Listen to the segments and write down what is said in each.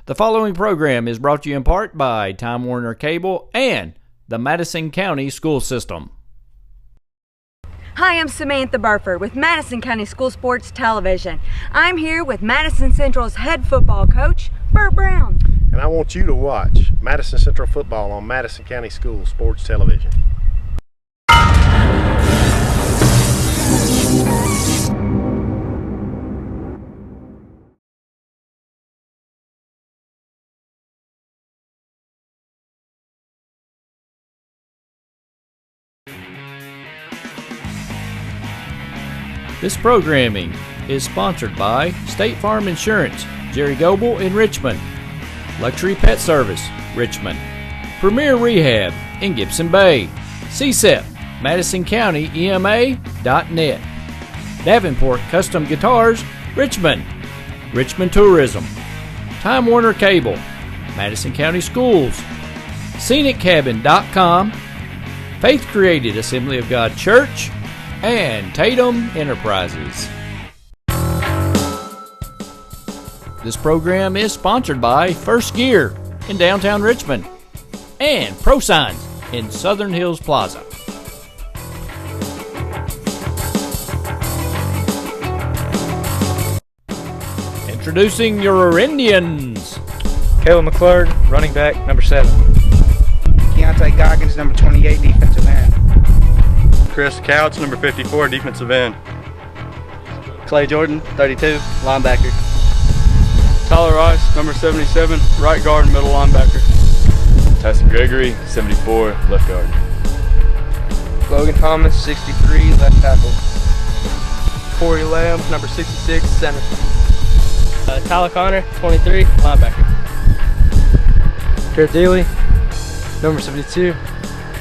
The following program is brought to you in part by Time Warner Cable and the Madison County School System. Hi, I'm Samantha Burford with Madison County School Sports Television. I'm here with Madison Central's head football coach, Bert Brown. And I want you to watch Madison Central football on Madison County School Sports Television. This programming is sponsored by State Farm Insurance, Jerry Goebel in Richmond, Luxury Pet Service, Richmond, Premier Rehab in Gibson Bay, CSEP, MadisonCountyEMA.net, Davenport Custom Guitars, Richmond, Richmond Tourism, Time Warner Cable, Madison County Schools, ScenicCabin.com, Faith Created Assembly of God Church, and Tatum Enterprises. This program is sponsored by First Gear in downtown Richmond and ProSigns in Southern Hills Plaza. Introducing your Indians. Caleb McClurg, running back, number 7. Keontae Goggins, number 28, defensive end. Chris Couch, number 54, defensive end. Clay Jordan, 32, linebacker. Tyler Rice, number 77, right guard, middle linebacker. Tyson Gregory, 74, left guard. Logan Thomas, 63, left tackle. Corey Lamb, number 66, center. Tyler Connor, 23, linebacker. Garrett Daly, number 72,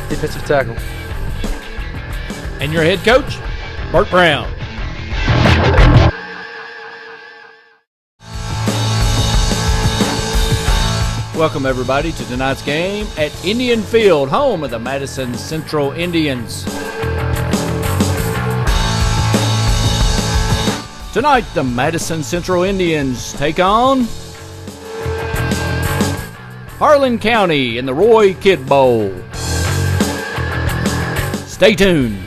defensive tackle. And your head coach, Bert Brown. Welcome everybody to tonight's game at Indian Field, home of the Madison Central Indians. Tonight, the Madison Central Indians take on Harlan County in the Roy Kidd Bowl. Stay tuned.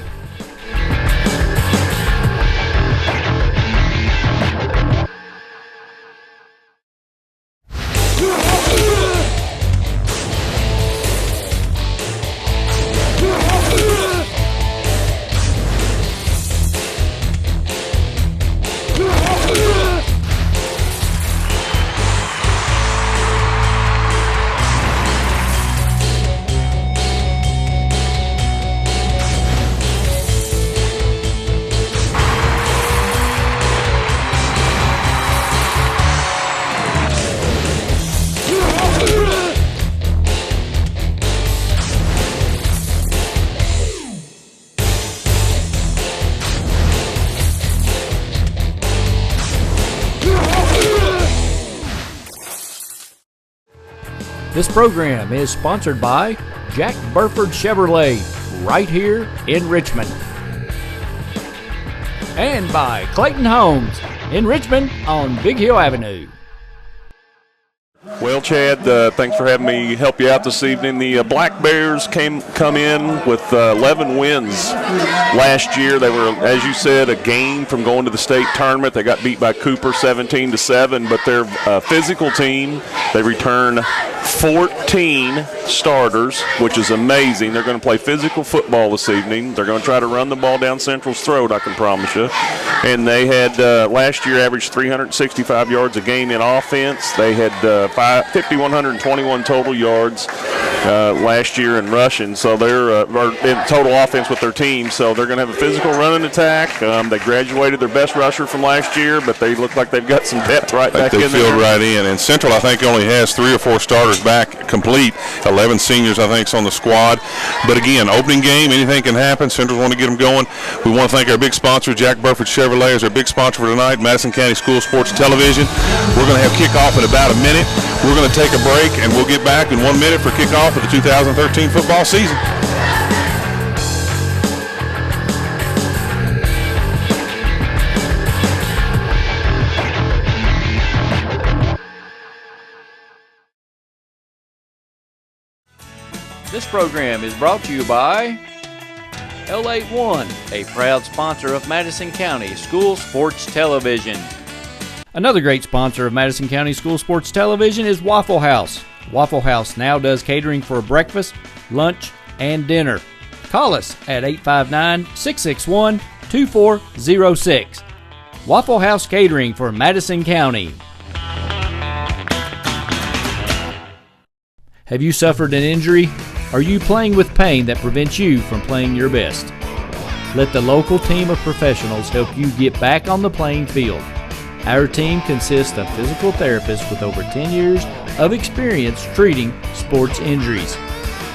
This program is sponsored by Jack Burford Chevrolet, right here in Richmond. And by Clayton Homes in Richmond on Big Hill Avenue. Well, Chad, thanks for having me help you out this evening. The Black Bears come in with 11 wins last year. They were, as you said, a game from going to the state tournament. They got beat by Cooper 17-7, but they're a physical team. They return 14 starters, which is amazing. They're going to play physical football this evening. They're going to try to run the ball down Central's throat, I can promise you. And they had last year averaged 365 yards a game in offense. They had 5,121 total yards last year in rushing. So they're in total offense with their team. So they're going to have a physical running attack. They graduated their best rusher from last year, but they look like they've got some depth right back in there. They filled right in. And Central, I think, only has 3 or 4 starters back complete. 11 seniors, I think, is on the squad. But again, opening game, anything can happen. Central want to get them going. We want to thank our big sponsor, Jack Burford Chevrolet, is our big sponsor for tonight, Madison County School Sports Television. We're going to have kickoff in about a minute. We're going to take a break, and we'll get back in 1 minute for kickoff of the 2013 football season. This program is brought to you by L81, a proud sponsor of Madison County School Sports Television. Another great sponsor of Madison County School Sports Television is Waffle House. Waffle House now does catering for breakfast, lunch, and dinner. Call us at 859-661-2406. Waffle House Catering for Madison County. Have you suffered an injury? Are you playing with pain that prevents you from playing your best? Let the local team of professionals help you get back on the playing field. Our team consists of physical therapists with over 10 years of experience treating sports injuries.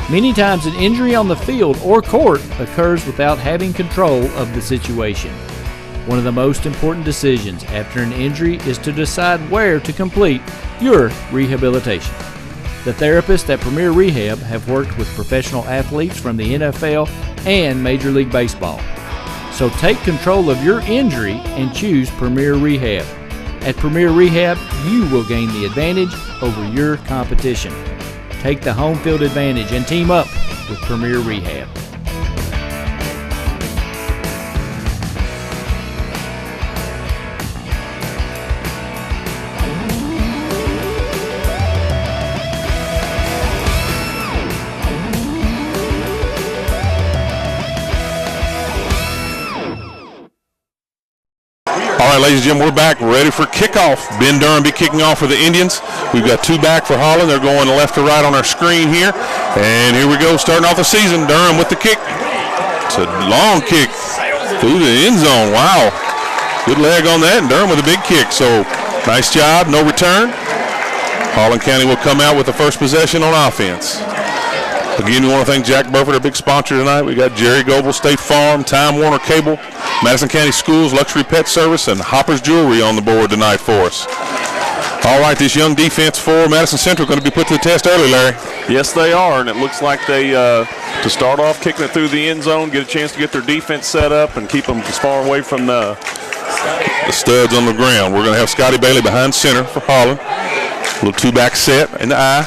Many times an injury on the field or court occurs without having control of the situation. One of the most important decisions after an injury is to decide where to complete your rehabilitation. The therapists at Premier Rehab have worked with professional athletes from the NFL and Major League Baseball. So take control of your injury and choose Premier Rehab. At Premier Rehab, you will gain the advantage over your competition. Take the home field advantage and team up with Premier Rehab. All right, ladies and gentlemen, we're back, ready for kickoff. Ben Durham be kicking off for the Indians. We've got two back for Harlan. They're going left to right on our screen here. And here we go, starting off the season. Durham with the kick. It's a long kick through the end zone. Wow. Good leg on that, and Durham with a big kick. So nice job, no return. Harlan County will come out with the first possession on offense. Again, we want to thank Jack Burford, our big sponsor tonight. We got Jerry Goble, State Farm, Time Warner Cable, Madison County Schools, Luxury Pet Service, and Hopper's Jewelry on the board tonight for us. All right, this young defense for Madison Central going to be put to the test early, Larry. Yes, they are, and it looks like they, to start off kicking it through the end zone, get a chance to get their defense set up and keep them as far away from the studs on the ground. We're going to have Scotty Bailey behind center for Harlan. A little two-back set in the eye.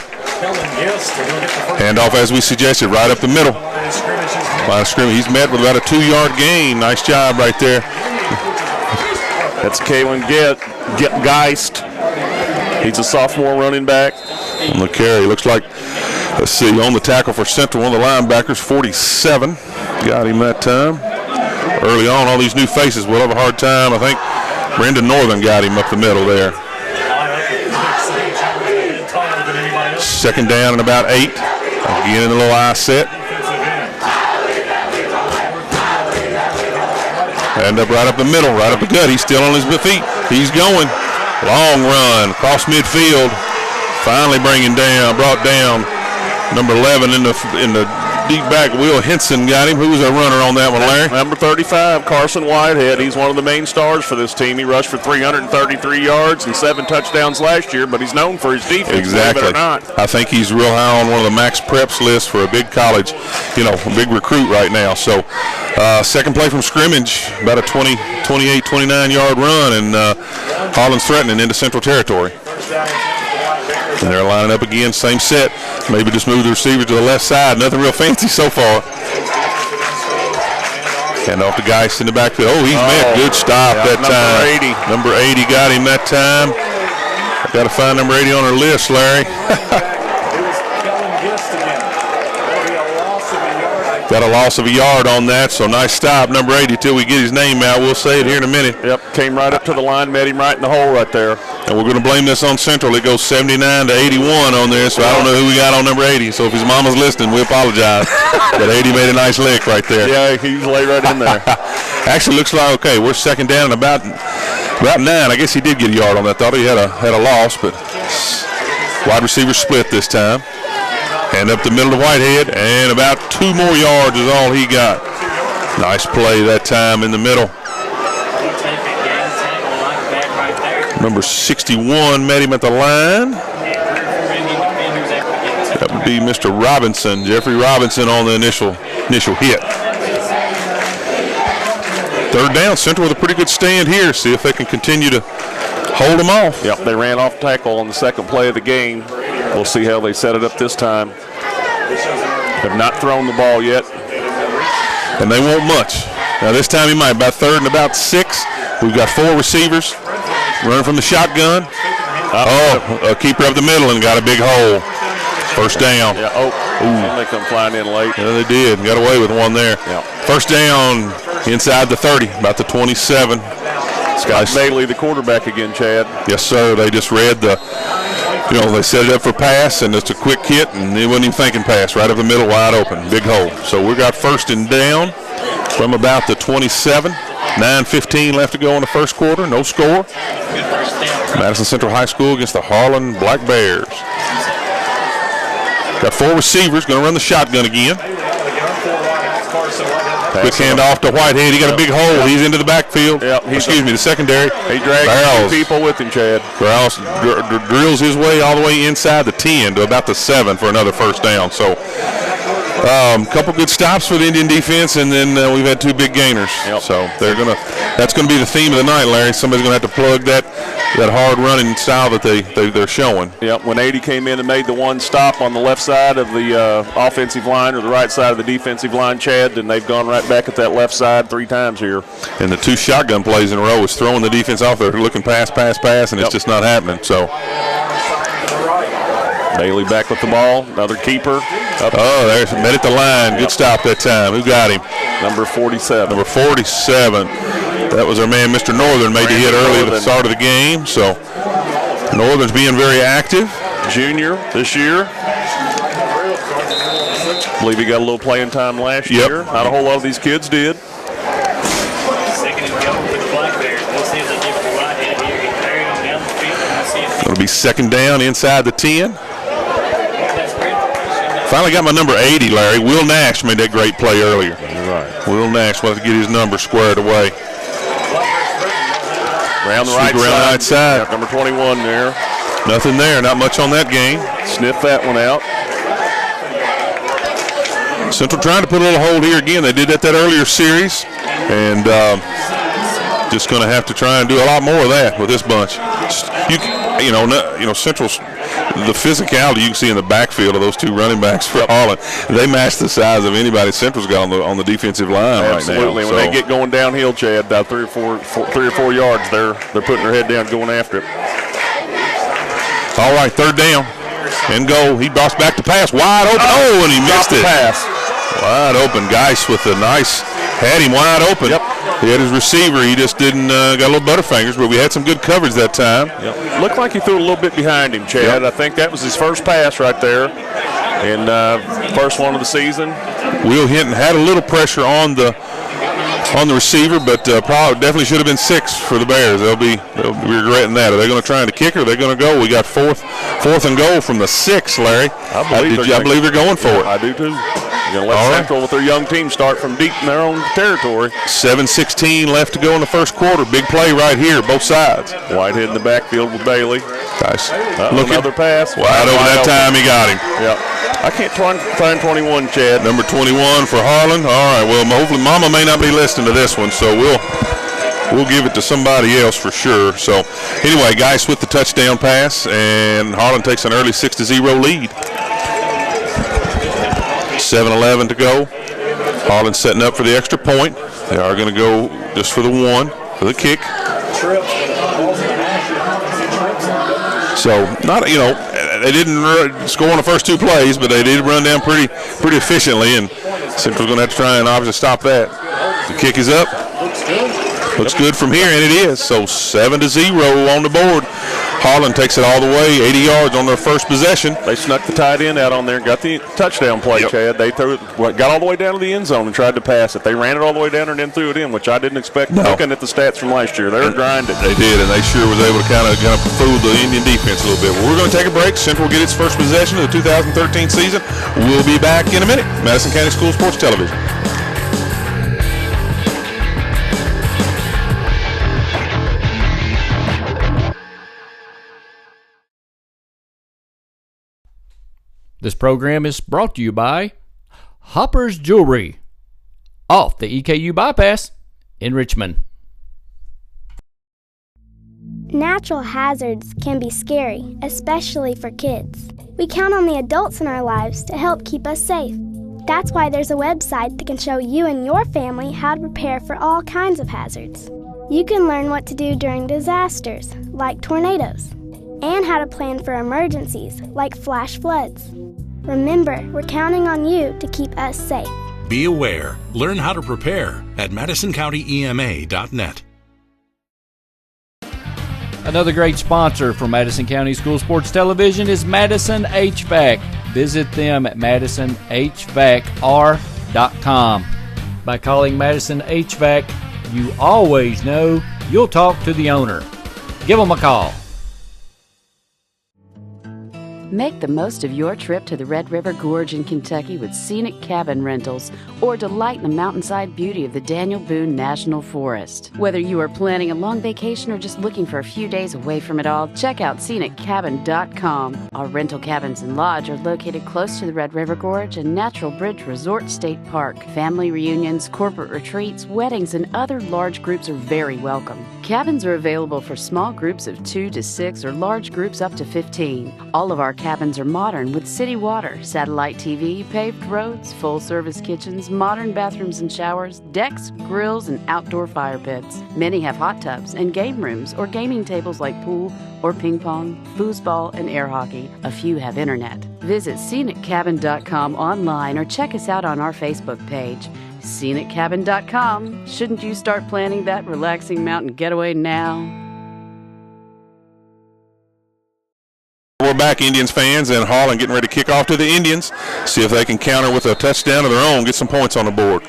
Hand off as we suggested, right up the middle. Line of scrimmage. He's met with about a 2-yard gain. Nice job right there. That's Kalen Geist. He's a sophomore running back. On the carry, looks like, let's see, on the tackle for Central, one of the linebackers, 47. Got him that time. Early on, all these new faces will have a hard time. I think Brendan Northern got him up the middle there. Second down and about 8. Again in the little eye set. End up right up the middle, right up the gut. He's still on his feet. He's going. Long run across midfield. Finally brought down number 11 in the deep back. Will Henson got him. Who was a runner on that one, Larry? Number 35, Carson Whitehead. He's one of the main stars for this team. He rushed for 333 yards and 7 touchdowns last year, but he's known for his defense, exactly. Believe it or not. I think he's real high on one of the max preps lists for a big college, a big recruit right now. So second play from scrimmage, about a 28, 29-yard run, and Harlan's threatening into Central territory. And they're lining up again, same set. Maybe just move the receiver to the left side. Nothing real fancy so far. Hand off to Geist in the backfield. Oh, he's met. Good stop that time. Number 80 got him that time. I got to find number 80 on our list, Larry. Got a loss of a yard on that, so nice stop, number 80, till we get his name out. We'll say it here in a minute. Yep, came right up to the line, met him right in the hole right there. And we're going to blame this on Central. It goes 79 to 81 on there, so I don't know who we got on number 80. So if his mama's listening, we apologize. But 80 made a nice lick right there. Yeah, he's laid right in there. Actually, looks like, okay, we're second down and about 9. I guess he did get a yard on that. Thought he had a loss, but wide receiver split this time. And up the middle to Whitehead, and about 2 more yards is all he got. Nice play that time in the middle. Number 61 met him at the line. That would be Mr. Robinson, Jeffrey Robinson on the initial hit. Third down, Central with a pretty good stand here. See if they can continue to hold them off. Yep, they ran off tackle on the second play of the game. We'll see how they set it up this time. Have not thrown the ball yet. And they won't much. Now this time he might, about 3rd and about 6. We've got 4 receivers running from the shotgun. A keeper up the middle and got a big hole. First down. Yeah. They come flying in late. Yeah, they did. Got away with one there. Yeah. First down inside the 30, about the 27. Scott Bailey, the quarterback again, Chad. Yes, sir. They just read they set it up for pass, and it's a quick hit, and they wasn't even thinking pass. Right up the middle, wide open, big hole. So we got first and down from about the 27. 9:15 left to go in the first quarter. No score. Madison Central High School against the Harlan Black Bears. Got 4 receivers, going to run the shotgun again. Quick handoff to Whitehead. He got a big hole. He's into the backfield. The secondary. He drags 2 people with him, Chad. Grouse drills his way all the way inside the 10 to about the 7 for another first down. So couple good stops for the Indian defense, and then we've had 2 big gainers. So that's gonna be the theme of the night, Larry. Somebody's gonna have to plug that hard running style that they're showing. Yep. When 80 came in and made the one stop on the left side of the offensive line or the right side of the defensive line, Chad, then they've gone right back at that left side 3 times here. And the 2 shotgun plays in a row is throwing the defense off there, looking pass, and it's just not happening. So Bailey back with the ball. Another keeper. There's met at the line. Good stop that time. Who got him? Number 47. Number 47. That was our man, Mr. Northern, made the hit early at the start of the game. So Northern's being very active. Junior this year. I believe he got a little playing time last year. Not a whole lot of these kids did. It'll be second down inside the 10. Finally got my number 80, Larry. Will Nash made that great play earlier. Right. Will Nash wanted to get his number squared away. Around the right side. Number 21 there. Nothing there. Not much on that game. Sniff that one out. Central trying to put a little hold here again. They did that earlier series. And just going to have to try and do a lot more of that with this bunch. Central's the physicality you can see in the backfield of those 2 running backs for Harlan. They match the size of anybody Central's got on the defensive line right now. Absolutely. When they get going downhill, Chad, about 3 or 4 yards, they're putting their head down, going after it. All right, third down and go. He drops back to pass, wide open. And he missed it. Pass. Wide open. Geis with a nice, had him wide open. Yep. He had his receiver. He just didn't got a little butterfingers, but we had some good coverage that time. Yep. Looked like he threw a little bit behind him, Chad. Yep. I think that was his first pass right there, and first one of the season. Will Hinton had a little pressure on the receiver, but probably definitely should have been 6 for the Bears. They'll be regretting that. Are they going to try and kick, or are they going to go? We got fourth and goal from the 6, Larry. I believe they're going for it. I do too. Going to let Central with their young team start from deep in their own territory. 7:16 left to go in the first quarter. Big play right here, both sides. Whitehead in the backfield with Bailey. Nice. Another pass. Wide open that time. He got him. Yep. I can't find 21, Chad. Number 21 for Harlan. All right. Well, hopefully Mama may not be listening to this one, so we'll give it to somebody else for sure. So anyway, Geis with the touchdown pass, and Harlan takes an early 6-0 lead. 7:11 to go. Harlan setting up for the extra point. They are going to go just for the 1 for the kick. So they didn't score on the first 2 plays, but they did run down pretty efficiently, and Central's going to have to try and obviously stop that. The kick is up. Looks good from here, and it is. So 7-0 on the board. Harlan takes it all the way, 80 yards on their first possession. They snuck the tight end out on there, got the touchdown play, Chad. They got all the way down to the end zone and tried to pass it. They ran it all the way down and then threw it in, which I didn't expect. Looking at the stats from last year, they were grinding. They did, and they sure was able to kind of fool the Indian defense a little bit. Well, we're going to take a break. Central will get its first possession of the 2013 season. We'll be back in a minute. Madison County School Sports Television. This program is brought to you by Hopper's Jewelry off the EKU Bypass in Richmond. Natural hazards can be scary, especially for kids. We count on the adults in our lives to help keep us safe. That's why there's a website that can show you and your family how to prepare for all kinds of hazards. You can learn what to do during disasters, like tornadoes, and how to plan for emergencies, like flash floods. Remember, we're counting on you to keep us safe. Be aware. Learn how to prepare at MadisonCountyEMA.net. Another great sponsor for Madison County School Sports Television is Madison HVAC. Visit them at MadisonHVACR.com. By calling Madison HVAC, you always know you'll talk to the owner. Give them a call. Make the most of your trip to the Red River Gorge in Kentucky with scenic cabin rentals, or delight in the mountainside beauty of the Daniel Boone National Forest. Whether you are planning a long vacation or just looking for a few days away from it all, check out ScenicCabin.com. Our rental cabins and lodge are located close to the Red River Gorge and Natural Bridge Resort State Park. Family reunions, corporate retreats, weddings, and other large groups are very welcome. Cabins are available for small groups of 2 to 6 or large groups up to 15. All of our cabins are modern with city water, satellite TV, paved roads, full-service kitchens, modern bathrooms and showers, decks, grills, and outdoor fire pits. Many have hot tubs and game rooms or gaming tables like pool or ping pong, foosball, and air hockey. A few have internet. Visit ScenicCabin.com online or check us out on our Facebook page. ScenicCabin.com. Shouldn't you start planning that relaxing mountain getaway now? We're back, Indians fans, and Harlan getting ready to kick off to the Indians. See if they can counter with a touchdown of their own, get some points on the board.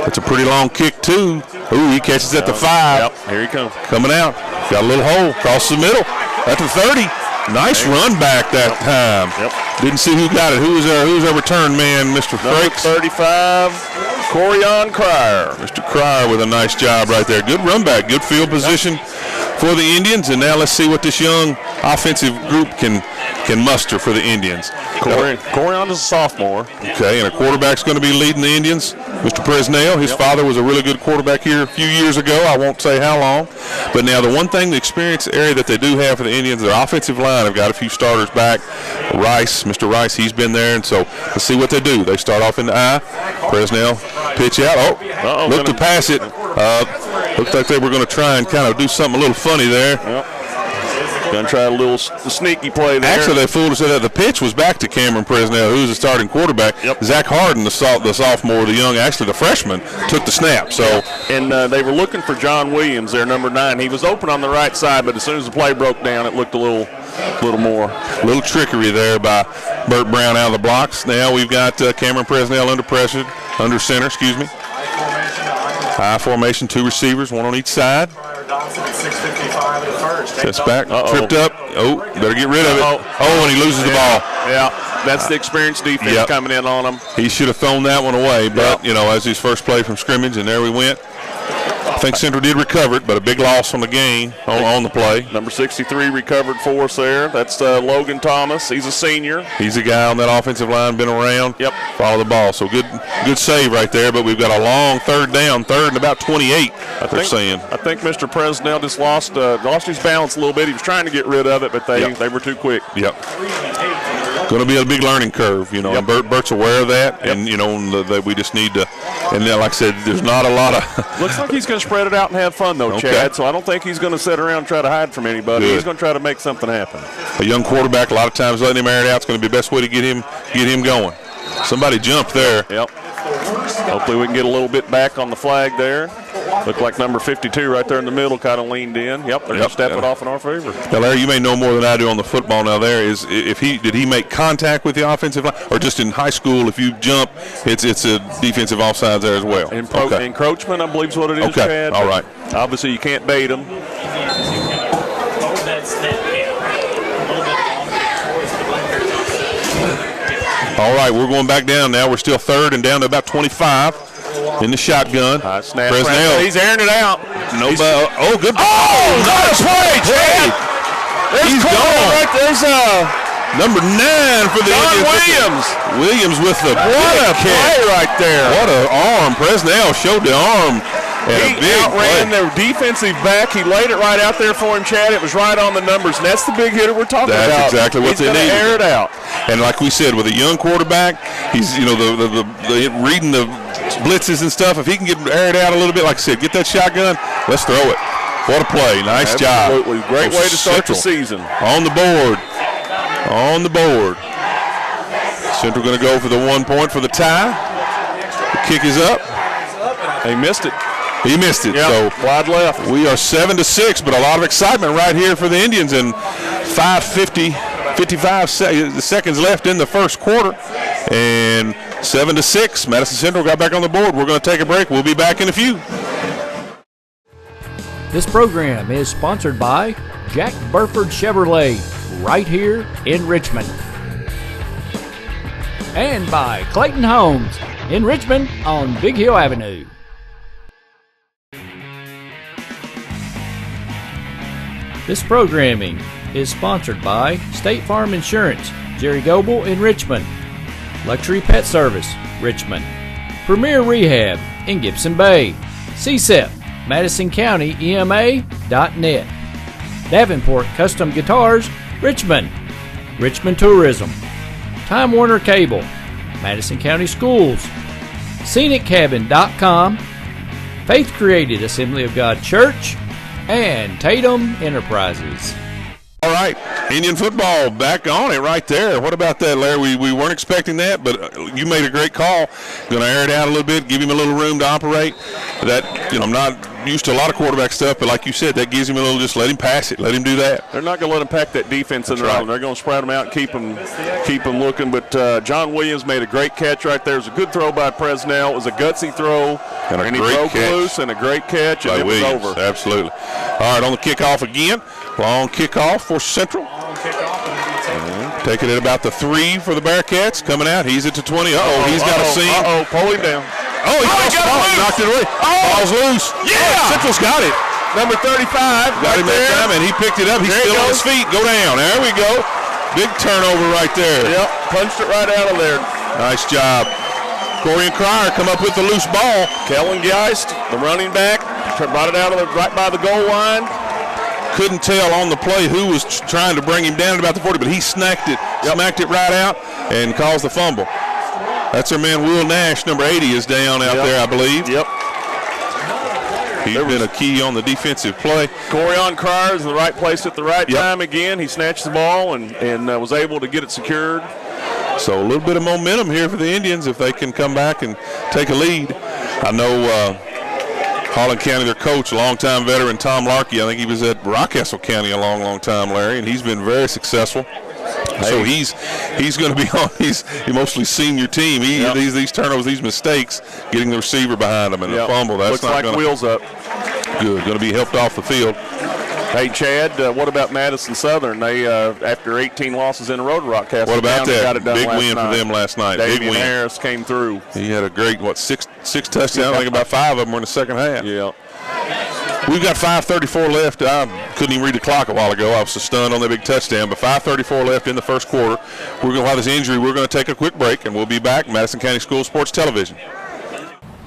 It's a pretty long kick, too. Ooh, he catches at the 5. Yep, here he comes. Coming out. Got a little hole across the middle. At the 30. Nice run back that time. Yep. Didn't see who got it. Who was our return man, Mr. Frakes? 35, Corian Cryer. Mr. Cryer with a nice job right there. Good run back, good field position for the Indians. And now let's see what this young offensive group can muster for the Indians. Corian is a sophomore. Okay, and a quarterback's going to be leading the Indians, Mr. Presnell. His father was a really good quarterback here a few years ago. I won't say how long. But now the one thing, the experience area that they do have for the Indians, their offensive line have got a few starters back. Rice, Mr. Rice, he's been there. And so let's see what they do. They start off in the I. Presnell, pitch out. Look to pass it. Looked like they were going to try and kind of do something a little funny there. Yep. Going to try a little sneaky play there. Actually, they fooled us that the pitch was back to Cameron Presnell, who's the starting quarterback. Yep. Zach Harden, the sophomore, the freshman, took the snap. So, and they were looking for John Williams there, number 9. He was open on the right side, but as soon as the play broke down, it looked a little more. Little trickery there by Burt Brown out of the blocks. Now we've got Cameron Presnell under center, excuse me. High formation, 2 receivers, 1 on each side. Sets back, tripped up. Better get rid of it. And he loses the ball. Yeah, that's the experienced defense coming in on him. He should have thrown that one away, but, as his first play from scrimmage, and there we went. I think Central did recover it, but a big loss on the game, on the play. Number 63 recovered for us there. That's Logan Thomas. He's a senior. He's a guy on that offensive line, been around. Yep. Follow the ball. So good save right there, but we've got a long third and about 28, they're saying. I think Mr. Presnell just lost his balance a little bit. He was trying to get rid of it, but they were too quick. Yep. Going to be a big learning curve, and Bert's aware of that, and, that we just need to, and then, like I said, there's not a lot of. Looks like he's going to spread it out and have fun, though, Chad, so I don't think he's going to sit around and try to hide from anybody. He's going to try to make something happen. A young quarterback, a lot of times letting him air it out is going to be the best way to get him going. Somebody jumped there. Yep. Hopefully we can get a little bit back on the flag there. Looked like number 52 right there in the middle kind of leaned in. Yep, they're going to step it off in our favor. Now, Larry, you may know more than I do on the football. Now, did he make contact with the offensive line, or just in high school, if you jump, it's a defensive offsides there as well? Encroachment, I believe is what it is, Chad. All right. Obviously, you can't bait them. All right, we're going back down now. We're still third and down to about 25 in the shotgun. Snap. Presnell. He's airing it out. Good. Nice play, Chad. He's gone. Right there's number 9 for the Indians. Williams with the what a play right there. What an arm. Presnell showed the arm He outran their defensive back. He laid it right out there for him, Chad. It was right on the numbers, and that's the big hitter we're talking about. That's exactly what they need. He's going to air it out. And like we said, with a young quarterback, he's the reading the blitzes and stuff. If he can air it out a little bit, like I said, get that shotgun, let's throw it. What a play. Nice job. Absolutely. Great way to start the season. On the board. On the board. Central going to go for the 1 point for the tie. The kick is up. He missed it. He missed it. Yep. So wide left. We are 7-6, but a lot of excitement right here for the Indians, and 55 seconds left in the first quarter, and 7-6. Madison Central got back on the board. We're going to take a break. We'll be back in a few. This program is sponsored by Jack Burford Chevrolet, right here in Richmond. And by Clayton Homes in Richmond on Big Hill Avenue. This programming is sponsored by State Farm Insurance, Jerry Goble in Richmond. Luxury Pet Service, Richmond. Premier Rehab in Gibson Bay. CSEP, MadisonCountyEMA.net. Davenport Custom Guitars, Richmond. Richmond Tourism. Time Warner Cable. Madison County Schools. ScenicCabin.com. Faith Created Assembly of God Church. And Tatum Enterprises. All right, Indian football back on it right there. What about that, Larry? We weren't expecting that, but you made a great call. Going to air it out a little bit, give him a little room to operate. That, I'm not used to a lot of quarterback stuff, but like you said, that gives him a little, just let him pass it, let him do that. They're not going to let him pack that defense in their own. They're going to spread them out and keep them looking. But John Williams made a great catch right there. It was a good throw by Presnell. It was a gutsy throw, and he broke loose, and a great catch, and it was over. Absolutely. All right, on the kickoff again. Long kickoff for Central. Taking it about the 3 for the Bearcats. Coming out, he's at the 20. He's got a seam. Pull him down. He knocked it away. Ball's loose. Yeah! Central's got it. Number 35. Got him that time, and he picked it up. He's still on his feet. Go down. There we go. Big turnover right there. Yep, punched it right out of there. Nice job. Corey and Cryer come up with the loose ball. Kellen Geist, the running back, brought it out of right by the goal line. Couldn't tell on the play who was trying to bring him down at about the 40, but he smacked it right out and caused the fumble. That's our man Will Nash, number 80, is down out there, I believe. Yep. He's been a key on the defensive play. Corian Cryer is in the right place at the right time again. He snatched the ball and was able to get it secured. So a little bit of momentum here for the Indians if they can come back and take a lead. I know Harlan County, their coach, longtime veteran Tom Larkey, I think he was at Rockcastle County a long time, Larry, and he's been very successful. So he's going to be on his mostly senior team. These turnovers, these mistakes, getting the receiver behind him and the fumble. That's looks not like gonna, wheels up. Good. Going to be helped off the field. Hey, Chad, what about Madison Southern? They, after 18 losses in a row to Rockcastle, what about that? Got it done Big last win night. for them last night. Damian Big win. Harris came through. He had a great, six touchdowns. I think about 5 of them were in the second half. Yeah. We've got 5:34 left. I couldn't even read the clock a while ago. I was so stunned on that big touchdown. But 5:34 left in the first quarter. We're going to have this injury. We're going to take a quick break, and we'll be back. Madison County School Sports Television.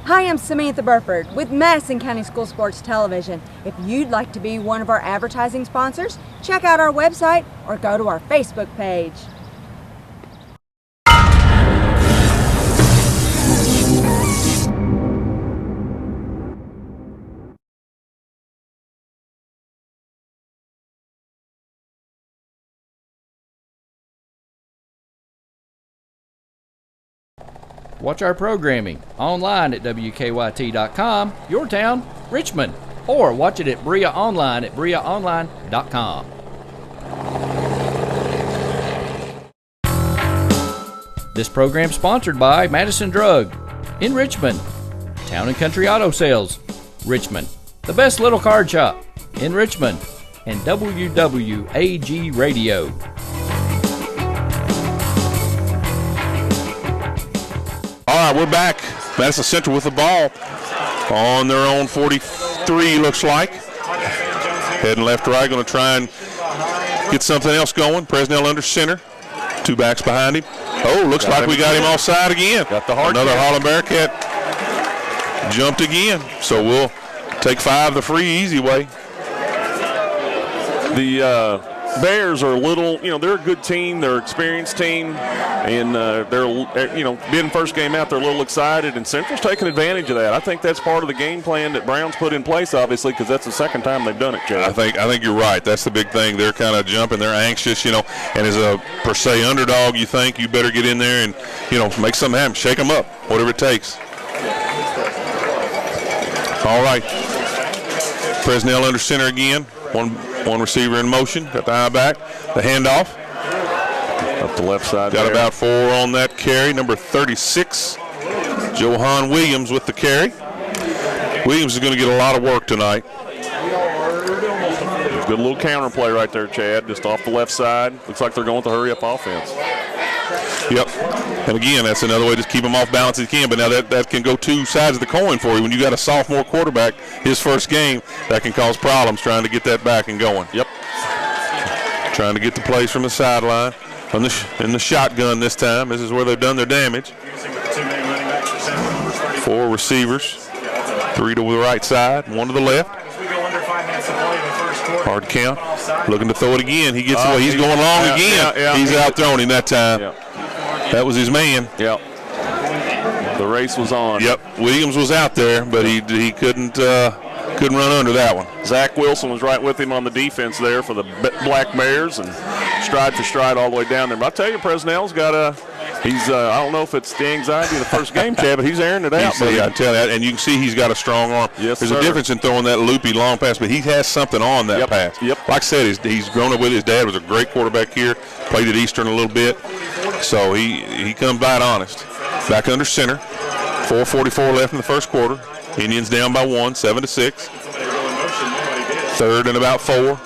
Hi, I'm Samantha Burford with Madison County School Sports Television. If you'd like to be one of our advertising sponsors, check out our website or go to our Facebook page. Watch our programming online at WKYT.com, your town, Richmond, or watch it at Bria Online at BriaOnline.com. This program sponsored by Madison Drug in Richmond, Town & Country Auto Sales, Richmond, the best little card shop in Richmond, and WWAG Radio. All right, we're back. Madison Central with the ball on their own 43, looks like. Heading left to right, going to try and get something else going. Presnell under center. 2 backs behind him. Looks like we got him offside again. Got the hard Another Harlan Bearcat jumped again. So we'll Take 5 the free, easy way. The Bears are a little, they're a good team. They're an experienced team. And they're, being first game out, they're a little excited. And Central's taking advantage of that. I think that's part of the game plan that Brown's put in place, obviously, because that's the second time they've done it, Chad. I think you're right. That's the big thing. They're kind of jumping. They're anxious, and as a, per se, underdog, you think you better get in there and, make something happen. Shake them up, whatever it takes. All right. Presnell under center again. One receiver in motion. Got the eye back. The handoff. Up the left side. Got about 4 on that carry. Number 36, Johan Williams with the carry. Williams is going to get a lot of work tonight. Good little counter play right there, Chad. Just off the left side. Looks like they're going with the hurry-up offense. Yep. And again, that's another way to keep him off balance if you can. But now that can go 2 sides of the coin for you. When you got a sophomore quarterback, his first game, that can cause problems trying to get that back and going. Yep. Trying to get the plays from the sideline. In the shotgun this time. This is where they've done their damage. 4 receivers. 3 to the right side, 1 to the left. Hard count. Looking to throw it again. He gets away. He's going long again. Yeah. He's outthrown him that time. Yeah. That was his man. Yep. The race was on. Yep. Williams was out there, but he couldn't run under that one. Zach Wilson was right with him on the defense there for the Black Bears, and stride for stride all the way down there. But I tell you, Presnell's got I don't know if it's the anxiety of the first game, Chad, but he's airing it out. I tell you that, and you can see he's got a strong arm. Yes, There's sir. a difference in throwing that loopy long pass, but he has something on that pass. Yep. Like I said, he's grown up with his dad, was a great quarterback here, played at Eastern a little bit, so he comes by it honest. Back under center, 4:44 left in the first quarter. Indians down by 1, 7-6. 3rd and about 4.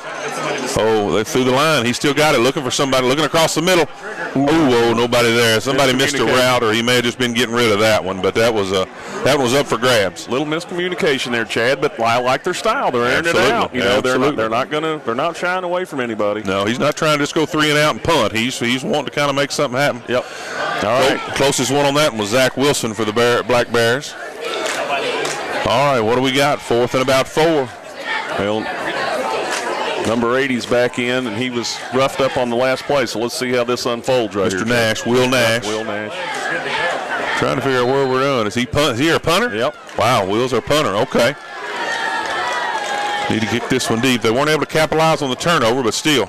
Oh, they threw the line. He still got it. Looking for somebody. Looking across the middle. Whoa, nobody there. Somebody missed a route, or he may have just been getting rid of that one. But that was up for grabs. Little miscommunication there, Chad. But I like their style. They're airing it out. They're not shying away from anybody. No, he's not trying to just go 3 and out and punt. He's wanting to kind of make something happen. Yep. All right. Closest one on that one was Zach Wilson for the Black Bears. All right, what do we got? 4th and about 4. Well, number 80's back in, and he was roughed up on the last play, so let's see how this unfolds right here. Mr. Nash, Will Nash. Will Nash. Trying to figure out where we're going. Is he a punter? Yep. Wow, Will's our punter. Okay. Need to kick this one deep. They weren't able to capitalize on the turnover, but still.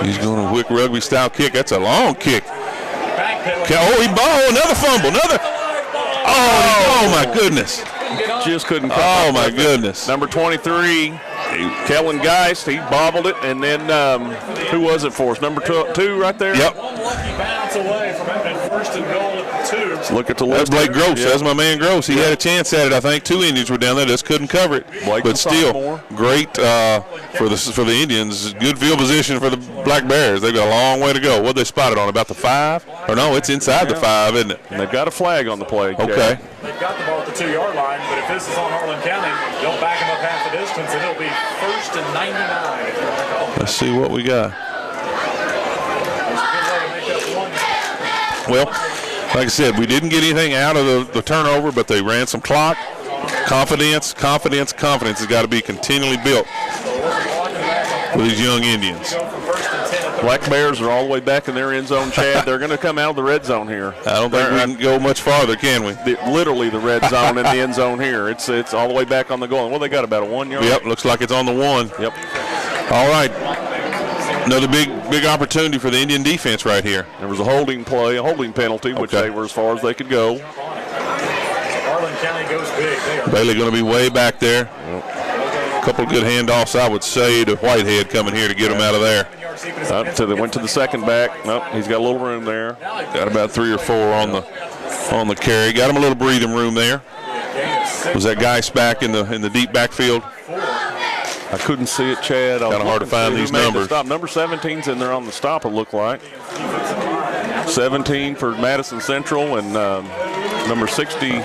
He's going to wick rugby-style kick. That's a long kick. Another fumble. Oh, my goodness. Just couldn't come Oh, up my with it. goodness. Number 23, Kellen Geist, he bobbled it, and then who was it for us? Number 2 right there? Yep. Bounce away from having first and goal at the 2. Look at the That's list. Blake Gross. Yep. That's my man Gross. He had a chance at it. I think 2 Indians were down there, just couldn't cover it. Blake but still, sophomore. great for the Indians. Good field position for the Black Bears. They've got a long way to go. What they spotted on about the 5? Or no, it's inside the 5, isn't it? And they've got a flag on the play. Okay. They've got the ball at the 2-yard line, but if this is on Harlan County, they'll back them up half the distance, and it'll be 1st and 99. Let's see what we got. Well, like I said, we didn't get anything out of the turnover, but they ran some clock. Confidence has got to be continually built with these young Indians. Black Bears are all the way back in their end zone, Chad. They're going to come out of the red zone here. I don't think we can go much farther, can we? Literally the red zone and the end zone here. It's all the way back on the goal. Well, they got about a 1 yard. Yep, looks like it's on the 1. Yep. All right. Another big opportunity for the Indian defense right here. There was a holding penalty, which they were as far as they could go. Harlan County goes big. Bailey going to be way back there. A couple of good handoffs, I would say, to Whitehead coming here to get him out of there. They went to the second back. Nope, he's got a little room there. Got about 3 or 4 on the carry. Got him a little breathing room there. Was that Geist back in the deep backfield? I couldn't see it, Chad. Kind of hard to find these numbers. Number 17's in there on the stop, it looked like. 17 for Madison Central, and number 68.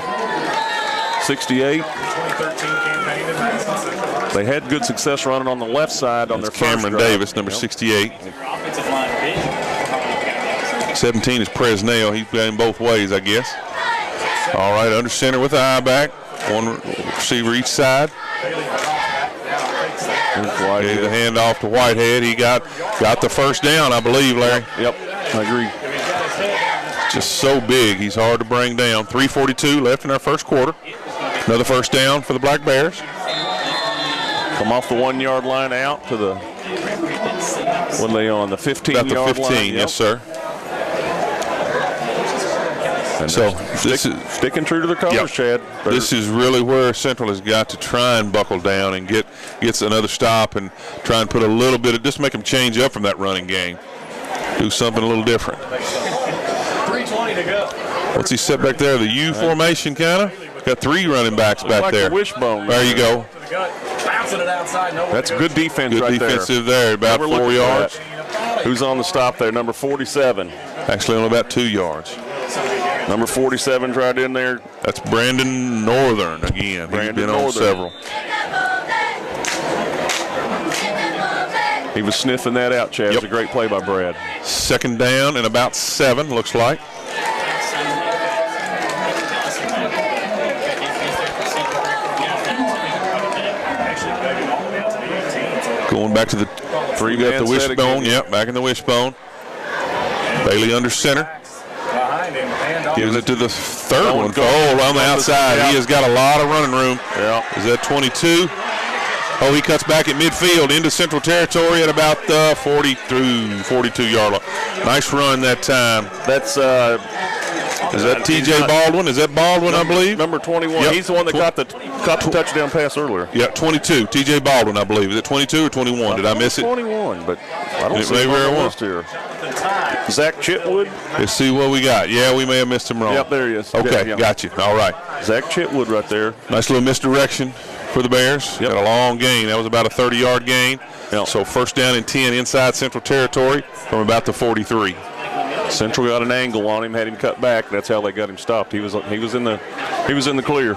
They had good success running on the left side on their Cameron Davis, number 68. 17 is Presnell. He's playing both ways, I guess. All right, under center with the eye back. 1 receiver each side. Gave the handoff to Whitehead. He got the first down, I believe, Larry. Yep, I agree. Just so big, he's hard to bring down. 3:42 left in our first quarter. Another first down for the Black Bears. Come off the 1 yard line out to the, what are they on, the 15 yard line? About the 15, yes, sir. And so this is sticking true to their colors, Chad. This is really where Central has got to try and buckle down and gets another stop and try and put a little bit of, just make them change up from that running game. Do something a little different. 3:20 to go. What's he set back there? The U formation, kind of? Got 3 running backs back like there. The wishbone. There you go. Bouncing it outside. That's good defense good right there. Good defensive there, about 4 yards. Who's on the stop there? Number 47. Actually, only about 2 yards. Number 47's right in there. That's Brandon Northern again. He's been on several. He was sniffing that out, Chad. It was a great play by Brad. Second down and about 7, looks like. Going back to the three. Got the wishbone. Yep, back in the wishbone. Bailey under center. Gives it to the third one. Oh, on the outside. He has got a lot of running room. Yeah. Is that 22? Oh, he cuts back at midfield into Central Territory at about 42 yard line. Nice run that time. That's is that T.J. Baldwin? Is that Baldwin, I believe? Number 21. Yep. He's the one that caught the touchdown pass earlier. Yeah, 22. T.J. Baldwin, I believe. Is it 22 or 21? Did I miss it? 21, but I don't see it on the list here. Zach Chitwood. Let's see what we got. Yeah, we may have missed him wrong. Yep, there he is. Okay, yeah. got you. All right. Zach Chitwood right there. Nice little misdirection for the Bears. Got a long gain. That was about a 30-yard gain. Yep. So first down and 10 inside Central Territory from about the 43. Central got an angle on him, had him cut back. That's how they got him stopped. He was in the clear.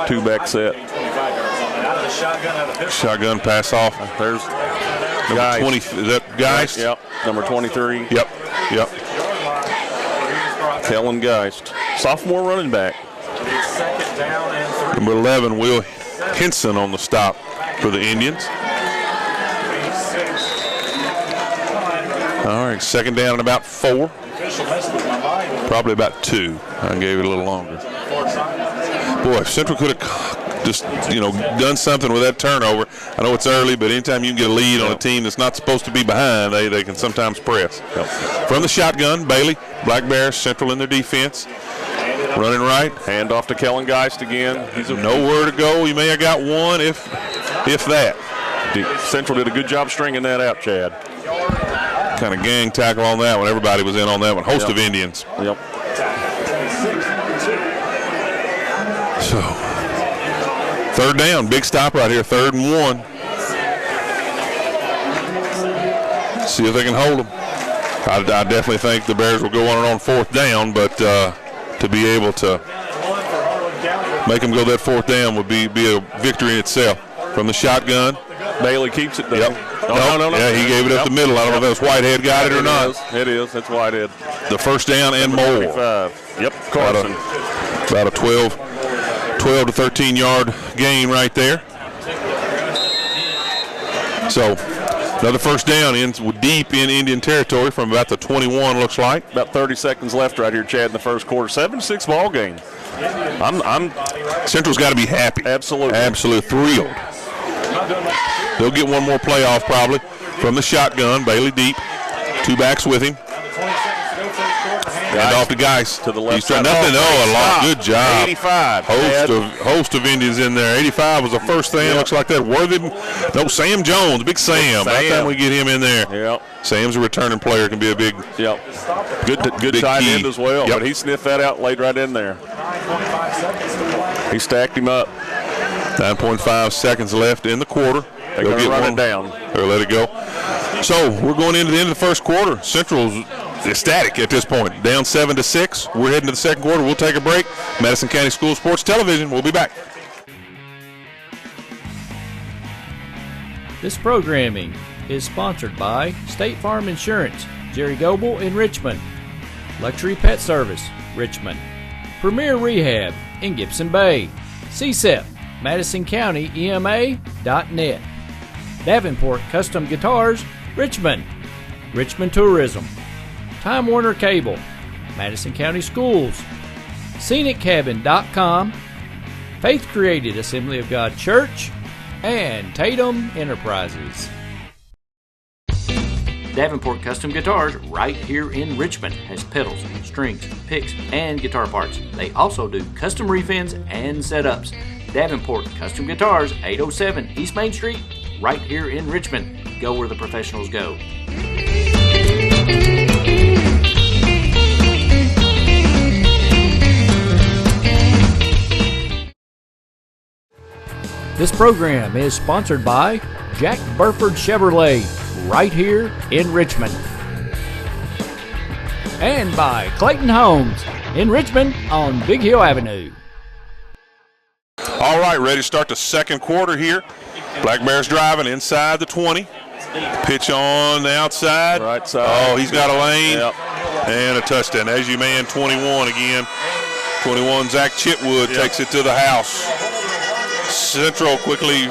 Two-back set. Shotgun pass off. There's number 20. Is that Geist? Yep. Number 23. Yep. Kellen Geist, sophomore running back. Number 11, Will Henson on the stop for the Indians. All right, second down and about 4. Probably about 2. I gave it a little longer. Boy, if Central could have just, done something with that turnover. I know it's early, but anytime you can get a lead on a team that's not supposed to be behind, they can sometimes press. From the shotgun, Bailey, Black Bears, Central in their defense. Running right. Hand off to Kellen Geist again. He's nowhere to go. You may have got one, if that. Central did a good job stringing that out, Chad. Kind of gang tackle on that one. Everybody was in on that one. Host of Indians. Yep. So, third down. Big stop right here. 3rd and 1. See if they can hold them. I definitely think the Bears will go on 4th down, but to be able to make them go that 4th down would be a victory in itself. From the shotgun. Bailey keeps it though. Yep. No. Yeah, he gave it up the middle. I don't know if that's Whitehead got it or not. It is. That's Whitehead. The first down and more. 35. Yep, Carson. About a 12 to 13 yard gain right there. So another first down deep in Indian territory from about the 21, looks like. About 30 seconds left right here, Chad, in the first quarter. 7-6 ball game. Central's got to be happy. Absolutely thrilled. They'll get one more playoff probably from the shotgun. Bailey deep. 2 backs with him. And off to Geist. To the left. He's trying nothing. A lot. Good job. 85. Host of Indians in there. 85 was the first thing. Yep. Looks like that. Sam Jones. Big Sam. By the time we get him in there. Yep. Sam's a returning player. Can be a big. Yep. Good tight end as well. Yep. But he sniffed that out, laid right in there. He stacked him up. 9.5 seconds left in the quarter. They're going to run it down. Or let it go. So we're going into the end of the first quarter. Central's ecstatic at this point. Down 7-6. We're heading to the second quarter. We'll take a break. Madison County School Sports Television. We'll be back. This programming is sponsored by State Farm Insurance, Jerry Goble in Richmond, Luxury Pet Service, Richmond, Premier Rehab in Gibson Bay, CSEP, MadisonCountyEMA.net. Davenport Custom Guitars, Richmond. Richmond Tourism. Time Warner Cable. Madison County Schools. ScenicCabin.com. Faith Created Assembly of God Church. And Tatum Enterprises. Davenport Custom Guitars, right here in Richmond, has pedals, strings, picks, and guitar parts. They also do custom refins and setups. Davenport Custom Guitars, 807 East Main Street, right here in Richmond. Go where the professionals go. This program is sponsored by Jack Burford Chevrolet, right here in Richmond. And by Clayton Homes in Richmond on Big Hill Avenue. All right, ready to start the second quarter here. Black Bears driving inside the 20. Pitch on the outside. Right side. Oh, he's got a lane. Yep. And a touchdown. As you man, 21 again. 21, Zach Chitwood takes it to the house. Central quickly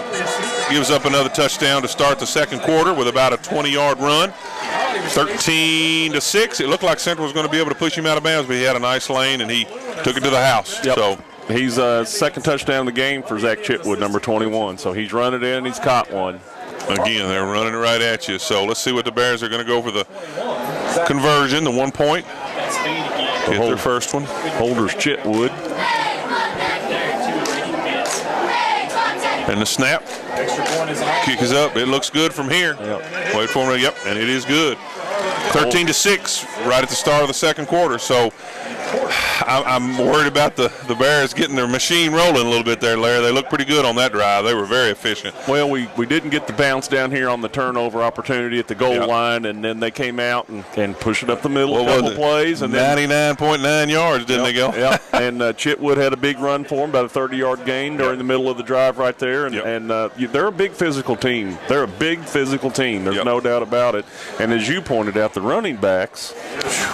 gives up another touchdown to start the second quarter with about a 20-yard run. 13-6. It looked like Central was going to be able to push him out of bounds, but he had a nice lane and he took it to the house. Yep. So he's second touchdown of the game for Zach Chitwood, number 21. So he's run it in. He's caught one. Again, they're running it right at you. So let's see what the Bears are going to go for the conversion, the 1 point. Get their first one. Holders Chitwood. And the snap. Kick is up. It looks good from here. Yep. Wait for him. Yep, and it is good. 13-6 right at the start of the second quarter. So I'm worried about the Bears getting their machine rolling a little bit there, Larry. They looked pretty good on that drive. They were very efficient. Well, we didn't get the bounce down here on the turnover opportunity at the goal line, and then they came out and pushed it up the middle a couple plays. And 99.9 yards, didn't they go? Yeah, and Chitwood had a big run for him, about a 30-yard gain during the middle of the drive right there. And they're a big physical team. They're a big physical team. There's no doubt about it. And as you pointed out, the running backs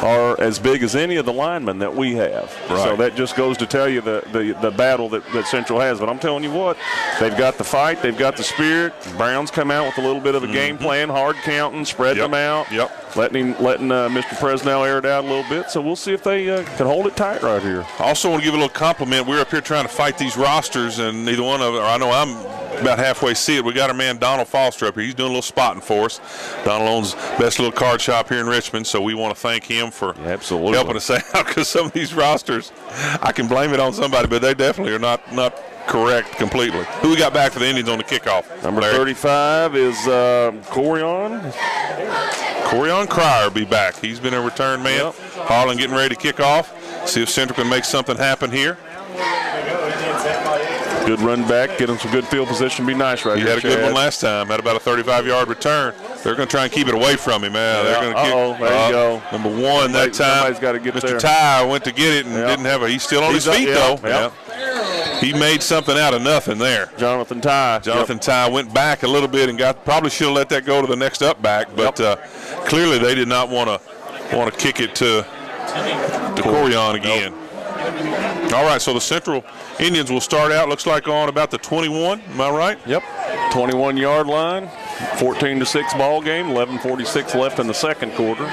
are as big as any of the linemen that we have. Right. So that just goes to tell you the battle that Central has. But I'm telling you what, they've got the fight, they've got the spirit. Browns come out with a little bit of a game plan, hard counting, spreading them out, letting Mr. Presnell air it out a little bit. So we'll see if they can hold it tight right here. Also want to give a little compliment. We're up here trying to fight these rosters, and neither one of them, or I know I'm about halfway see it. We got our man Donald Foster up here. He's doing a little spotting for us. Donald owns best little card shop here in Richmond, so we want to thank him for helping us out, because some of these rosters, I can blame it on somebody, but they definitely are not correct completely. Who we got back for the Indians on the kickoff? Number 35 is Corion. Corion Cryer will be back. He's been a return man. Harlan getting ready to kick off. See if Central can make something happen here. Good run back, get him some good field position, be nice right here. He had a good one last time, had about a 35-yard return. They're going to try and keep it away from him. They're going to kick. There you go. Number one that time. Somebody's got to get Mr. there. Ty went to get it and didn't have he's still on his feet, though. He made something out of nothing there. Jonathan Ty. Ty went back a little bit and probably should have let that go to the next up back, but clearly they did not want to kick it to Corion again. All right, so the Central Indians will start out, looks like on about the 21. Am I right? Yep. 21-yard line. 14-6 ball game. 11:46 left in the second quarter.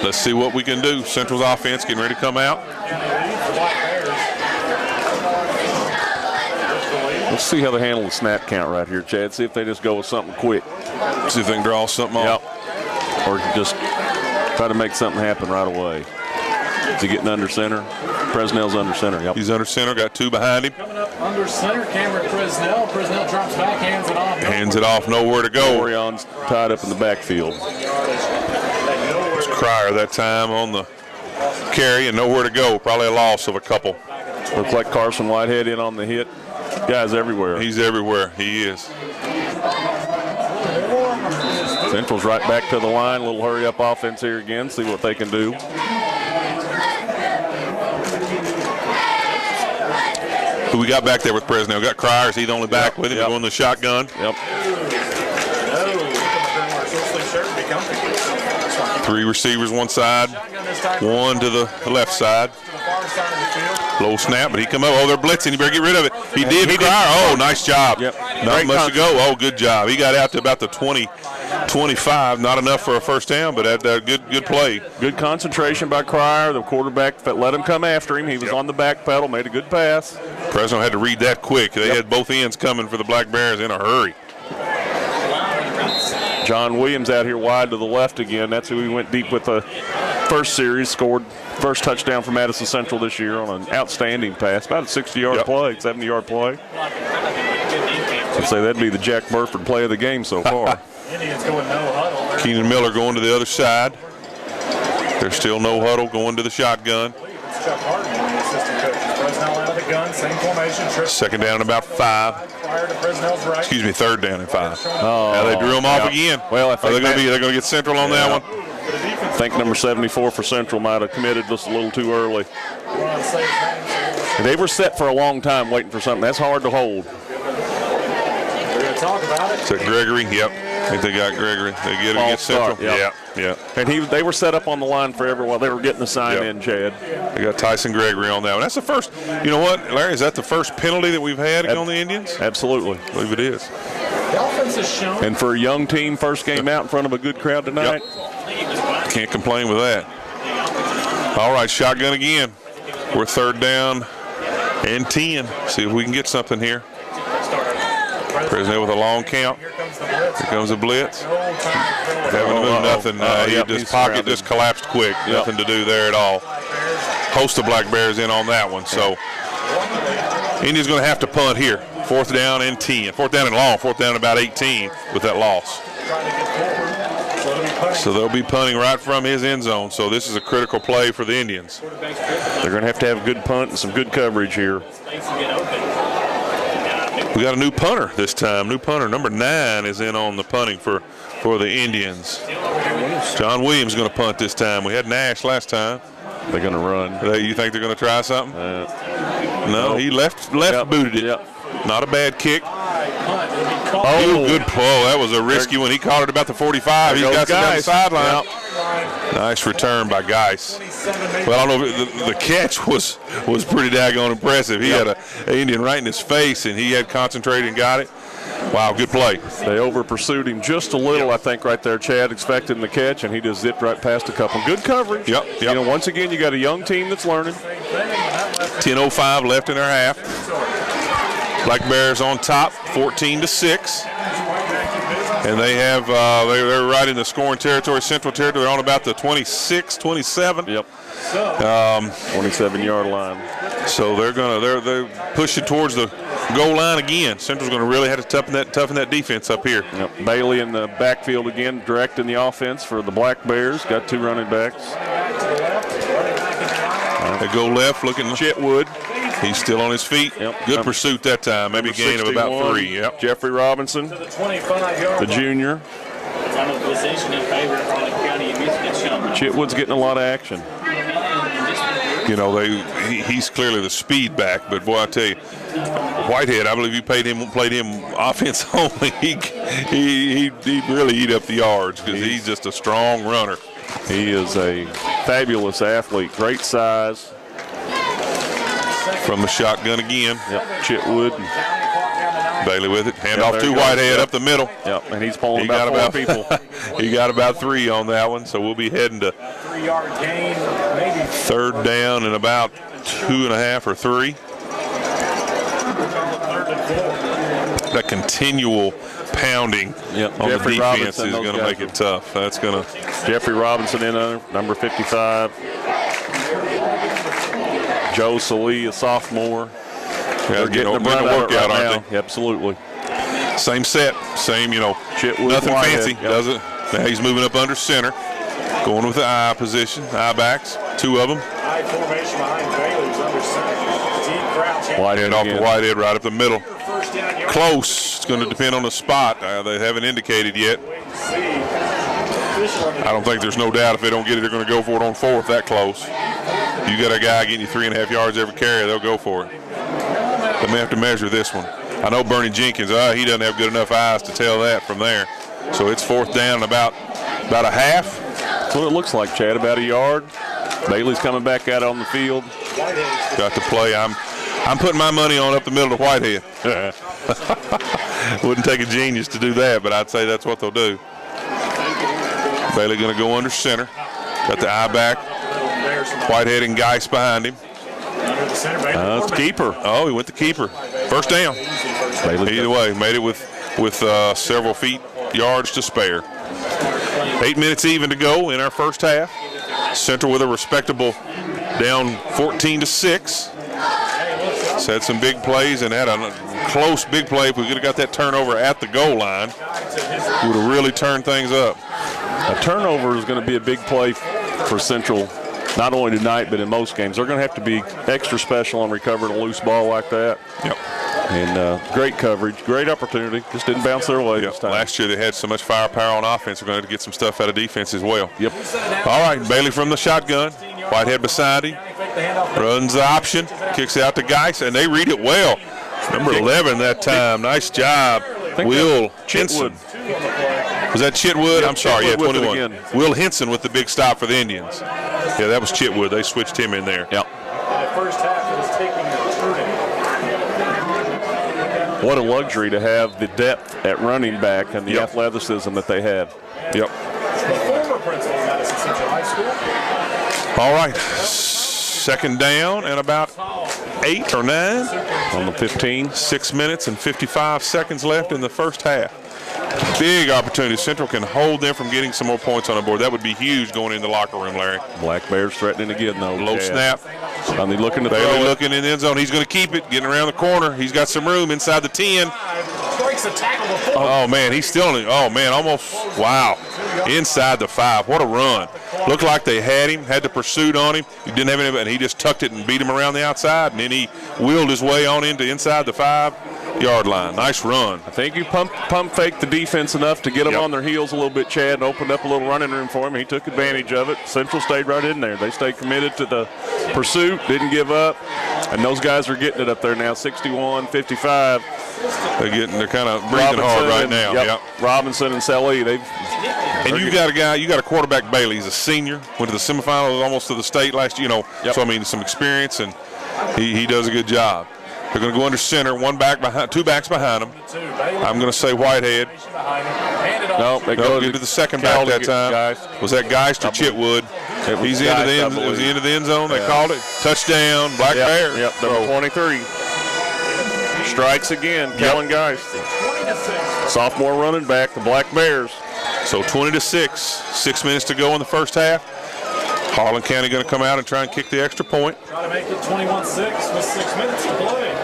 Let's see what we can do. Central's offense getting ready to come out. Let's see how they handle the snap count right here, Chad. See if they just go with something quick. See if they can draw something off. Or just try to make something happen right away. Is he getting under center? Presnell's under center. Yep. He's under center. Got two behind him. Under center, Cameron Presnell. Presnell drops back, hands it off. Hands it off. Nowhere to go. Orion's tied up in the backfield. It's Cryer that time on the carry and nowhere to go. Probably a loss of a couple. Looks like Carson Whitehead in on the hit. Guy's everywhere. He's everywhere. He is. Central's right back to the line. A little hurry-up offense here again. See what they can do. Who we got back there with Presnell? We got Cryer. Is he the only back with him? Going the shotgun. Yep. Three receivers one side, one to the left side. Low snap, but he come up. Oh, they're blitzing. You better get rid of it. He did. Oh, nice job. Yep. Not much to go. Oh, good job. He got out to about the 20, 25. Not enough for a first down, but good play. Good concentration by Cryer. The quarterback let him come after him. He was on the back pedal, made a good pass. Fresno had to read that quick. They had both ends coming for the Black Bears in a hurry. John Williams out here wide to the left again. That's who he went deep with the first series, scored first touchdown for Madison Central this year on an outstanding pass. About a 60-yard play, 70-yard play. I'd say that'd be the Jack Burford play of the game so far. Keenan Miller going to the other side. There's still no huddle, going to the shotgun. Chuck Harlan, the assistant coach. Fresnel out of the gun, same formation. Second down about 5. Excuse me, third down and 5. Now they drew him off again. Well, I think they're going to get Central on that one. I think number 74 for Central might have committed just a little too early. They were set for a long time waiting for something. That's hard to hold. We're going to talk about it. Is that Gregory? Yep. I think they got Gregory. They get it against Central. Yeah. And they were set up on the line forever while they were getting the sign in, Chad. They got Tyson Gregory on that one. That's the first. You know what, Larry? Is that the first penalty that we've had on the Indians? Absolutely. I believe it is. The offense is shown. And for a young team, first game out in front of a good crowd tonight. Can't complain with that. All right, shotgun again. We're third down and 10. See if we can get something here. Fresno with a long count. Here comes the blitz. Haven't moved nothing. His pocket just collapsed quick. Nothing to do there at all. Host the Black Bears in on that one. So Indians going to have to punt here. Fourth down and 10. Fourth down and long. Fourth down about 18 with that loss. So they'll be punting right from his end zone. So this is a critical play for the Indians. They're going to have a good punt and some good coverage here. We got a new punter this time. New punter, number 9, is in on the punting for the Indians. John Williams going to punt this time. We had Nash last time. They're going to run. You think they're going to try something? No, he left booted it. Not a bad kick. Oh, good pull. That was a risky one. He caught it about the 45. He's got it down the sideline. Nice return by Geis. Well, I don't know if the catch was pretty daggone impressive. He had an Indian right in his face, and he had concentrated and got it. Wow, good play. They over-pursued him just a little, I think, right there. Chad expecting the catch, and he just zipped right past a couple. Good coverage. Yep. You know, once again, you got a young team that's learning. 10:05 left in their half. Black Bears on top, 14-6. And they have they're right in the scoring territory, Central territory. They're on about the 26, 27. Yep. 27-yard line. So they're pushing towards the goal line again. Central's going to really have to toughen that defense up here. Yep. Bailey in the backfield again, directing the offense for the Black Bears. Got 2 running backs. They go left, looking Chetwood. He's still on his feet. Yep. Good pursuit that time. Maybe a gain of about 3. Yep. Jeffrey Robinson, the junior. Chetwood's getting a lot of action. You know, he's clearly the speed back, but boy, I tell you, Whitehead, I believe you played him offense only. He really eat up the yards because he's just a strong runner. He is a fabulous athlete, great size. From the shotgun again. Yep. Chetwood. Bailey with it. Hand off to Whitehead up the middle. Yep. And he's pulling about 4 people. He got about 3 on that one, so we'll be heading to 3-yard gain, maybe. Third down and about 2.5 or 3. That continual pounding on Jeffrey the defense Robinson, is going to make it tough. That's going to. Jeffrey Robinson in number 55. Joe Salee, a sophomore. They're getting the brunt of it right now. Absolutely. Same set, same, Chetwood, nothing fancy, yep. does it? Now he's moving up under center, going with the I position, I backs, 2 of them. High formation behind Bailey's under center. Deep crouch. Whitehead off to Whitehead right up the middle. Close. It's going to depend on the spot. They haven't indicated yet. I don't think there's no doubt if they don't get it, they're going to go for it on 4th that close. You got a guy getting you 3.5 yards every carry, they'll go for it. They may have to measure this one. I know Bernie Jenkins, he doesn't have good enough eyes to tell that from there. So it's 4th down about a half. That's what it looks like, Chad, about a yard. Bailey's coming back out on the field. got to play. I'm putting my money on up the middle to Whitehead. Wouldn't take a genius to do that, but I'd say that's what they'll do. Bailey going to go under center. Got the eye back. Whitehead and Geis behind him. It's keeper. Oh, he went to keeper. First down. Either way, made it with several yards to spare. 8 minutes even to go in our first half. Central with a respectable down 14-6. Had some big plays and had a close big play. If we could have got that turnover at the goal line, we would have really turned things up. A turnover is going to be a big play for Central, not only tonight but in most games. They're going to have to be extra special on recovering a loose ball like that. Yep. And great coverage, great opportunity. Just didn't bounce their way this time. Last year they had so much firepower on offense. They're going to have to get some stuff out of defense as well. Yep. All right, Bailey from the shotgun. Whitehead beside him. Runs the option. Kicks out to Geis, and they read it well. Number 11 that time. Nice job. Will Henson. Was that Chitwood? I'm sorry, yeah, 21. Will Henson with the big stop for the Indians. Yeah, that was Chitwood. They switched him in there. Yep. What a luxury to have the depth at running back and the athleticism that they had. Yep. Former principal of Madison Central High School. All right, second down and about 8 or 9 on the 15. 6 minutes and 55 seconds left in the first half. Big opportunity. Central can hold them from getting some more points on the board. That would be huge going in the locker room, Larry. Black Bears threatening again, though. Low snap. Finally looking to Bailey looking in the end zone. He's going to keep it, getting around the corner. He's got some room inside the 10. Oh, man, he's still in it. Oh, man, almost, wow. Inside the 5. What a run. Looked like they had him, had the pursuit on him. He didn't have anybody, and he just tucked it and beat him around the outside, and then he wheeled his way on into inside the 5-yard line. Nice run. I think you pump faked the defense enough to get them on their heels a little bit, Chad, and opened up a little running room for him. He took advantage of it. Central stayed right in there. They stayed committed to the pursuit, didn't give up, and those guys are getting it up there now, 61-55. They're kind of breathing hard right now. Yep. Robinson and Selly, you got a quarterback, Bailey. He's a senior, went to the semifinals, almost to the state last year. So I mean, some experience, and he does a good job. They're going to go under center, two backs behind him. I'm going to say Whitehead. No, they go into the second back that time. Was that Geist or Chitwood? He's into the end. Was he into the end zone? They called it touchdown. Black Bears. Yep, number 23. Strikes again. Kellen Geist. Sophomore running back, the Black Bears. So 20-6. 6 minutes to go in the first half. Harlan County going to come out and try and kick the extra point. Try to make it 21-6 with 6 minutes to play.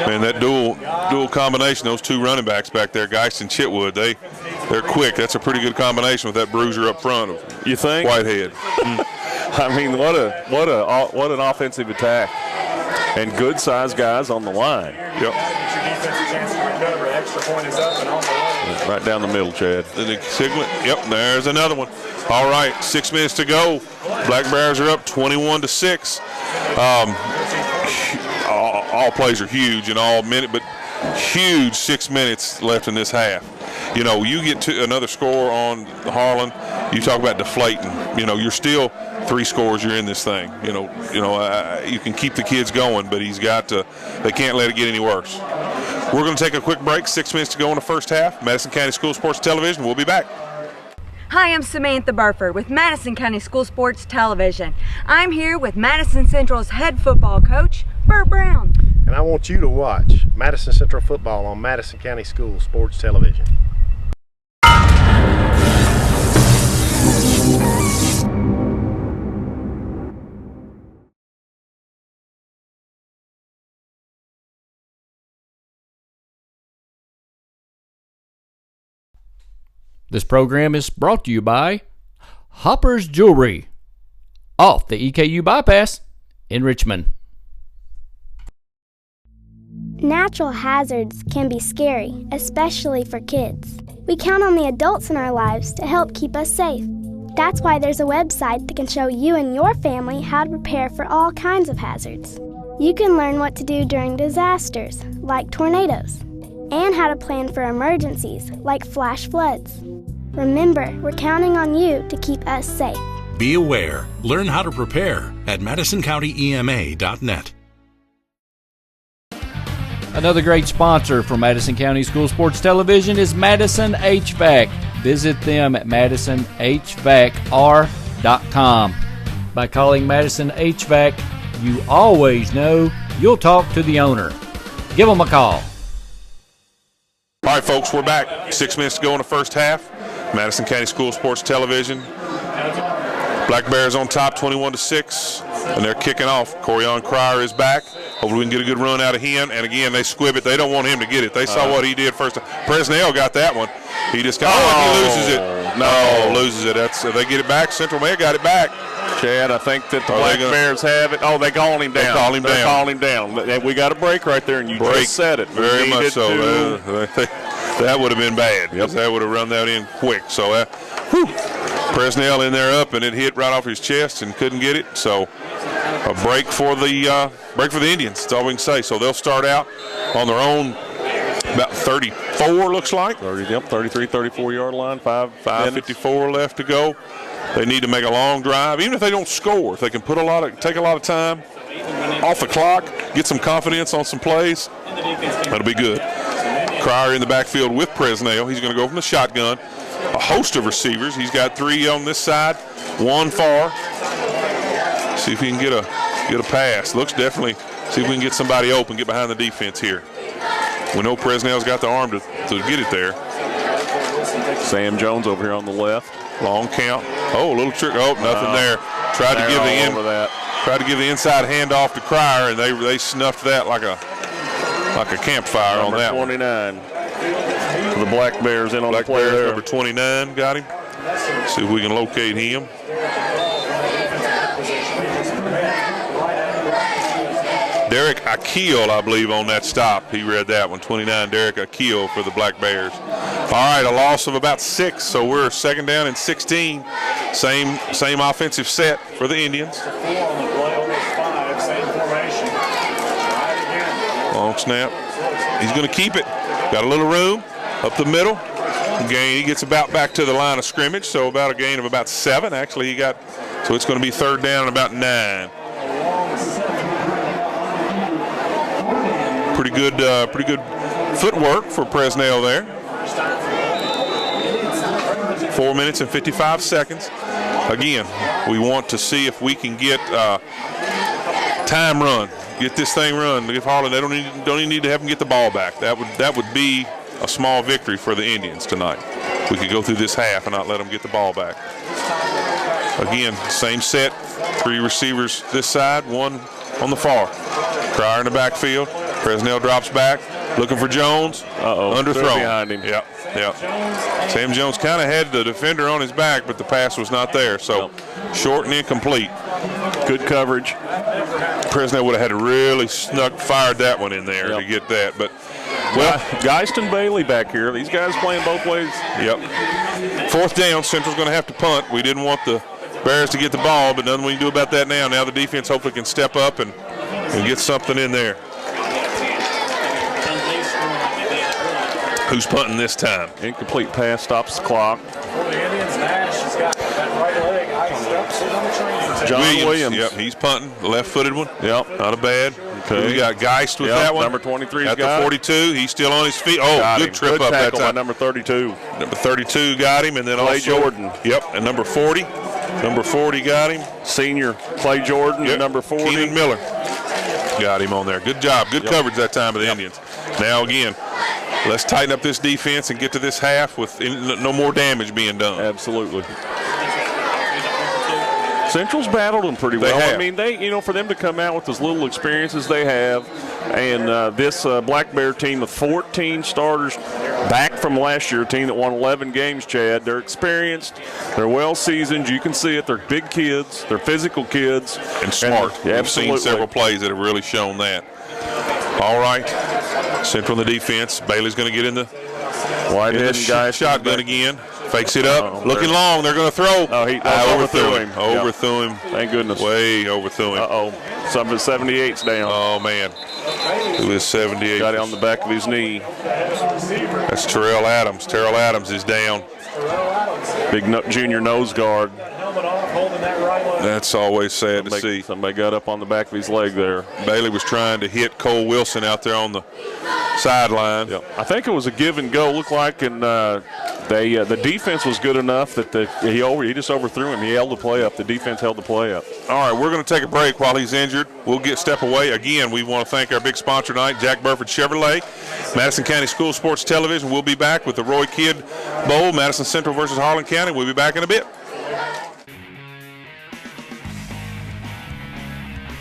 Man, that dual combination, those two running backs back there, Geist and Chitwood, they're quick. That's a pretty good combination with that bruiser up front of you think? Whitehead. I mean, what an offensive attack, and good sized guys on the line. Yep. Right down the middle, Chad. Yep, there's another one. All right, 6 minutes to go. Black Bears are up 21-6. All plays are huge in all minute, but huge 6 minutes left in this half. You get to another score on Harlan, you talk about deflating. You're still 3 scores, you're in this thing. You can keep the kids going, but they can't let it get any worse. We're going to take a quick break. 6 minutes to go in the first half. Madison County School Sports Television. We'll be back. Hi, I'm Samantha Burford with Madison County School Sports Television. I'm here with Madison Central's head football coach, Bert Brown. And I want you to watch Madison Central football on Madison County School Sports Television. This program is brought to you by Hopper's Jewelry, off the EKU bypass in Richmond. Natural hazards can be scary, especially for kids. We count on the adults in our lives to help keep us safe. That's why there's a website that can show you and your family how to prepare for all kinds of hazards. You can learn what to do during disasters, like tornadoes, and how to plan for emergencies, like flash floods. Remember, we're counting on you to keep us safe. Be aware. Learn how to prepare at MadisonCountyEMA.net. Another great sponsor for Madison County School Sports Television is Madison HVAC. Visit them at MadisonHVACR.com. By calling Madison HVAC, you always know you'll talk to the owner. Give them a call. All right, folks, we're back. 6 minutes to go in the first half. Madison County School Sports Television. Black Bears on top, 21-6, and they're kicking off. Corian Cryer is back. Hopefully we can get a good run out of him. And again, they squib it. They don't want him to get it. They saw what he did first time. Presnell got that one. He just got. He loses it. No, loses it. That's if they get it back. Central may have got it back. Chad, I think that the Black Bears have it. Oh, they call him down. They call him down. Call him down. We got a break right there, and you just said it. Very much so. That would have been bad. Yep. That would have run that in quick. So, Presnell in there up, and it hit right off his chest and couldn't get it. So, a break for the Indians. That's all we can say. So they'll start out on their own about 34, looks like. 33, 34-yard line. 5:54 left to go. They need to make a long drive, even if they don't score. If they can take a lot of time off the clock, get some confidence on some plays, that'll be good. Cryer in the backfield with Presnell. He's going to go from the shotgun. A host of receivers. He's got 3 on this side, 1 far. See if he can get a pass. Looks definitely. See if we can get somebody open, get behind the defense here. We know Presnell's got the arm to get it there. Sam Jones over here on the left. Long count. Oh, a little trick. Oh, nothing there. Tried to give the inside handoff to Cryer, and they snuffed that like a campfire on that 29. For the Black Bears in on the play there. Number 29 got him. See if we can locate him. Derek Akil, I believe, on that stop. He read that one. 29, Derek Akil for the Black Bears. All right, a loss of about 6, so we're 2nd down and 16. Same offensive set for the Indians. Long snap. He's going to keep it. Got a little room up the middle. Gain. He gets about back to the line of scrimmage, so about a gain of about 7. Actually, so it's going to be 3rd down and about 9. Pretty good footwork for Presnell there. 4 minutes and 55 seconds. Again, we want to see if we can get time run. Get this thing run. If Harlan, they don't even need to have them get the ball back. That would be a small victory for the Indians tonight. We could go through this half and not let them get the ball back. Again, same set. 3 receivers this side, 1 on the far. Cryer in the backfield. Presnell drops back, looking for Jones. Underthrown. Behind him. Yep. Sam Jones kind of had the defender on his back, but the pass was not there. So short and incomplete. Good coverage. Presnell would have had to really fired that one in there to get that. But Geist and Bailey back here. These guys playing both ways. Yep. 4th down. Central's going to have to punt. We didn't want the Bears to get the ball, but nothing we can do about that now. Now the defense hopefully can step up and get something in there. Who's punting this time? Incomplete pass, stops the clock. John Williams. Yep, he's punting. Left-footed one. Yep. Not a bad. Okay. We got Geist with that one. Number 23 at the 42. He's still on his feet. Oh, good trip up that time. Number 32. Number 32 got him, and then Clay Jordan. Yep, and number 40. Number 40 got him. Senior Clay Jordan, yep. Number 40. Keenan Miller got him on there. Good job. Good coverage that time of the Indians. Now, again, let's tighten up this defense and get to this half with no more damage being done. Absolutely. Central's battled them pretty well. I mean, for them to come out with as little experience as they have, and this Black Bear team with 14 starters back from last year, a team that won 11 games, Chad. They're experienced. They're well-seasoned. You can see it. They're big kids. They're physical kids. And smart. We've seen several plays that have really shown that. All right. Central in the defense. Bailey's going to get in the shotgun again. Fakes it up. Looking long. They're going to throw. Oh, he overthrew him. Overthrew him. Thank goodness. Way overthrew him. Some of his 78's down. Oh, man. Who is 78? Got it on the back of his knee. That's Terrell Adams. Terrell Adams is down. Big junior nose guard. helmet off, holding that right leg. That's always sad to see. Somebody got up on the back of his leg there. Bailey was trying to hit Cole Wilson out there on the sideline. Yep. I think it was a give and go, looked like, and the defense was good enough that he just overthrew him. He held the play up. The defense held the play up. All right, we're going to take a break while he's injured. We'll step away. Again, we want to thank our big sponsor tonight, Jack Burford Chevrolet, Madison County School Sports Television. We'll be back with the Roy Kidd Bowl, Madison Central versus Harlan County. We'll be back in a bit.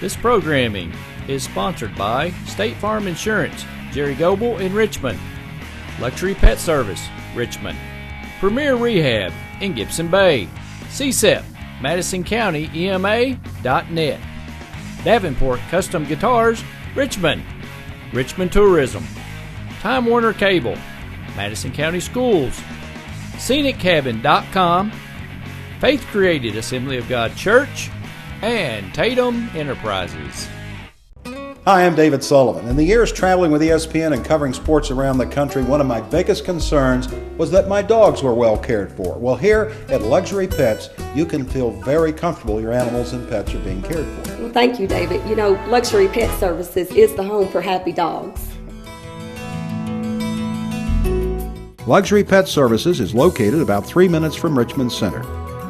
This programming is sponsored by State Farm Insurance, Jerry Goble in Richmond, Luxury Pet Service, Richmond, Premier Rehab in Gibson Bay, CSEP, MadisonCountyEMA.net, Davenport Custom Guitars, Richmond, Richmond Tourism, Time Warner Cable, Madison County Schools, ScenicCabin.com, Faith Created Assembly of God Church, and Tatum Enterprises. Hi, I'm David Sullivan. In the years traveling with ESPN and covering sports around the country, one of my biggest concerns was that my dogs were well cared for. Well, here at Luxury Pets, you can feel very comfortable your animals and pets are being cared for. Well, thank you, David. You know, Luxury Pet Services is the home for happy dogs. Luxury Pet Services is located about 3 minutes from Richmond Center.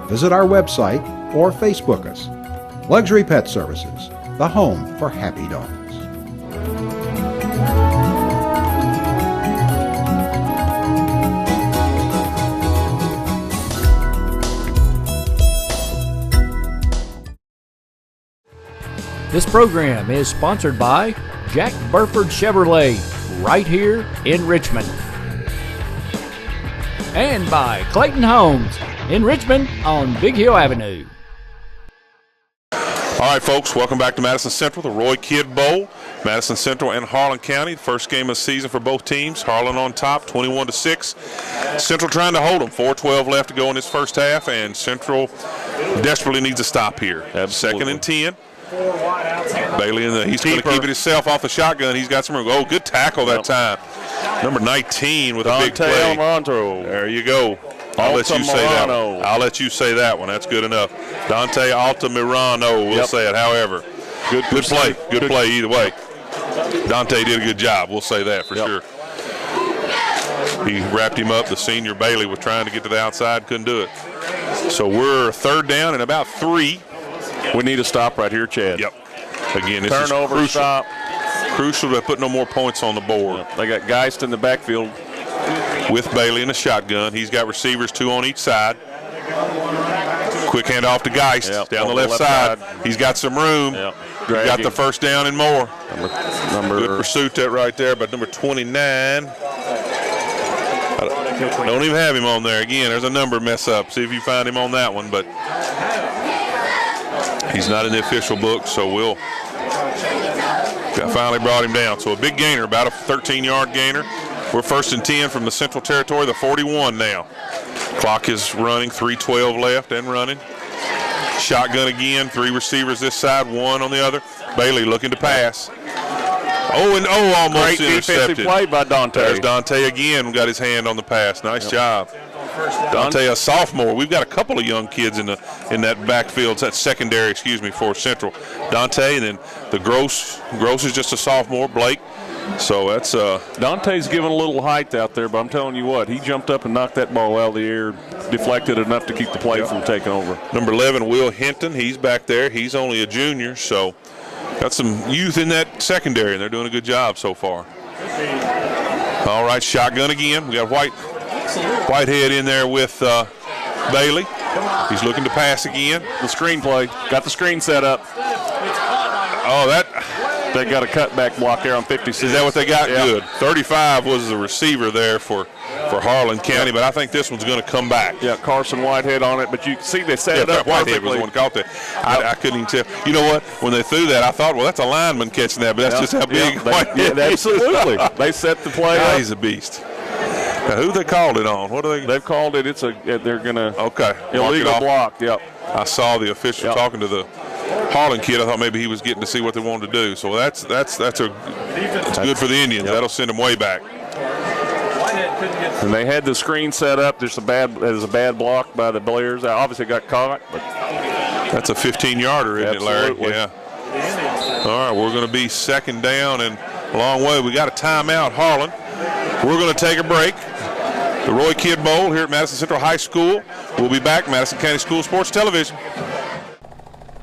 Visit our website or Facebook us. Luxury Pet Services, the home for happy dogs. This program is sponsored by Jack Burford Chevrolet, right here in Richmond. And by Clayton Homes in Richmond on Big Hill Avenue. All right, folks, welcome back to Madison Central, the Roy Kidd Bowl. Madison Central and Harlan County, first game of the season for both teams. Harlan on top, 21-6. Central trying to hold them. 4:12 left to go in this first half, and Central desperately needs a stop here. Second and 10. Bailey, he's going to keep it himself off the shotgun. He's got some room. Oh, good tackle that time. Number 19 with a big play. There you go. I'll let you say that one. I'll let you say that one. That's good enough. Dante Altamirano, we'll say it. However, good play. Good play either way. Dante did a good job. We'll say that for sure. He wrapped him up. The senior Bailey was trying to get to the outside, couldn't do it. So we're third down and about 3. We need a stop right here, Chad. Yep. Again, this turnover, is crucial. stop. Crucial to put no more points on the board. Yep. They got Geist in the backfield with Bailey in the shotgun. He's got receivers 2 on each side. Quick handoff to Geist down the left side. He's got some room. He got the first down and more. Good pursuit that right there, but number 29. Don't even have him on there. Again, there's a number mess up. See if you find him on that one, but he's not in the official book, so we'll finally brought him down. So a big gainer, about a 13-yard gainer. We're first and 10 from the Central Territory, the 41 now. Clock is running, 3:12 left and running. Shotgun again, 3 receivers this side, 1 on the other. Bailey looking to pass. Almost great intercepted. Defensive play by Dante. There's Dante again, got his hand on the pass. Nice job. Dante, a sophomore. We've got a couple of young kids in that backfield, that secondary, for Central. Dante, and then the Gross is just a sophomore, Blake. So that's Dante's giving a little height out there, but I'm telling you what, he jumped up and knocked that ball out of the air, deflected enough to keep the play from taking over. Number 11, Will Hinton, he's back there. He's only a junior, so got some youth in that secondary, and they're doing a good job so far. All right, shotgun again. We got Whitehead in there with Bailey. He's looking to pass again. The screen play. Got the screen set up. They got a cutback block there on 56. Is that what they got? Yeah. Good. 35 was the receiver there for Harlan County, but I think this one's going to come back. Yeah, Carson Whitehead on it, but you see they set it up Whitehead was the one caught that. I couldn't even tell. You know what? When they threw that, I thought, well, that's a lineman catching that, but that's just how big Whitehead is. Absolutely. They set the play up. He's a beast. Now, who they called it on? What are they? They've called it. They're gonna illegal block. Yep. I saw the official talking to the Harlan kid. I thought maybe he was getting to see what they wanted to do. So that's good for the Indians. That'll send them way back. And they had the screen set up. There's a bad block by the Bears. I obviously got caught, but that's a 15-yarder, isn't absolutely. it, Larry? Yeah. All right, we're going to be second down and a long way. We got a timeout, Harlan. We're going to take a break. The Roy Kidd Bowl here at Madison Central High School. We'll be back, Madison County School Sports Television.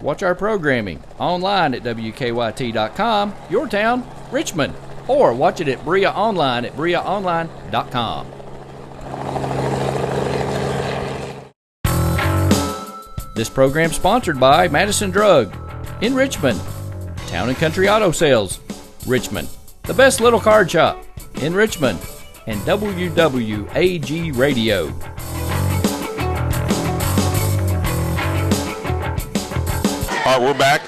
Watch our programming online at WKYT.com, your town, Richmond, or watch it at Bria Online at BriaOnline.com. This program sponsored by Madison Drug in Richmond, Town and Country Auto Sales, Richmond, the best little card shop in Richmond, and WWAG Radio. All right, we're back.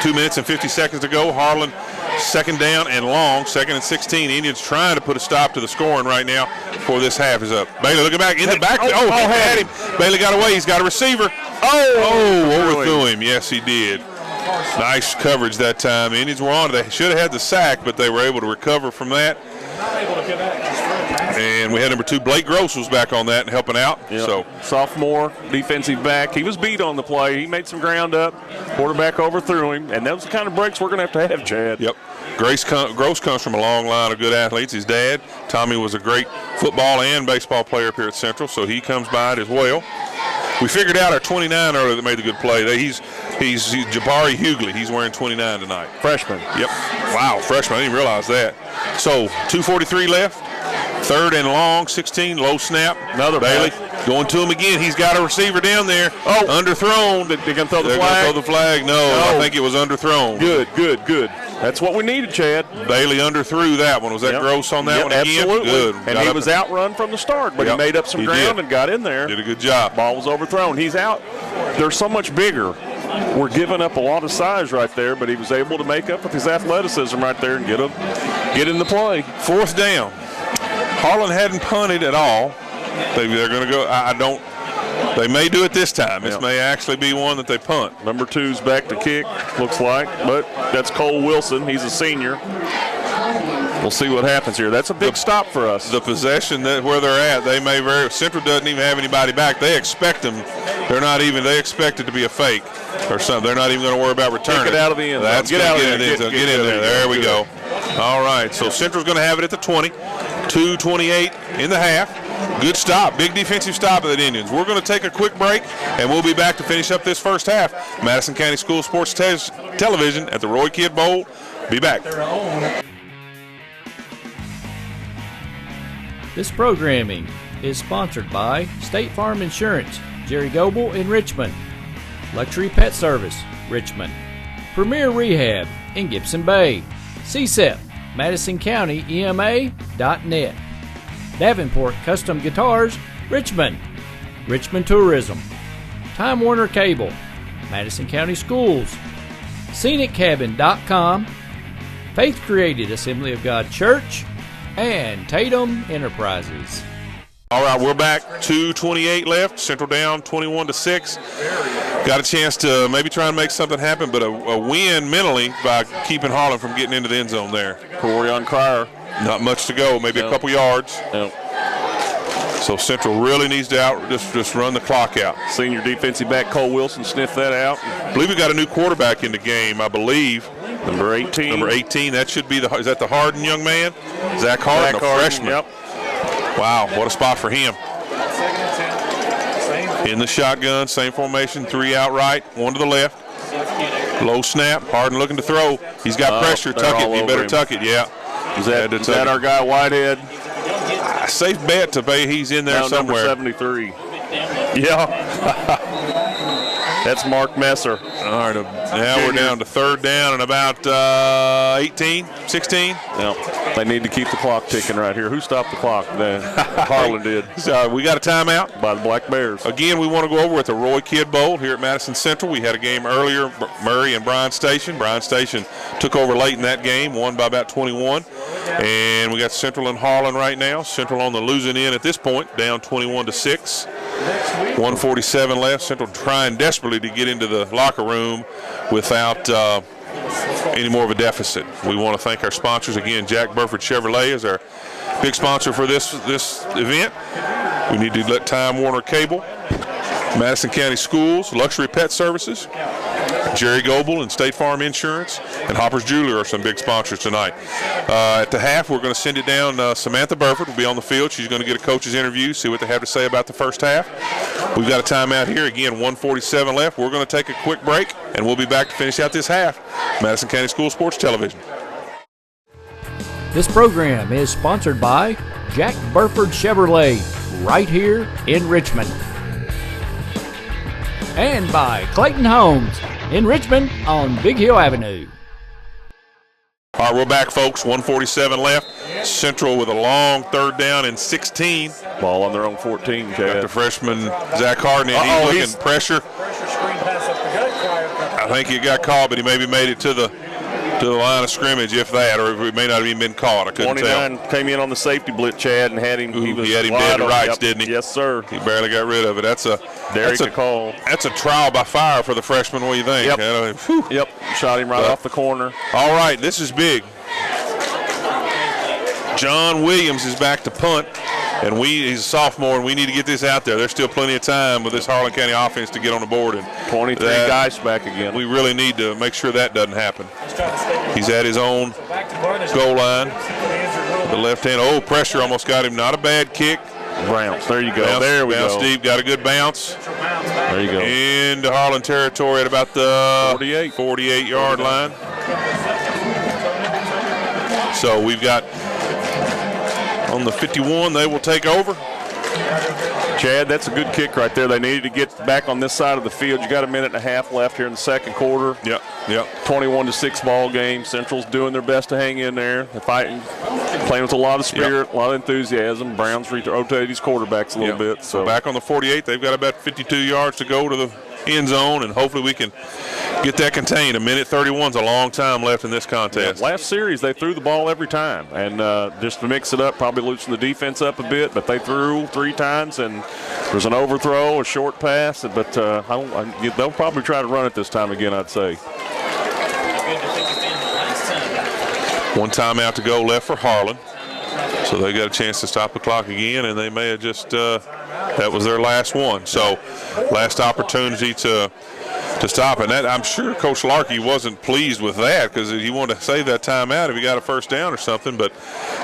2 minutes and 50 seconds to go. Harlan, second down and long, 2nd and 16. Indians trying to put a stop to the scoring right now before this half is up. Bailey looking back in the back. Oh, had him. Bailey got away. He's got a receiver. Overthrew him. Yes, he did. Nice coverage that time. Indians were on it. They should have had the sack, but they were able to recover from that. And we had number 2, Blake Gross, was back on that and helping out. Yep. So sophomore defensive back. He was beat on the play. He made some ground up. Quarterback overthrew him. And those are the kind of breaks we're going to have, Chad. Yep. Gross comes from a long line of good athletes. His dad, Tommy, was a great football and baseball player up here at Central, so he comes by it as well. We figured out our 29 earlier that made the good play. He's Jabari Hughley. He's wearing 29 tonight. Freshman. Yep. Wow, freshman. I didn't realize that. So 2:43 left. 3rd and long, 16, low snap. Another Bailey going to him again. He's got a receiver down there. Oh, underthrown. They're going to throw the flag. flag. Throw the flag. No, I think it was underthrown. Good. That's what we needed, Chad. Bailey underthrew that one. Was that Gross on that one again? Absolutely. Good. And he was outrun from the start, but he made up some ground and got in there. Did a good job. Ball was overthrown. He's out. They're so much bigger. We're giving up a lot of size right there, but he was able to make up with his athleticism right there and get in the play. 4th down. Harlan hadn't punted at all. They're going to go. They may do it this time. This may actually be one that they punt. Number 2's back to kick, looks like, but that's Cole Wilson. He's a senior. We'll see what happens here. That's a big stop for us. The possession where they're at, they may Central doesn't even have anybody back. They expect them. They expect it to be a fake or something. They're not even going to worry about returning. Get out of the end zone. Get in there. There we go. All right, so Central's going to have it at the 20. 2:28 in the half. Good stop. Big defensive stop of the Indians. We're going to take a quick break, and we'll be back to finish up this first half. Madison County School Sports Television at the Roy Kidd Bowl. Be back. This programming is sponsored by State Farm Insurance, Jerry Goble in Richmond, Luxury Pet Service, Richmond, Premier Rehab in Gibson Bay, CSEP, MadisonCountyEMA.net, Davenport Custom Guitars, Richmond, Richmond Tourism, Time Warner Cable, Madison County Schools, ScenicCabin.com, Faith Created Assembly of God Church, and Tatum Enterprises. All right, we're back. 2:28 left. Central down 21-6. Got a chance to maybe try and make something happen, but a win mentally by keeping Harlan from getting into the end zone there. Corian Cryer. Not much to go, maybe a couple yards. So Central really needs to just run the clock out. Senior defensive back Cole Wilson sniffed that out. I believe we got a new quarterback in the game, I believe. Number 18. Number 18, that should be is that the Harden young man? Zach Harden, a freshman. Yep. Wow, what a spot for him. In the shotgun, same formation, 3 out right, 1 to the left. Low snap, Harden looking to throw. He's got pressure, tuck it, you better tuck it, yeah. Is that our guy Whitehead? Safe bet to pay he's in there somewhere. Number 73. Yeah. That's Mark Messer. All right, now we're down to 3rd down and about 18, 16. Yep. They need to keep the clock ticking right here. Who stopped the clock? Harlan did. So we got a timeout by the Black Bears. Again, we want to go over at the Roy Kidd Bowl here at Madison Central. We had a game earlier, Murray and Bryan Station. Bryan Station took over late in that game, won by about 21. And we got Central and Harlan right now. Central on the losing end at this point, down 21-6. 1:47 left. Central trying desperately to get into the locker room without any more of a deficit. We want to thank our sponsors again. Jack Burford Chevrolet is our big sponsor for this event. We need to let Time Warner Cable, Madison County Schools, Luxury Pet Services, Jerry Goebel and State Farm Insurance, and Hopper's Jewelry are some big sponsors tonight. At the half, we're going to send it down. Samantha Burford will be on the field. She's going to get a coach's interview, see what they have to say about the first half. We've got a timeout here. Again, 1:47 left. We're going to take a quick break, and we'll be back to finish out this half. Madison County School Sports Television. This program is sponsored by Jack Burford Chevrolet, right here in Richmond. And by Clayton Homes in Richmond on Big Hill Avenue. All right, we're back, folks. 1:47 left. Central with a long 3rd down and 16. Ball on their own 14, Chad. Got the freshman, Zach Harlan. He's looking pressure. I think he got caught, but he maybe made it to the line of scrimmage, if that, or it may not have even been caught. I couldn't 29 tell. Came in on the safety blitz, Chad, and had him. He had him dead to rights, didn't he? Yes, sir. He barely got rid of it. That's a call. That's a trial by fire for the freshman. What do you think? Yep. Shot him right off the corner. All right, this is big. John Williams is back to punt, and he's a sophomore, and we need to get this out there. There's still plenty of time with this Harlan County offense to get on the board. And 23 guys back again. We really need to make sure that doesn't happen. He's at his own goal line. The left hand. Oh, pressure almost got him. Not a bad kick. Bounce. There you go. There we go. Steve got a good bounce. There you go. Into Harlan territory at about the 48-yard line. So we've got on the 51, they will take over. Chad, that's a good kick right there. They needed to get back on this side of the field. You got a minute and a half left here in the second quarter. Yep. 21-6 ball game. Central's doing their best to hang in there. They're fighting, playing with a lot of spirit, a lot of enthusiasm. Browns rotate these quarterbacks a little bit. So back on the 48, they've got about 52 yards to go to the end zone, and hopefully we can get that contained. A minute 31 is a long time left in this contest. Last series, they threw the ball every time, and just to mix it up, probably loosen the defense up a bit, but they threw 3 times, and there's an overthrow, a short pass, but they'll probably try to run it this time again, I'd say. One timeout to go left for Harlan. So they got a chance to stop the clock again, and they may have just that was their last one. So last opportunity to stop. And that, I'm sure Coach Larkey wasn't pleased with that, because he wanted to save that timeout if he got a first down or something. But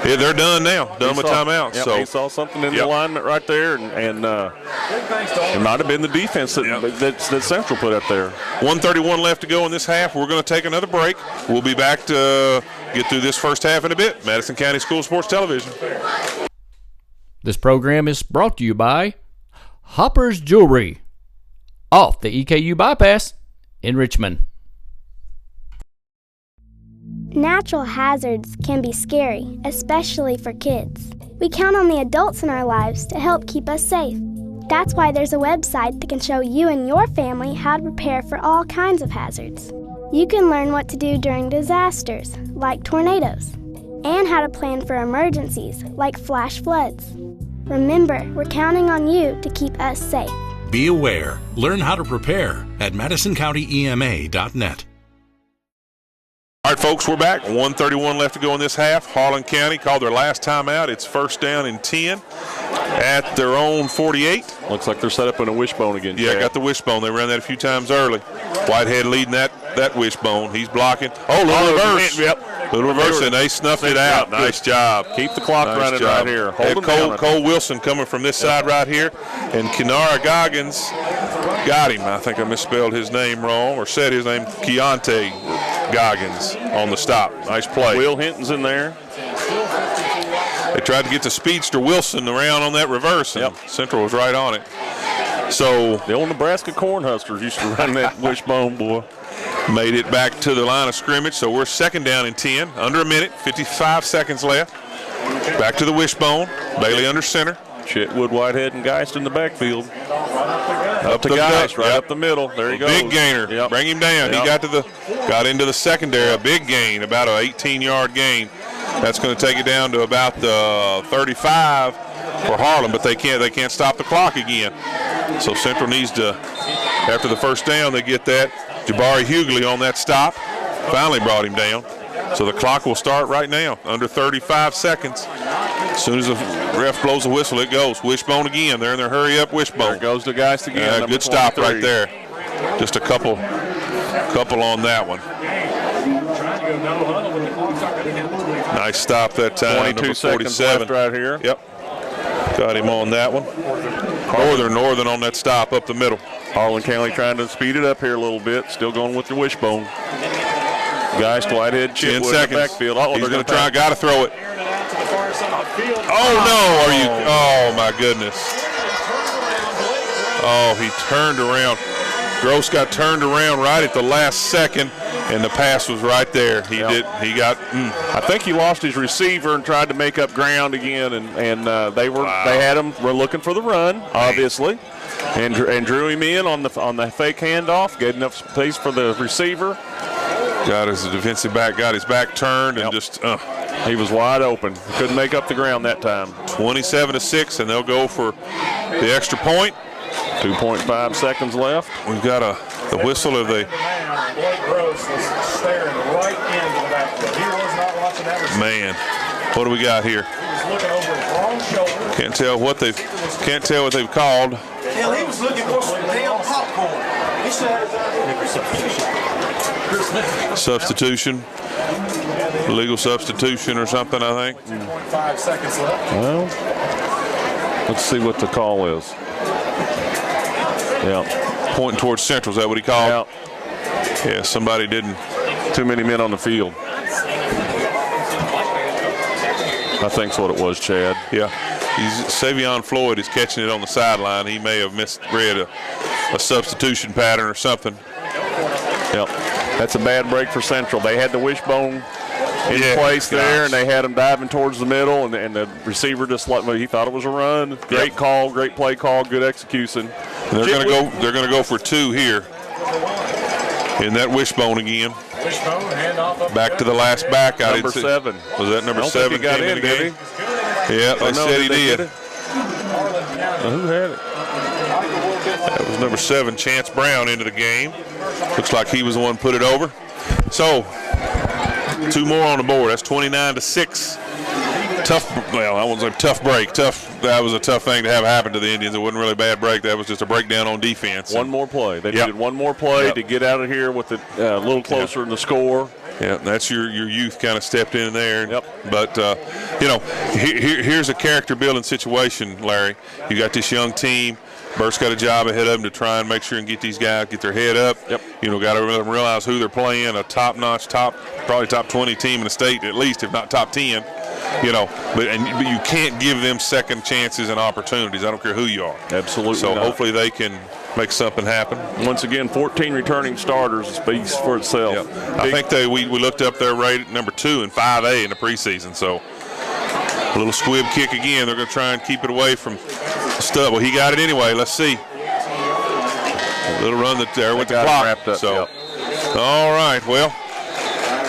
yeah, they're done now, done with timeout. Yep, so he saw something in the alignment right there, and it might have been the defense that Central put up there. 1:31 left to go in this half. We're going to take another break. We'll be back to get through this first half in a bit. Madison County School Sports Television. This program is brought to you by Hopper's Jewelry, off the EKU bypass in Richmond. Natural hazards can be scary, especially for kids. We count on the adults in our lives to help keep us safe. That's why there's a website that can show you and your family how to prepare for all kinds of hazards. You can learn what to do during disasters, like tornadoes, and how to plan for emergencies, like flash floods. Remember, we're counting on you to keep us safe. Be aware. Learn how to prepare at MadisonCountyEMA.net. All right, folks, we're back. 1:31 left to go in this half. Harlan County called their last timeout. It's first down and 10 at their own 48. Looks like they're set up in a wishbone again. Yeah, got the wishbone. They ran that a few times early. Whitehead leading that wishbone. He's blocking. Oh, little reverse. Yep. Little reverse, and they snuffed it out. Nice job. Keep the clock running right here. Cole Wilson coming from this side right here, and Kenara Goggins got him. I think I misspelled his name wrong, or said his name, Keontae Goggins on the stop. Nice play. Will Hinton's in there. They tried to get the speedster Wilson around on that reverse, and Central was right on it. So the old Nebraska Cornhuskers used to run that wishbone, boy. Made it back to the line of scrimmage, so we're second down and 10. Under a minute, 55 seconds left. Back to the wishbone. Bailey under center. Chetwood, Whitehead, and Geist in the backfield. Up to Geist, right up the middle. There he goes. Big gainer. Bring him down. He got into the secondary. A big gain, about an 18-yard gain. That's going to take it down to about the 35 for Harlan, but they can't stop the clock again. So Central needs to, after the first down, they get that. Jabari Hughley on that stop. Finally brought him down. So the clock will start right now. Under 35 seconds. As soon as the ref blows the whistle, it goes. Wishbone again. They're in their hurry-up wishbone. There goes the guys again. Good stop right there. Just a couple on that one. Nice stop that time. 22 seconds left right here. Yep. Got him on that one. Northern on that stop up the middle. Harlan County trying to speed it up here a little bit. Still going with the wishbone. Guys, Whitehead, 10 Chitwood seconds. in the backfield. He's going to try. Got to throw it. Oh, no. Are you? Oh, my goodness. Oh, he turned around. Gross got turned around right at the last second, and the pass was right there. He I think he lost his receiver and tried to make up ground again, and they had him. We're looking for the run, obviously, and drew him in on the fake handoff. Good enough space for the receiver. Got his defensive back, got his back turned, and just he was wide open. Couldn't make up the ground that time. 27-6, and they'll go for the extra point. 2.5 seconds left. We've got the whistle of the. Man, what do we got here? Can't tell what they've called. Hell, he was looking for some damn popcorn. He said substitution, legal substitution or something, I think. 2.5 seconds left. Well, let's see what the call is. Yeah, pointing towards Central. Is that what he called? Yeah, somebody didn't. Too many men on the field. I think that's what it was, Chad. Yeah. Savion Floyd is catching it on the sideline. He may have misread a substitution pattern or something. Yep. That's a bad break for Central. They had the wishbone in place there, and they had him diving towards the middle, and the receiver just he thought it was a run. Great call, great play call, good execution. And they're going to go for two here. In that wishbone again. Back to the last back. Number 7. Was that number 7? He got in, did he? Yeah, they said he did. Who had it? That was number 7, Chance Brown, into the game. Looks like he was the one who put it over. So, 2 more on the board. That's 29-6. Tough, well, I won't say tough break. That was a tough thing to have happen to the Indians. It wasn't really a bad break. That was just a breakdown on defense. One more play. They needed one more play to get out of here with it a little closer in the score. Yeah, that's your youth kind of stepped in there. But, here's a character-building situation, Larry. You got this young team. Burt's got a job ahead of them to try and make sure and get these guys, get their head up. Got to realize who they're playing, a top-notch, probably top 20 team in the state at least, if not top 10. But you can't give them second chances and opportunities. I don't care who you are. Absolutely. So not. hopefully they can make something happen. Once again, 14 returning starters speaks for itself. I think we looked up their rate at number 2 in 5A in the preseason. So a little squib kick again. They're going to try and keep it away from Stubb. Well, he got it anyway. Let's see. A little run there with the clock. Wrapped up. So, all right. Well,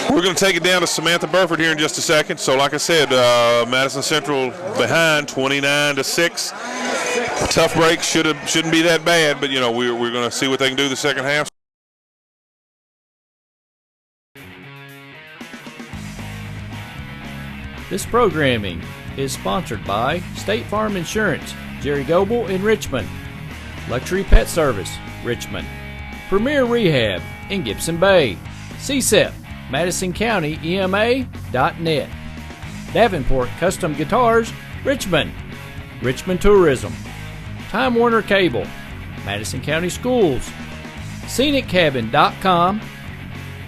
we're going to take it down to Samantha Burford here in just a second. So, like I said, Madison Central behind 29-6. Tough break. Shouldn't be that bad, but we're going to see what they can do the second half. This programming is sponsored by State Farm Insurance, Jerry Goble in Richmond, Luxury Pet Service, Richmond, Premier Rehab in Gibson Bay, CSEP, Madison County EMA.net, Davenport Custom Guitars, Richmond, Richmond Tourism, Time Warner Cable, Madison County Schools, ScenicCabin.com,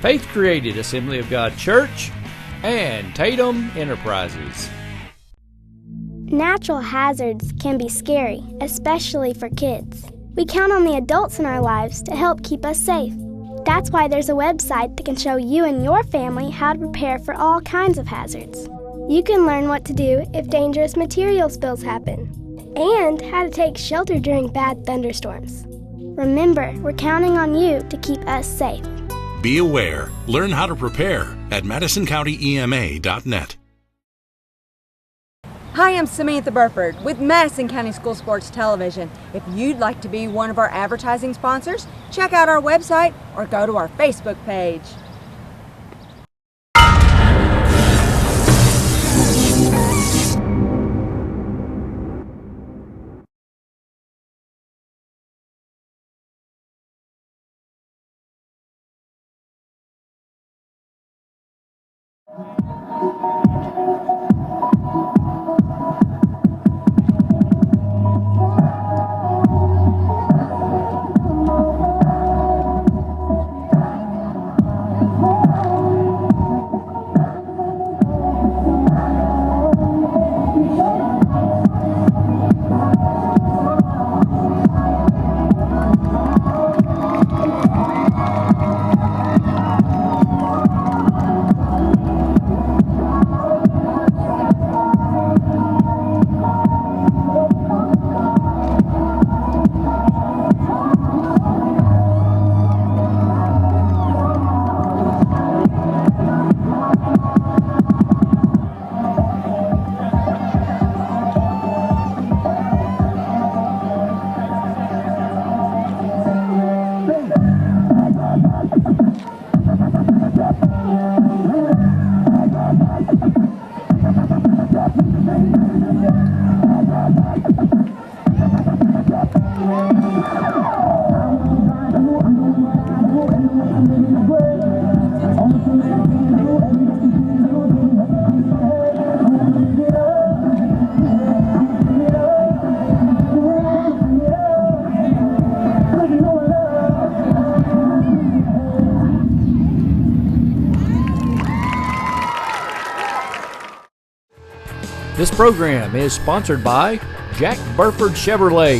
Faith Created Assembly of God Church, and Tatum Enterprises. Natural hazards can be scary, especially for kids. We count on the adults in our lives to help keep us safe. That's why there's a website that can show you and your family how to prepare for all kinds of hazards. You can learn what to do if dangerous material spills happen, and how to take shelter during bad thunderstorms. Remember, we're counting on you to keep us safe. Be aware. Learn how to prepare at MadisonCountyEMA.net. Hi, I'm Samantha Burford with Madison County School Sports Television. If you'd like to be one of our advertising sponsors, check out our website or go to our Facebook page. This program is sponsored by Jack Burford Chevrolet,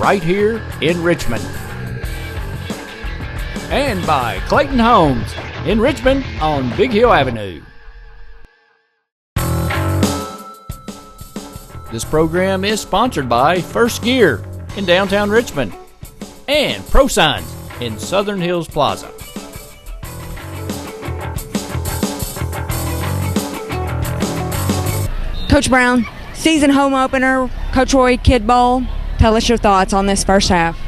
right here in Richmond. And by Clayton Homes in Richmond on Big Hill Avenue. This program is sponsored by First Gear in downtown Richmond and Pro Signs in Southern Hills Plaza. Coach Brown, season home opener, Coach Roy Kid Bowl. Tell us your thoughts on this first half.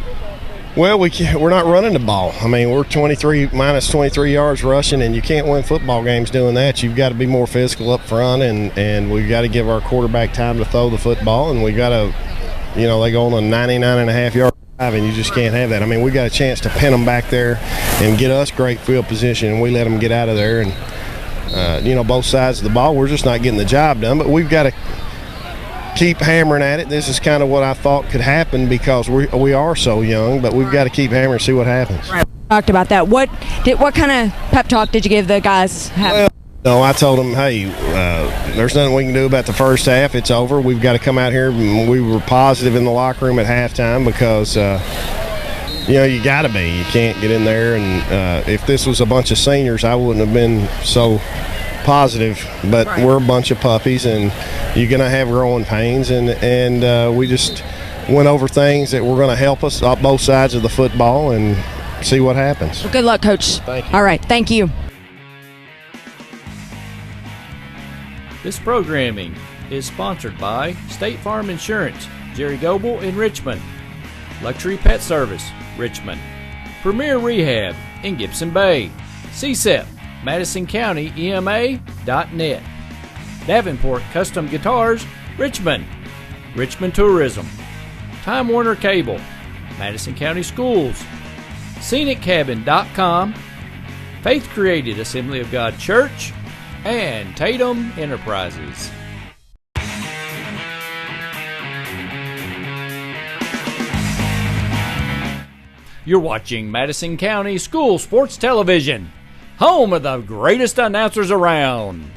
Well, we're not running the ball. I mean, we're minus 23 yards rushing, and you can't win football games doing that. You've got to be more physical up front, and we've got to give our quarterback time to throw the football, and we got to, they go on a 99.5-yard drive, and you just can't have that. I mean, we got a chance to pin them back there and get us great field position, and we let them get out of there, and both sides of the ball, we're just not getting the job done. But we've got to keep hammering at it. This is kind of what I thought could happen because we are so young, but we've got to keep hammering and see what happens. Talked about that. What kind of pep talk did you give the guys? No, I told them, hey, there's nothing we can do about the first half. It's over. We've got to come out here. We were positive in the locker room at halftime because you got to be. You can't get in there. And if this was a bunch of seniors, I wouldn't have been so positive. But we're a bunch of puppies, and you're going to have growing pains. And we just went over things that were going to help us on both sides of the football and see what happens. Well, good luck, Coach. Thank you. All right. Thank you. This programming is sponsored by State Farm Insurance, Jerry Goble in Richmond. Luxury Pet Service, Richmond. Premier Rehab in Gibson Bay. CSEP, Madison County EMA.net. Davenport Custom Guitars, Richmond. Richmond Tourism. Time Warner Cable. Madison County Schools. ScenicCabin.com. Faith Created Assembly of God Church. And Tatum Enterprises. You're watching Madison County School Sports Television, home of the greatest announcers around.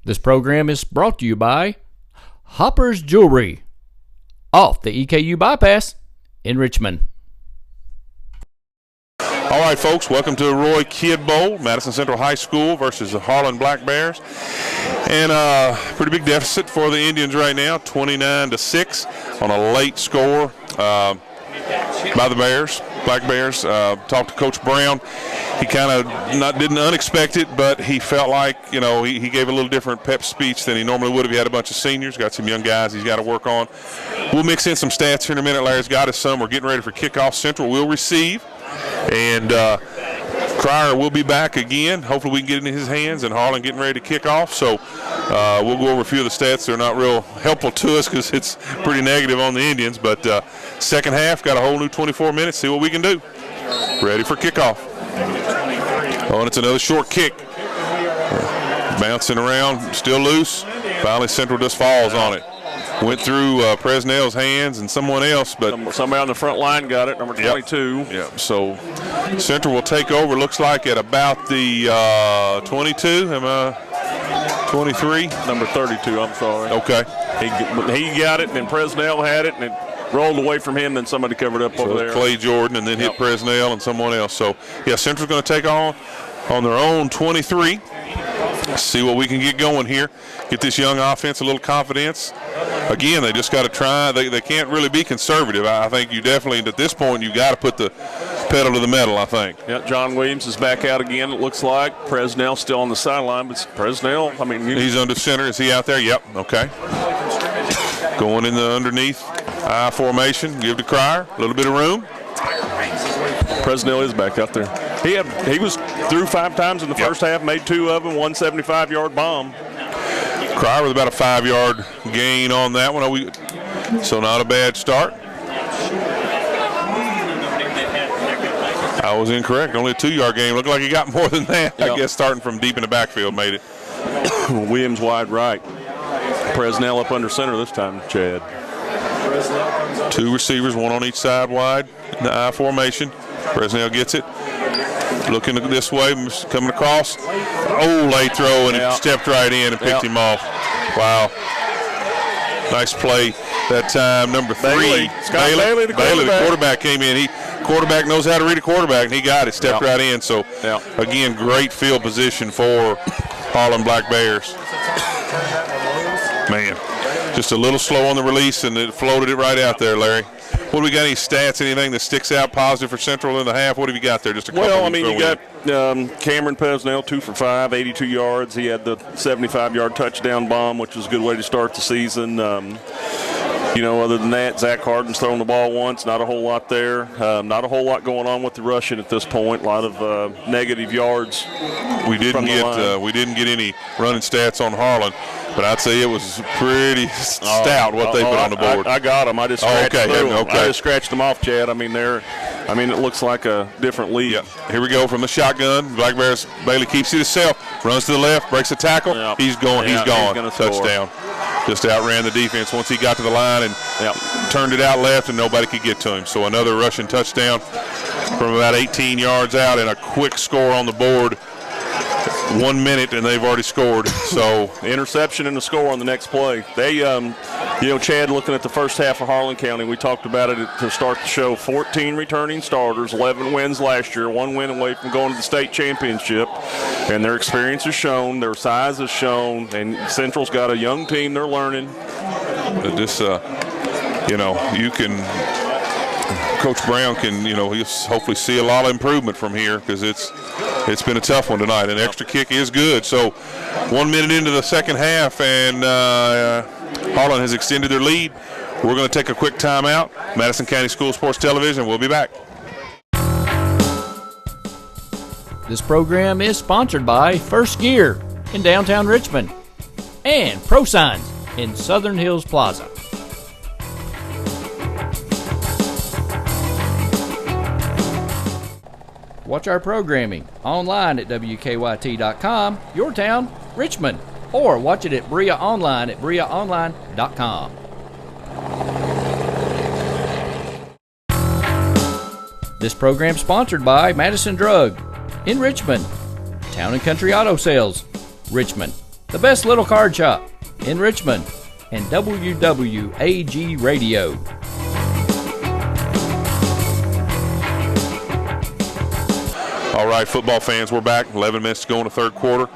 This program is brought to you by Hopper's Jewelry, off the EKU Bypass in Richmond. All right, folks, welcome to the Roy Kid Bowl, Madison Central High School versus the Harlan Black Bears. And pretty big deficit for the Indians right now, 29-6 on a late score by the Bears. Black Bears. Talked to Coach Brown. He kind of didn't unexpect it, but he felt like, you know, he gave a little different pep speech than he normally would if he had a bunch of seniors. Got some young guys he's got to work on. We'll mix in some stats here in a minute. Larry's got us some. We're getting ready for kickoff. Central will receive, and Cryer will be back again. Hopefully we can get it in his hands, and Harlan getting ready to kick off. So we'll go over a few of the stats. They're not real helpful to us because it's pretty negative on the Indians. But second half, got a whole new 24 minutes. See what we can do. Ready for kickoff. Oh, and it's another short kick. Bouncing around, still loose. Finally, Central just falls on it. Went through Presnell's hands and someone else, but somebody on the front line got it, number 22. Yep. So Central will take over, looks like, at about the 22. Am I 23? Number 32, I'm sorry. Okay. He got it, and then Presnell had it, and it rolled away from him, then somebody covered up over there. Clay Jordan, and then hit Presnell and someone else. So, yeah, Central's going to take on their own 23. See what we can get going here. Get this young offense a little confidence. Again, they just got to try. They can't really be conservative. I think you definitely, at this point, you got to put the pedal to the metal, I think. Yeah, John Williams is back out again, it looks like. Presnell still on the sideline, but Presnell, I mean. He's under center. Is he out there? Yep. Okay. Going in the underneath I formation. Give to Cryer. A little bit of room. Presnell is back out there. He was through 5 times in the first half, made 2 of them, 175-yard bomb. Cryer with about a 5-yard gain on that one. So not a bad start. I was incorrect. Only a 2-yard gain. Looked like he got more than that. I guess starting from deep in the backfield made it. Williams wide right. Presnell up under center this time, Chad. 2 receivers, 1 on each side wide in the I formation. Presnell gets it. Looking this way, coming across. Oh, late throw, and it stepped right in and picked him off. Wow. Nice play that time. Number 3. Bailey, the quarterback came in. Quarterback knows how to read a quarterback, and he got it. Stepped right in. So, again, great field position for Harlan Black Bears. Man, just a little slow on the release, and it floated it right out there, Larry. What do we got? Any stats, anything that sticks out positive for Central in the half? What have you got there? Just a couple. Well, I mean, you got Cameron Presnell 2 for 5, 82 yards. He had the 75-yard touchdown bomb, which was a good way to start the season. Other than that, Zach Harden's thrown the ball once. Not a whole lot there. Not a whole lot going on with the rushing at this point. A lot of negative yards. We didn't get any running stats on Harlan, but I'd say it was pretty stout what they put on the board. I got them. I just scratched through them. I just scratched them off, Chad. I mean, it looks like a different league. Yep. Here we go from the shotgun. Black Bears, Bailey keeps it himself, runs to the left, breaks a tackle. Yep. He's gone. Touchdown. Just outran the defense once he got to the line and turned it out left, and nobody could get to him. So another rushing touchdown from about 18 yards out, and a quick score on the board. 1 minute, and they've already scored. So interception and a score on the next play. They, Chad, looking at the first half of Harlan County, we talked about it to start the show. 14 returning starters, 11 wins last year, 1 win away from going to the state championship. And their experience has shown, their size has shown, and Central's got a young team they're learning. You can. Coach Brown can, he'll hopefully see a lot of improvement from here because it's been a tough one tonight. An extra kick is good. So 1 minute into the second half, and Harlan has extended their lead. We're going to take a quick timeout. Madison County School Sports Television. We'll be back. This program is sponsored by First Gear in downtown Richmond and Pro Signs in Southern Hills Plaza. Watch our programming online at WKYT.com, your town, Richmond, or watch it at Bria Online at BriaOnline.com. This program is sponsored by Madison Drug in Richmond, Town & Country Auto Sales, Richmond, the best little card shop in Richmond, and WWAG Radio. All right, football fans, we're back. 11 minutes to go in the third quarter.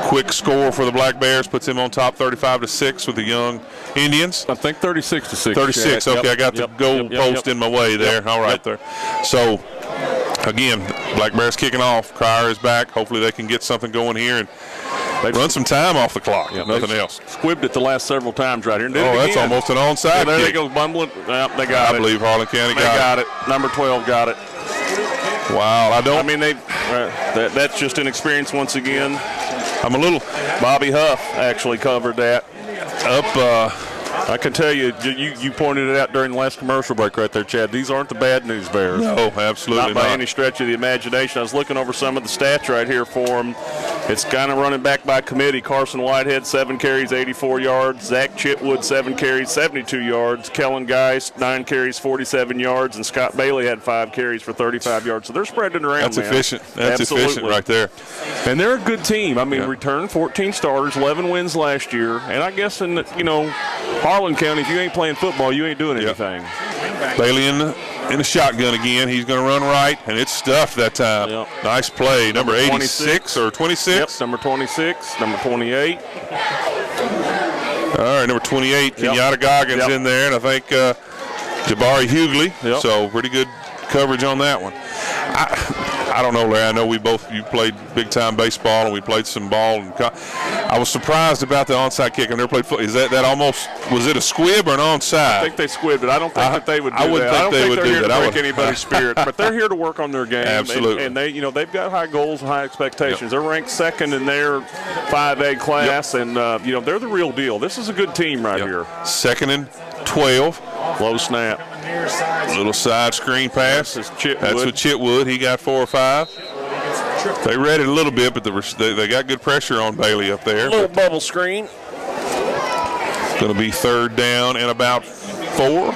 Quick score for the Black Bears puts them on top 35-6 with the young Indians. I think 36-6. 36, okay. I got the goal post in my way there. All right, there. So Again, Black Bears kicking off. Cryer is back. Hopefully they can get something going here and run some time off the clock. Yeah, nothing else. Squibbed it the last several times right here. And did it that's again. almost an onside Yeah, there kick. they go bumbling. Yep, they got it. I believe Harlan County got it. Number 12 got it. Wow, I mean, that's just inexperience once again. Bobby Huff actually covered that. I can tell you, you pointed it out during the last commercial break right there, Chad. These aren't the bad news Bears. No, absolutely not. By any stretch of the imagination. I was looking over some of the stats right here for them. It's kind of running back by committee. Carson Whitehead, 7 carries, 84 yards. Zach Chitwood, 7 carries, 72 yards. Kellen Geist, 9 carries, 47 yards. And Scott Bailey had 5 carries for 35 yards. So they're spreading it around, That's efficient. That's efficient right there. And they're a good team. I mean, returned 14 starters, 11 wins last year. And I guess in Harlan County, if you ain't playing football, you ain't doing anything. Bailey in the shotgun again. He's going to run right, and it's stuffed that time. Nice play. Number 86 or 26? Yep, number 26, number 28. All right, number 28, Kenyatta Goggins in there, and I think Jabari Hughley. So pretty good coverage on that one. I don't know, Larry. I know you played big-time baseball, and we played some ball. And I was surprised about the onside kick. I've never played football. Is that almost – was it a squib or an onside? I think they squibbed it. I don't think that they would do that. I don't think they're here to break anybody's spirit, but they're here to work on their game. Absolutely. And they've got high goals and high expectations. They're ranked second in their 5A class, and they're the real deal. This is a good team right here. Second and 12. Low snap. Little side screen pass. That's with Chitwood. He got 4 or 5. They read it a little bit, but they got good pressure on Bailey up there. Little bubble screen. Going to be 3rd down and about 4.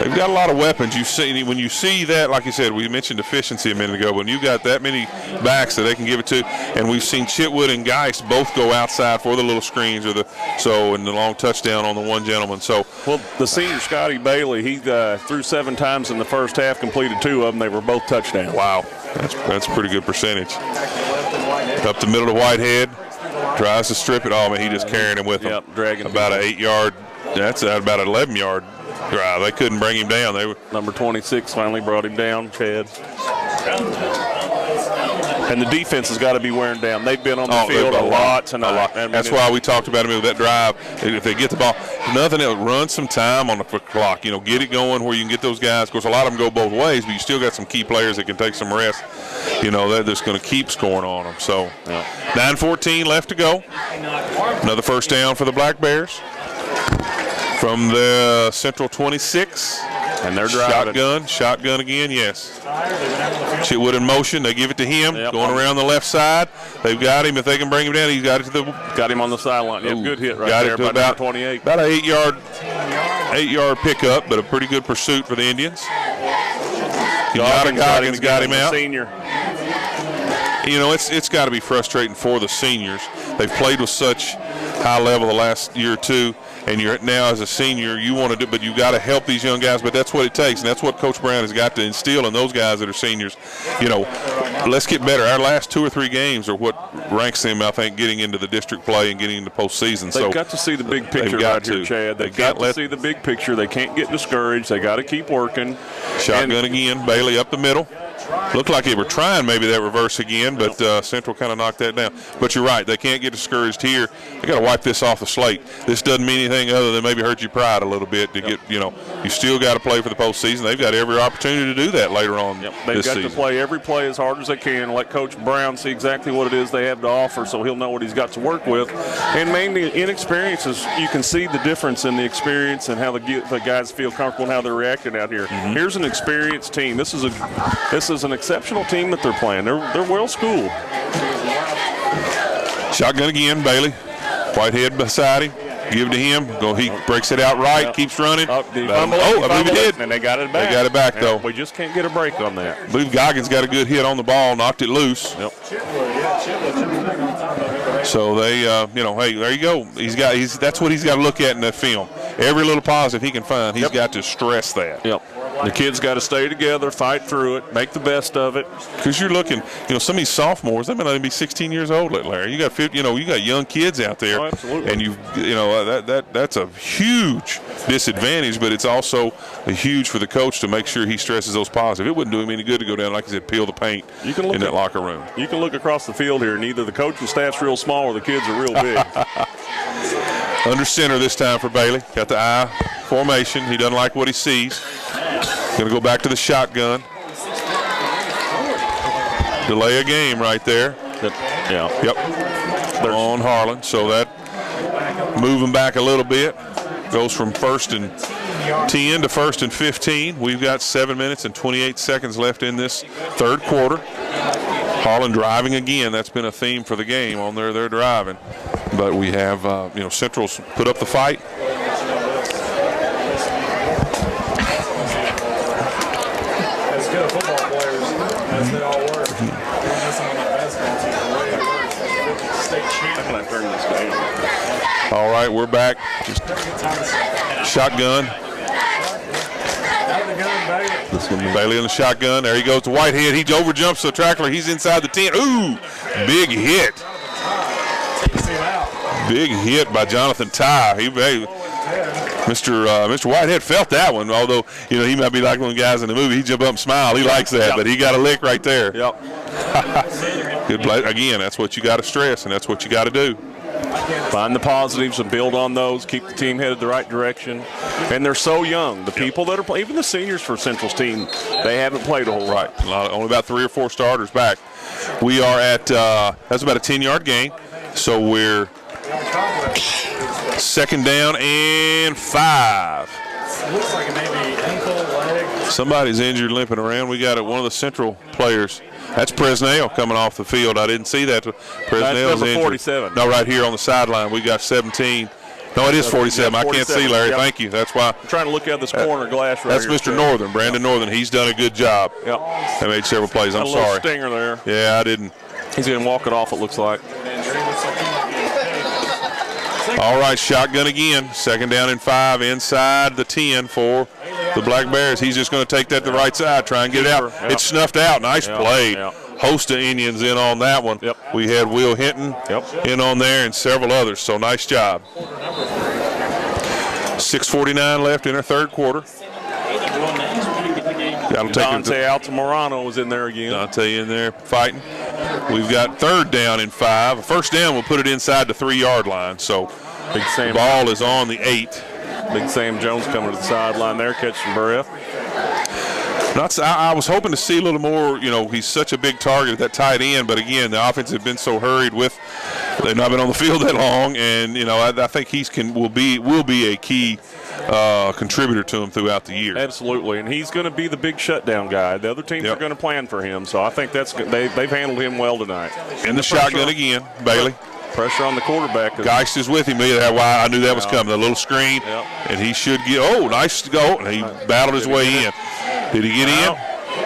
They've got a lot of weapons. When you see that, like you said, we mentioned efficiency a minute ago. When you got that many backs that they can give it to, and we've seen Chitwood and Geist both go outside for the little screens and the long touchdown on the one gentleman. So, the senior Scotty Bailey, he threw 7 times in the first half, completed 2 of them. They were both touchdowns. Wow, that's a pretty good percentage. Up the middle to Whitehead, tries to strip it. Oh man, he just carrying him with him. Dragging about an 8-yard. That's about an 11-yard. They couldn't bring him down. Number 26 finally brought him down, Chad. And the defense has got to be wearing down. They've been on the field a lot tonight. That's why we talked about him with that drive. If they get the ball, nothing else, run some time on the clock. Get it going where you can get those guys. Of course, a lot of them go both ways, but you still got some key players that can take some rest. They're just going to keep scoring on them. So 9:14 left to go. Another first down for the Black Bears. From the Central 26. And they're driving. Shotgun again, yes. Chitwood in motion. They give it to him. Going around the left side. They've got him. If they can bring him down, he's got it to got him on the sideline. Good hit right there by about 28. About an 8-yard pickup, but a pretty good pursuit for the Indians. Goggins got him out. Senior. It's got to be frustrating for the seniors. They've played with such high level the last year or two, and you're now as a senior, you want to do, but you got to help these young guys. But that's what it takes, and that's what Coach Brown has got to instill in those guys that are seniors. Let's get better. Our last 2 or 3 games are what ranks them, I think, getting into the district play and getting into postseason. They've got to see the big picture right here, Chad. They've got to see the big picture. They can't get discouraged. They got to keep working. Shotgun again. Bailey up the middle. Looked like they were trying maybe that reverse again, but Central kind of knocked that down. But you're right, they can't get discouraged here. They got to wipe this off the slate. This doesn't mean anything other than maybe hurt your pride a little bit to get, you still got to play for the postseason. They've got every opportunity to do that later on They've got to play every play as hard as they can, let Coach Brown see exactly what it is they have to offer so he'll know what he's got to work with. And mainly inexperience is you can see the difference in the experience and how the guys feel comfortable and how they're reacting out here. Here's an experienced team. This is an exceptional team that they're playing. They're well schooled. Shotgun again, Bailey. Whitehead beside him. Give it to him. He breaks it out right. Keeps running. I believe he did. And they got it back. They got it back though. We just can't get a break on that. I believe Goggins got a good hit on the ball, knocked it loose. So they, hey, there you go. That's what he's got to look at in that film. Every little positive he can find, he's got to stress that. The kids got to stay together, fight through it, make the best of it. Because you're looking, some of these sophomores, they may not even be 16 years old, Larry. You got you got young kids out there. Oh, absolutely. And that's a huge disadvantage, but it's also a huge for the coach to make sure he stresses those positive. It wouldn't do him any good to go down, like I said, peel the paint in that locker room. You can look across the field here, and either the coaching staff's real small or the kids are real big. Under center this time for Bailey. Got the I formation. He doesn't like what he sees. Going to go back to the shotgun. Delay a game right there. Yep. They're on Harlan. So that moving back a little bit. Goes from 1st and 10 to 1st and 15. We've got 7 minutes and 28 seconds left in this third quarter. Harlan driving again. That's been a theme for the game on their driving. But we have, Central's put up the fight. As good football players as they all were, some of the basketball teams are way worse. State champion. All right, we're back. Just shotgun. Bailey in the shotgun. There he goes to Whitehead. He overjumps the tackler. He's inside the 10. Ooh, big hit. Big hit by Jonathan Ty. Mr. Whitehead felt that one, although, he might be like one of the guys in the movie. He jump up and smile. He likes that, but he got a lick right there. Yep. Good play. Again, that's what you got to stress, and that's what you got to do. Find the positives and build on those. Keep the team headed the right direction. And they're so young. The people that are playing, even the seniors for Central's team, they haven't played a whole lot. Only about 3 or 4 starters back. We are at, that's about a 10-yard gain. So we're 2nd down and 5. Looks like it may be ankle, leg. Somebody's injured, limping around. We got one of the Central players. That's Presnell coming off the field. I didn't see that. Presnell's That's injured. 47. No, right here on the sideline. We got 17. No, it is 47. I can't see, Larry. Yep. Thank you. That's why. I'm trying to look at this corner glass right That's here. Mr. Northern, Brandon Northern. He's done a good job. Yep. They made several plays. I'm a little sorry. Stinger there. Yeah, I didn't. He's going to walk it off, it looks like. All right, shotgun again. 2nd down and 5 inside the 10 for the Black Bears. He's just going to take that to the right side, try and get it out. Yep. It's snuffed out. Nice play. Yep. Host of Indians in on that one. Yep. We had Will Hinton in on there and several others, so nice job. 6:49 left in our third quarter. Dante Altamirano was in there again. Dante in there fighting. We've got 3rd down and 5. A 1st down will put it inside the 3-yard line. So Big Sam, the ball is on the 8. Big Sam Jones coming to the sideline there, catching breath. I was hoping to see a little more. He's such a big target at that tight end, but again, the offense has been so hurried with they've not been on the field that long, and I think will be a key contributor to him throughout the year. Absolutely, and he's going to be the big shutdown guy. The other teams are going to plan for him, so I think they've handled him well tonight. In the shotgun again, Bailey. Pressure on the quarterback. Geist is with him. That's why I knew that was coming. A little screen, and he should get. Oh, nice to go! And he battled his way in. Did he get in?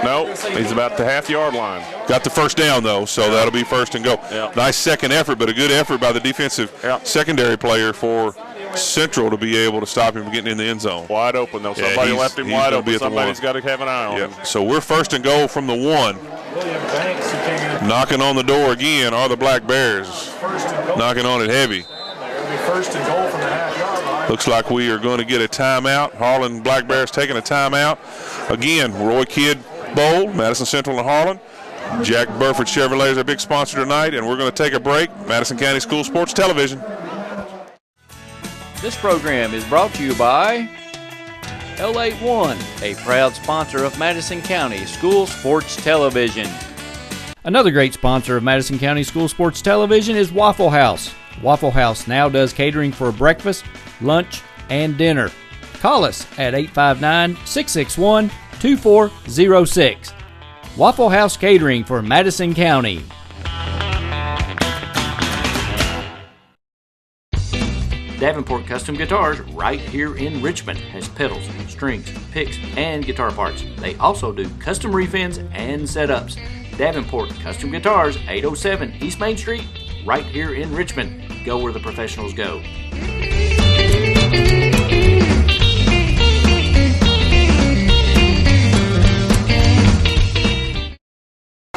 No, he's about the half-yard line. Got the 1st down, though, so that'll be 1st and go. Nice second effort, but a good effort by the defensive secondary player for Central to be able to stop him from getting in the end zone. Wide open, though. Somebody left him wide open. Somebody's got to have an eye on him. So we're 1st and goal from the 1. Knocking on the door again are the Black Bears. Knocking on it heavy. First and goal from the half-yard line. Looks like we are going to get a timeout. Harlan Black Bears taking a timeout. Again, Roy Kidd Bowl, Madison Central and Harlan. Jack Burford Chevrolet is our big sponsor tonight, and we're going to take a break. Madison County School Sports Television. This program is brought to you by L81, a proud sponsor of Madison County School Sports Television. Another great sponsor of Madison County School Sports Television is Waffle House. Waffle House now does catering for breakfast, lunch, and dinner. Call us at 859-661-2406. Waffle House Catering for Madison County. Davenport Custom Guitars, right here in Richmond, has pedals, strings, picks, and guitar parts. They also do custom refins and setups. Davenport Custom Guitars, 807 East Main Street, right here in Richmond. Go where the professionals go.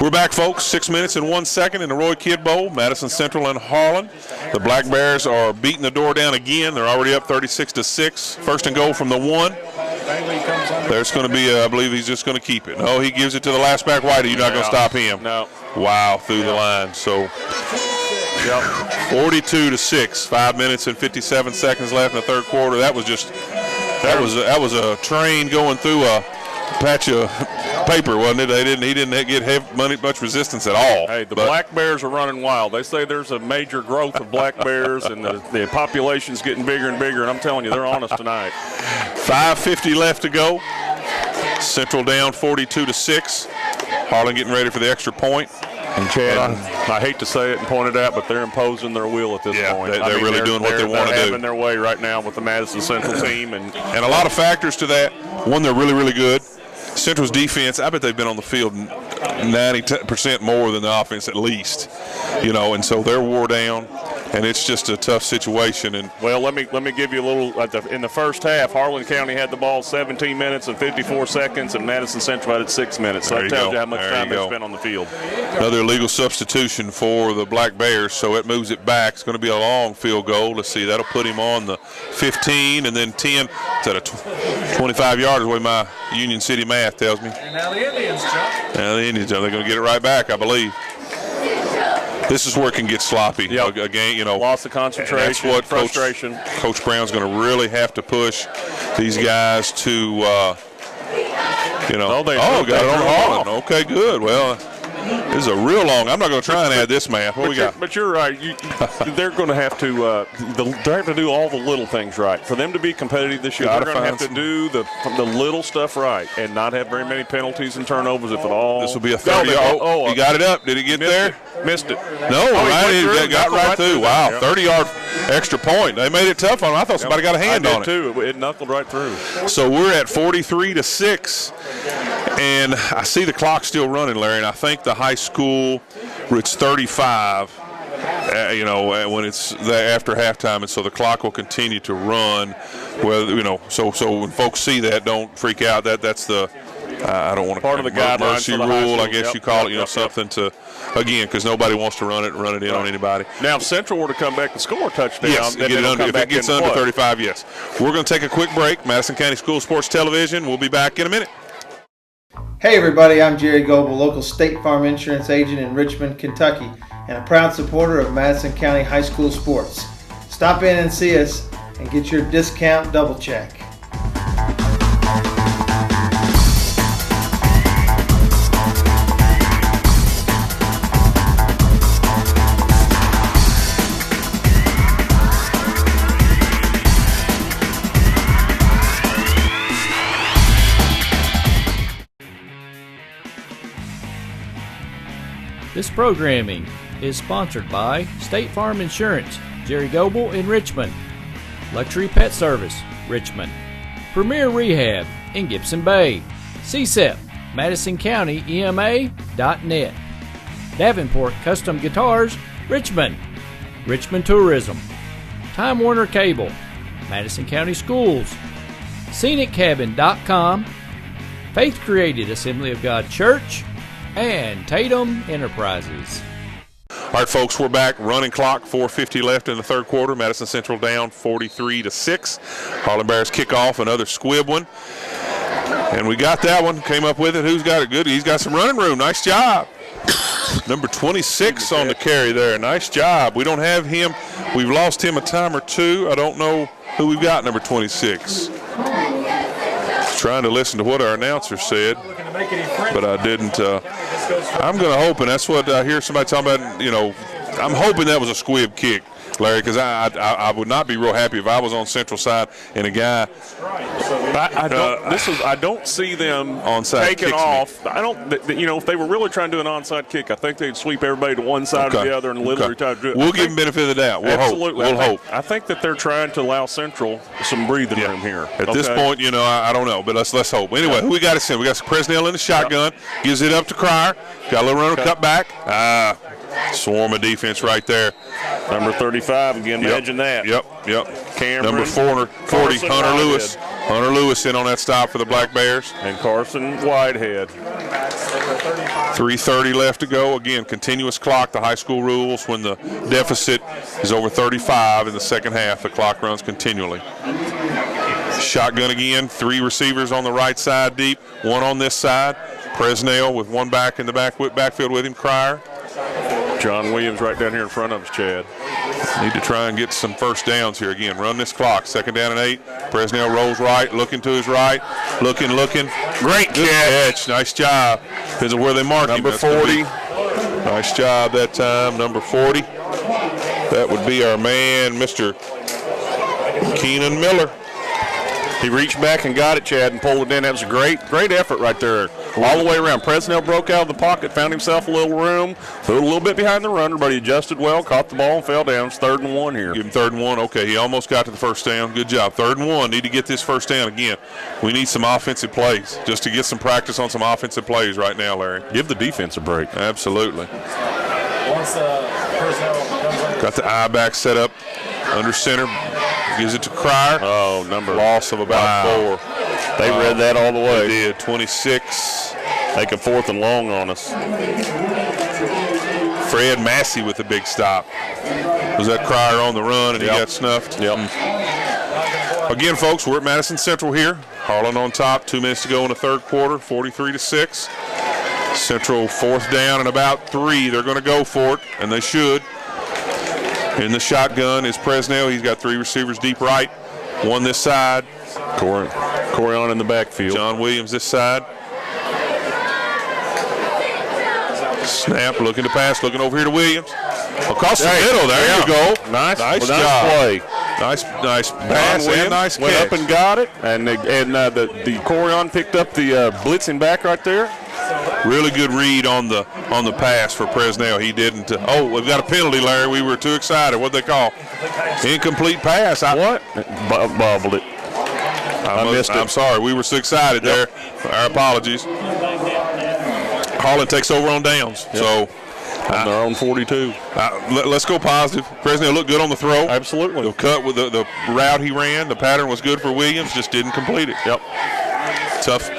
We're back, folks. 6 minutes and 1 second in the Roy Kidd Bowl, Madison Central and Harlan. The Black Bears are beating the door down again. They're already up 36-6. First and goal from the 1. There's going to be, I believe he's just going to keep it. No, he gives it to the last back, Whitey. You're not going to stop him. No. Wow, through the line. So 42-6. 5 minutes and 57 seconds left in the third quarter. That was just, that was a train going through a patch of paper, wasn't it? He didn't get much resistance at all. Hey, the Black Bears are running wild. They say there's a major growth of Black Bears, and the population's getting bigger and bigger, and I'm telling you, they're on us tonight. 5:50 left to go. Central down 42-6. Harlan getting ready for the extra point. And Chad, I hate to say it and point it out, but they're imposing their will at this point. They're really doing what they want to do. They're having their way right now with the Madison Central team. And a lot of factors to that. One, they're really, really good. Central's defense, I bet they've been on the field 90% more than the offense at least. You know, and so they're wore down. And it's just a tough situation. And well, let me give you a little. In the first half, Harlan County had the ball 17 minutes and 54 seconds, and Madison Central had it 6 minutes. So that tells you how much time they spent on the field. Another illegal substitution for the Black Bears, so it moves it back. It's going to be a long field goal. Let's see, that'll put him on the 15 and then 10. It's at a 25 yards, the way my Union City math tells me. And now the Indians jump. Now the Indians jump. They're going to get it right back, I believe. This is where it can get sloppy. Yep. Again, you know, loss of concentration, that's what frustration. Coach Brown's going to really have to push these guys to, you know. Got it on Harlan. Okay, good. Well, this is a real long. I'm not going to try and add this math. What we got? But you're right. They're going to have to. They have to do all the little things right for them to be competitive this year. They're going to have to do the little stuff right and not have very many penalties and turnovers, if at all. This will be a 30. He got it up. Did he get there? Missed it. No, right. He got right through. Wow, 30-yard extra point. They made it tough on him. I thought somebody got a hand on it. Too. It knuckled right through. So we're at 43-6, and I see the clock still running, Larry. And I think the high school, it's 35. You know, when it's after halftime, and so the clock will continue to run. Well, you know, so when folks see that, don't freak out. That's the I don't want to part of the guidelines mercy rule, I guess you call it. You know, something to, again, because nobody wants to run it in on anybody. Now, if Central were to come back and score a touchdown, yes, if it gets under 35, yes. We're going to take a quick break. Madison County School Sports Television. We'll be back in a minute. Hey everybody, I'm Jerry Goble, local State Farm Insurance agent in Richmond, Kentucky, and a proud supporter of Madison County High School sports. Stop in and see us and get your discount double check. This programming is sponsored by State Farm Insurance, Jerry Goble in Richmond, Luxury Pet Service, Richmond, Premier Rehab in Gibson Bay, CSEP, MadisonCountyEMA.net, Davenport Custom Guitars, Richmond, Richmond Tourism, Time Warner Cable, Madison County Schools, ScenicCabin.com, Faith Created Assembly of God Church, and Tatum Enterprises. All right, folks, we're back. Running clock, 4:50 left in the third quarter. Madison Central down 43-6. Harlan Bears kick off another squib one. And we got that one, came up with it. Who's got it good? He's got some running room. Nice job. Number 26 on the carry there. Nice job. We don't have him. We've lost him a time or two. I don't know who we've got, number 26. Trying to listen to what our announcer said, but I didn't. I'm going to hope, and that's what I hear somebody talking about, you know, I'm hoping that was a squib kick, Larry, because I would not be real happy if I was on Central side and a guy. I don't see them onside taking off. I don't. You know, if they were really trying to do an onside kick, I think they'd sweep everybody to one side or the other and literally try to do it. We'll give them benefit of the doubt. We'll absolutely. Hope. We'll hope. I think that they're trying to allow Central some breathing room here. At this point, you know, I don't know, but let's hope. Anyway, who we got to send? We got Presnell in the shotgun. Gives it up to Cryer. Got a little runner cut back. Swarm of defense right there. Number 35 again. Imagine that. Yep. Cameron, number 40, Hunter Lewis. Hunter Lewis in on that stop for the Black Bears. And Carson Whitehead. 3:30 left to go. Again, continuous clock, the high school rules. When the deficit is over 35 in the second half, the clock runs continually. Shotgun again, 3 receivers on the right side deep, 1 on this side. Presnell with 1 back in the backfield with him, Cryer. John Williams right down here in front of us, Chad. Need to try and get some first downs here again. Run this clock. 2nd down and 8. Presnell rolls right, looking to his right. Looking. Great catch. Nice job. Depends on where they mark him. Number 40. Nice job that time. Number 40. That would be our man, Mr. Keenan Miller. He reached back and got it, Chad, and pulled it in. That was a great effort right there. All the way around. Presnell broke out of the pocket, found himself a little room, put a little bit behind the runner, but he adjusted well, caught the ball, and fell down. It's 3rd and 1 here. Give him 3rd and 1. Okay, he almost got to the first down. Good job. 3rd and 1. Need to get this first down again. We need some offensive plays just to get some practice on some offensive plays right now, Larry. Give the defense a break. Absolutely. Once personnel comes under. Got the eye back set up under center. Gives it to Cryer. Oh, loss of about 4. They read that all the way. They did. 26. Take a 4th and long on us. Fred Massey with the big stop. Was that Cryer on the run and he got snuffed? Yep. Again, folks, we're at Madison Central here. Harlan on top. 2 minutes to go in the 3rd quarter. 43-6. Central 4th down and about 3. They're going to go for it, and they should. In the shotgun is Presnell. He's got 3 receivers deep right. 1 this side. Corian in the backfield. John Williams this side. Snap, looking to pass, looking over here to Williams. Across the middle, there you go. Nice job. play. Nice pass and nice catch. Went up and got it, and the Corian picked up the blitzing back right there. Really good read on the pass for Presnell. He didn't. We've got a penalty, Larry. We were too excited. What'd they call? Incomplete pass. What? Bobbled it. I missed it. I'm sorry. We were so excited there. Our apologies. Harlan takes over on downs. Yep. So on their own 42. Let's go positive. Presnell looked good on the throw. Absolutely. The cut with the route he ran, the pattern was good for Williams. Just didn't complete it. Yep. Tough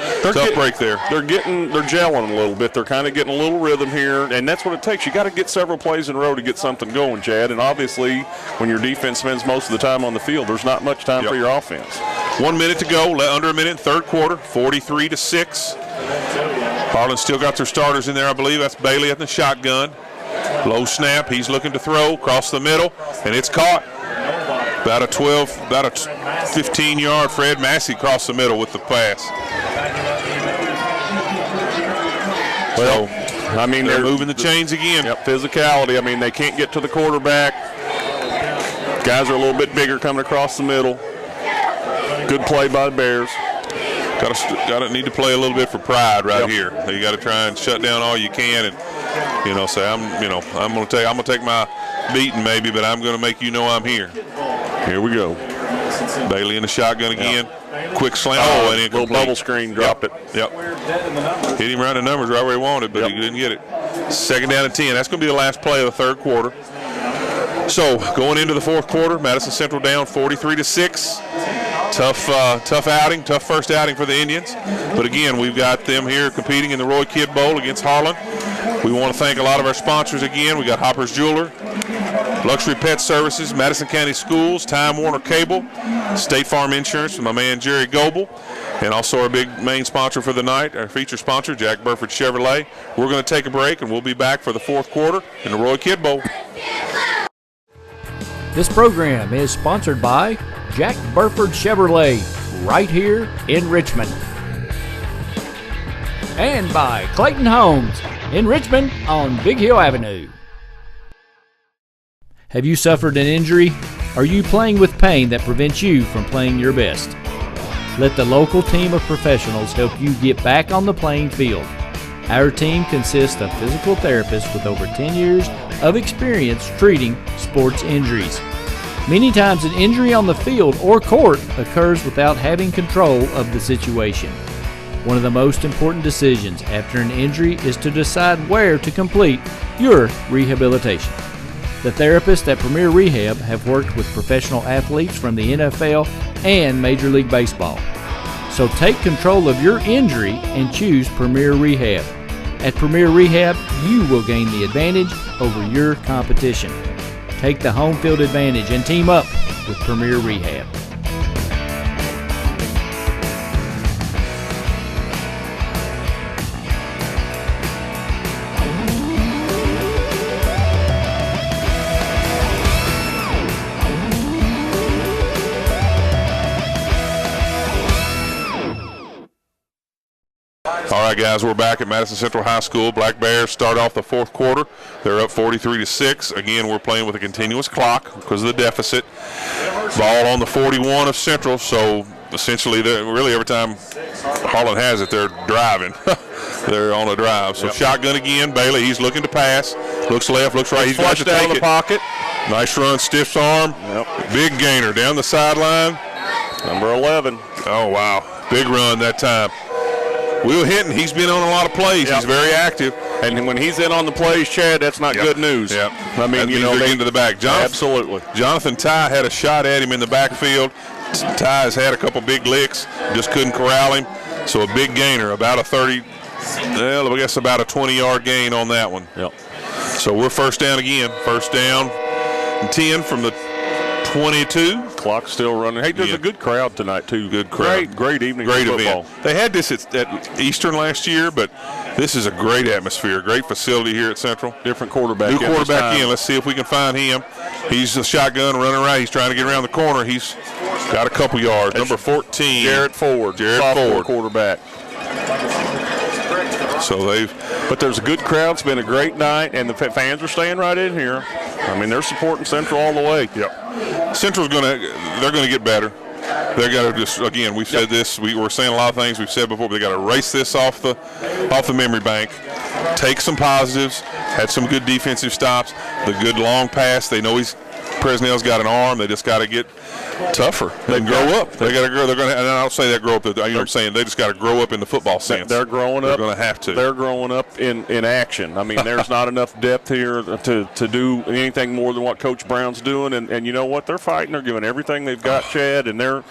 break there. They're gelling a little bit. They're kind of getting a little rhythm here, and that's what it takes. You got to get several plays in a row to get something going, Chad. And obviously, when your defense spends most of the time on the field, there's not much time for your offense. 1 minute to go, under a minute, 3rd quarter, 43-6. Harlan still got their starters in there, I believe. That's Bailey at the shotgun. Low snap. He's looking to throw across the middle, and it's caught. About a 15-yard Fred Massey across the middle with the pass. Well, I mean, they're moving the chains again. Yep, physicality. I mean, they can't get to the quarterback. Guys are a little bit bigger coming across the middle. Good play by the Bears. Got to need to play a little bit for pride right here. You got to try and shut down all you can, and say I'm going to take my beating maybe, but I'm going to make you know I'm here. Here we go. Bailey in the shotgun again. Yep. Quick slant. And little bubble screen dropped it. Yep. Hit him right in the numbers right where he wanted, but he didn't get it. 2nd down and 10. That's going to be the last play of the 3rd quarter. So going into the 4th quarter, Madison Central down 43-6. Tough outing, tough first outing for the Indians. But again, we've got them here competing in the Roy Kidd Bowl against Harlan. We want to thank a lot of our sponsors again. We got Hopper's Jeweler, Luxury Pet Services, Madison County Schools, Time Warner Cable, State Farm Insurance with my man Jerry Goebel, and also our big main sponsor for the night, our feature sponsor, Jack Burford Chevrolet. We're going to take a break, and we'll be back for the 4th quarter in the Roy Kidd Bowl. This program is sponsored by Jack Burford Chevrolet, right here in Richmond. And by Clayton Homes in Richmond on Big Hill Avenue. Have you suffered an injury? Are you playing with pain that prevents you from playing your best? Let the local team of professionals help you get back on the playing field. Our team consists of physical therapists with over 10 years of experience treating sports injuries. Many times an injury on the field or court occurs without having control of the situation. One of the most important decisions after an injury is to decide where to complete your rehabilitation. The therapists at Premier Rehab have worked with professional athletes from the NFL and Major League Baseball. So take control of your injury and choose Premier Rehab. At Premier Rehab, you will gain the advantage over your competition. Take the home field advantage and team up with Premier Rehab. All right, guys, we're back at Madison Central High School. Black Bears start off the fourth quarter. They're up 43-6. Again, we're playing with a continuous clock because of the deficit. Ball on the 41 of Central, so essentially, really every time Harlan has it, they're driving. They're on a drive. So shotgun again. Bailey, he's looking to pass. Looks left, looks right. He's got to take it. Pocket. Nice run, stiff arm. Big gainer down the sideline. Number 11. Oh, wow. Big run that time. Will Hinton, he's been on a lot of plays. He's very active. And when he's in on the plays, Chad, that's not good news. Yeah. I mean, they into the back. Absolutely. Jonathan Ty had a shot at him in the backfield. Ty has had a couple big licks, just couldn't corral him. So a big gainer, about a 30, well, I guess about a 20-yard gain on that one. Yep. So we're first down again. First down and 10 from the 22. Clock's still running. Hey, there's a good crowd tonight, too. Good crowd. Great evening. Great football. event. They had this at Eastern last year, but this is a great atmosphere, great facility here at Central. Different quarterback. New quarterback in. Let's see if we can find him. He's a shotgun running right. He's trying to get around the corner. He's got a couple yards. Number 14. Jared Ford. Sophomore quarterback. So but there's a good crowd. It's been a great night, and the fans are staying right in here. I mean, they're supporting Central all the way. Yep. Central's they're going to get better. They got to just, again, we've said this. We're saying a lot of things we've said before, but they got to erase this off the memory bank. Take some positives. Had some good defensive stops. The good long pass. They know Presnell's got an arm. They just got to get tougher. They grow up. They got to grow. They're going to, and I don't say that grow up. You know what I'm saying? They just got to grow up in the football sense. They're growing up. They're going to have to. They're growing up in action. I mean, there's not enough depth here to do anything more than what Coach Brown's doing. And you know what? They're fighting. They're giving everything they've got, Chad. And they'll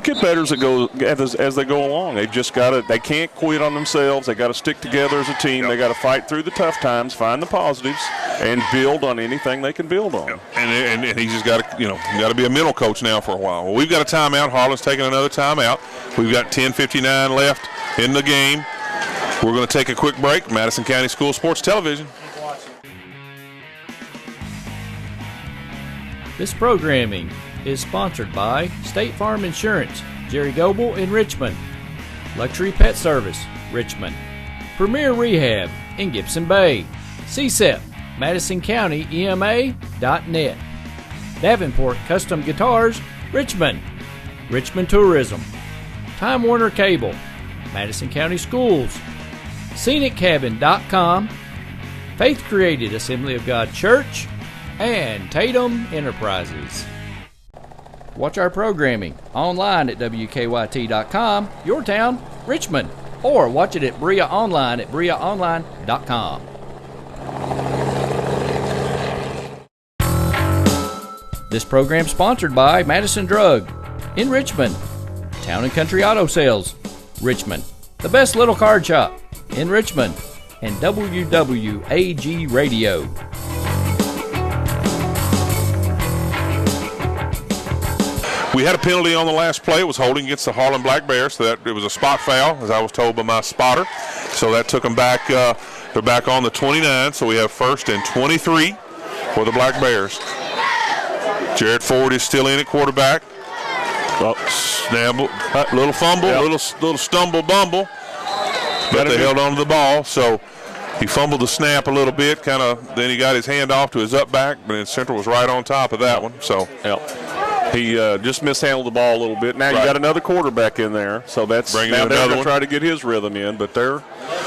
get better as they go along. They just got to. They can't quit on themselves. They got to stick together as a team. They got to fight through the tough times, find the positives, and build on anything they can build on. And he's just got to, got to be a mental coach now for a while. Well, we've got a timeout. Harlan's taking another timeout. We've got 10:59 left in the game. We're going to take a quick break. Madison County School Sports Television. This programming is sponsored by State Farm Insurance, Jerry Goble in Richmond, Luxury Pet Service, Richmond, Premier Rehab in Gibson Bay, CSEP, MadisonCountyEMA.net, Davenport Custom Guitars, Richmond, Richmond Tourism, Time Warner Cable, Madison County Schools, ScenicCabin.com, Faith Created Assembly of God Church, and Tatum Enterprises. Watch our programming online at WKYT.com, your town, Richmond, or watch it at Bria Online at BriaOnline.com. This program sponsored by Madison Drug in Richmond, Town and Country Auto Sales, Richmond, the best little card shop in Richmond, and WWAG Radio. We had a penalty on the last play. It was holding against the Harlan Black Bears, so that it was a spot foul, as I was told by my spotter. So that took them back. They're back on the 29, so we have 1st and 23 for the Black Bears. Jared Ford is still in at quarterback. Little fumble, little stumble bumble, but they held on to the ball. So he fumbled the snap a little bit, then he got his hand off to his up back, but then Central was right on top of that one. So he just mishandled the ball a little bit. Now you got another quarterback in there, so that's now they're going to try to get his rhythm in. But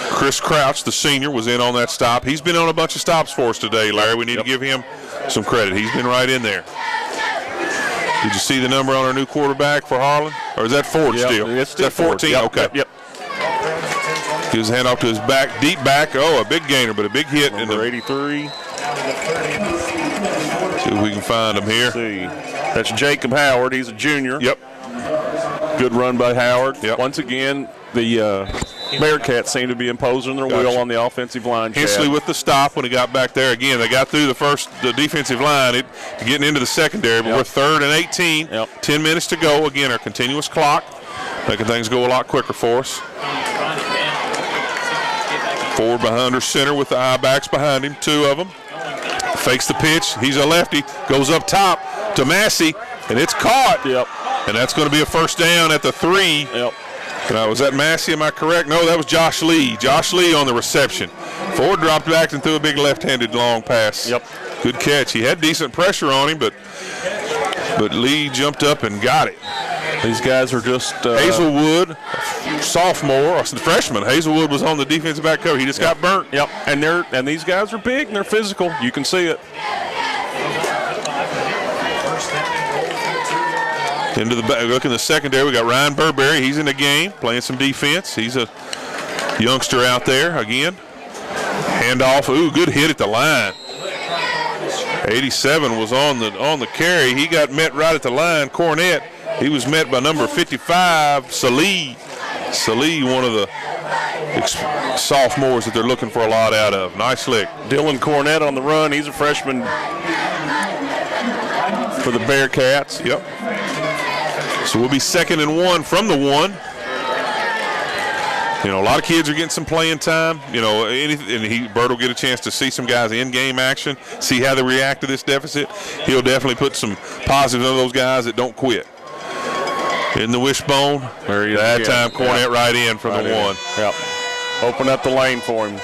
Chris Crouch, the senior, was in on that stop. He's been on a bunch of stops for us today, Larry. We need to give him some credit. He's been right in there. Did you see the number on our new quarterback for Harlan? Or is that Ford still? It's still is that 14? Yep. Okay. Yep. Gives a hand off to his back, deep back. Oh, a big gainer, but a big hit. Number 83. See if we can find him here. Let's see. That's Jacob Howard. He's a junior. Yep. Good run by Howard. Yep. Once again, the Bearcats seem to be imposing their will on the offensive line. Hensley with the stop when he got back there. Again, they got through the defensive line, getting into the secondary, but we're 3rd and 18. 10 minutes to go. Again, our continuous clock, making things go a lot quicker for us. Forward behind her center with the eye backs behind him, 2 of them. Fakes the pitch. He's a lefty. Goes up top to Massey, and it's caught. And that's going to be a first down at the 3. Was that Massey? Am I correct? No, that was Josh Lee. Josh Lee on the reception. Ford dropped back and threw a big left-handed long pass. Good catch. He had decent pressure on him, but Lee jumped up and got it. These guys are just Hazelwood, sophomore, freshman. Hazelwood was on the defensive back cover. He just got burnt. And these guys are big and they're physical. You can see it. Into the back. Look in the secondary. We got Ryan Burberry. He's in the game, playing some defense. He's a youngster out there again. Handoff. Ooh, good hit at the line. 87 was on the carry. He got met right at the line. Cornett. He was met by number 55, Salih. Salih, one of the sophomores that they're looking for a lot out of. Nice lick. Dylan Cornett on the run. He's a freshman for the Bearcats. So we'll be 2nd and 1 from the 1. A lot of kids are getting some playing time. Bert will get a chance to see some guys in game action, see how they react to this deficit. He'll definitely put some positives on those guys that don't quit. In the wishbone, that time Cornett right in from the 1. Open up the lane for him.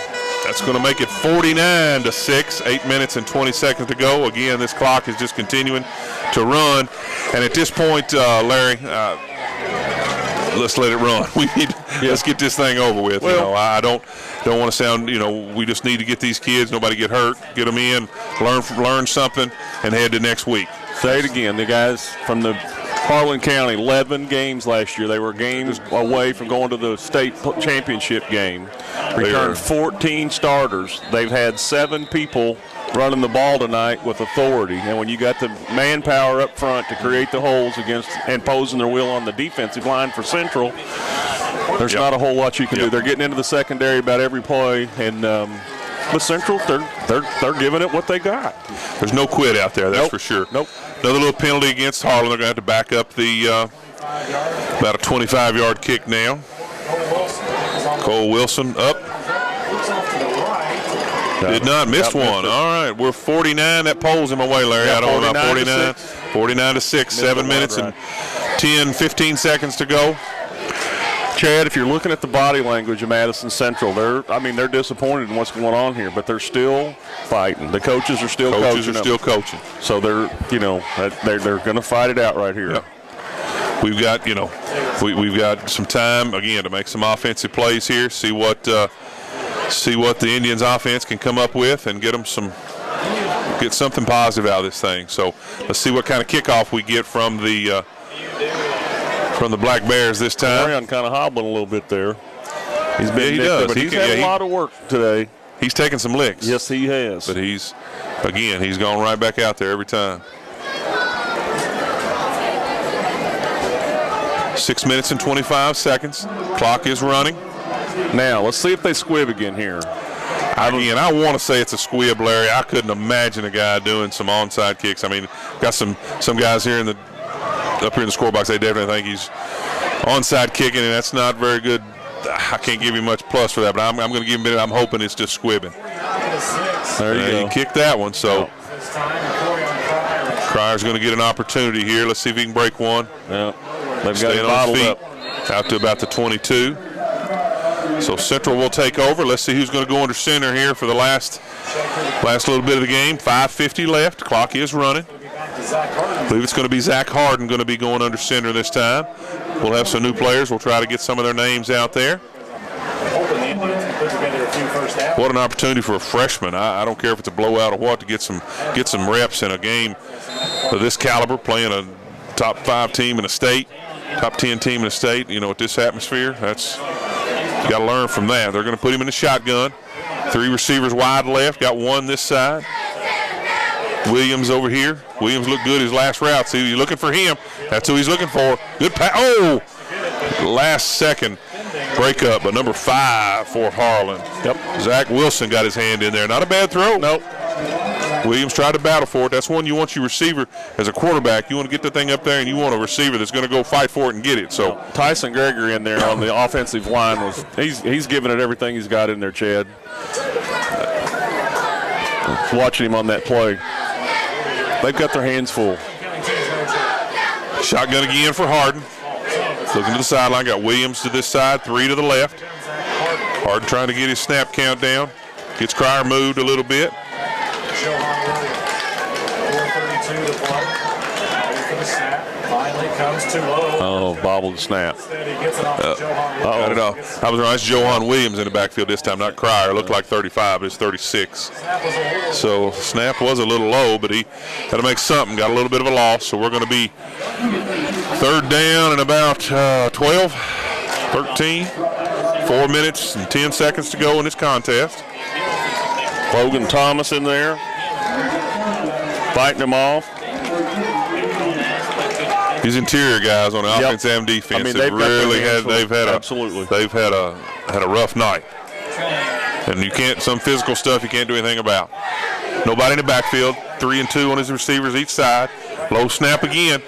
That's going to make it 49-6. 8 minutes and 20 seconds to go. Again, this clock is just continuing to run. And at this point, Larry, let's let it run. Let's get this thing over with. Well, I don't want to sound, we just need to get these kids, nobody get hurt, get them in, learn something, and head to next week. Say it again. The guys from the Harlan County, 11 games last year. They were games away from going to the state championship game. Returned 14 starters. They've had 7 people running the ball tonight with authority. And when you got the manpower up front to create the holes against and posing their will on the defensive line for Central, there's not a whole lot you can do. They're getting into the secondary about every play, and with Central, they're giving it what they got. There's no quit out there, that's for sure. Another little penalty against Harlan. They're going to have to back up the about a 25-yard kick now. Cole Wilson up. Did not miss one. All right, we're 49. That polls him away, Larry. I don't know about 49. 49-6. 7 minutes and 10, 15 seconds to go. Chad, if you're looking at the body language of Madison Central, they're disappointed in what's going on here, but they're still fighting. The coaches are still coaching. So they're going to fight it out right here. We've got we've got some time again to make some offensive plays here. See what the Indians' offense can come up with and get something positive out of this thing. So let's see what kind of kickoff we get from the Black Bears this time. Harlan kind of hobbling a little bit there. He's been he does. But he's had a lot of work today. He's taking some licks. Yes, he has. But he's gone right back out there every time. 6 minutes and 25 seconds. Clock is running. Now, let's see if they squib again here. I want to say it's a squib, Larry. I couldn't imagine a guy doing some onside kicks. I mean, got some guys here up here in the score box. They definitely think he's onside kicking, and that's not very good. I can't give you much plus for that, but I'm going to give him a minute. I'm hoping it's just squibbing. There you go. He kicked that one, so Cryer's going to get an opportunity here. Let's see if he can break one. Yeah, they've got it bottled up. Out to about the 22. So Central will take over. Let's see who's going to go under center here for the last little bit of the game. 5:50 left. Clock is running. I believe it's going to be Zach Harden going to be going under center this time. We'll have some new players. We'll try to get some of their names out there. What an opportunity for a freshman. I don't care if it's a blowout or what, to get some reps in a game of this caliber, playing a top 5 team in the state, top 10 team in the state. With this atmosphere, you got to learn from that. They're going to put him in the shotgun. 3 receivers wide left, got one this side. Williams over here. Williams looked good his last route. See, you're looking for him. That's who he's looking for. Good pass. Oh! Last second. Break up, but number 5 for Harlan. Yep. Zach Wilson got his hand in there. Not a bad throw. Nope. Williams tried to battle for it. That's one you want your receiver as a quarterback. You want to get the thing up there, and you want a receiver that's going to go fight for it and get it. So Tyson Gregory in there on the offensive line he's giving it everything he's got in there, Chad. Watching him on that play. They've got their hands full. Shotgun again for Harden. Looking to the sideline. Got Williams to this side, 3 to the left. Harden trying to get his snap count down. Gets Cryer moved a little bit. 4:32 to play. Ready for the snap. Finally comes too low. Oh, bobbled the snap. Instead, he gets it off to Johan. Got it off. I was wrong. It's Johan Williams in the backfield this time, not Cryer. Looked like 35, but it's 36. So snap was a little low, but he had to make something. Got a little bit of a loss, so we're going to be 3rd down and about 12, 13, 4 minutes and 10 seconds to go in this contest. Logan Thomas in there, fighting him off. These interior guys on the offense and defense, I mean, they've had a rough night. And you can't, some physical stuff you can't do anything about. Nobody in the backfield, 3 and 2 on his receivers each side. Low snap again.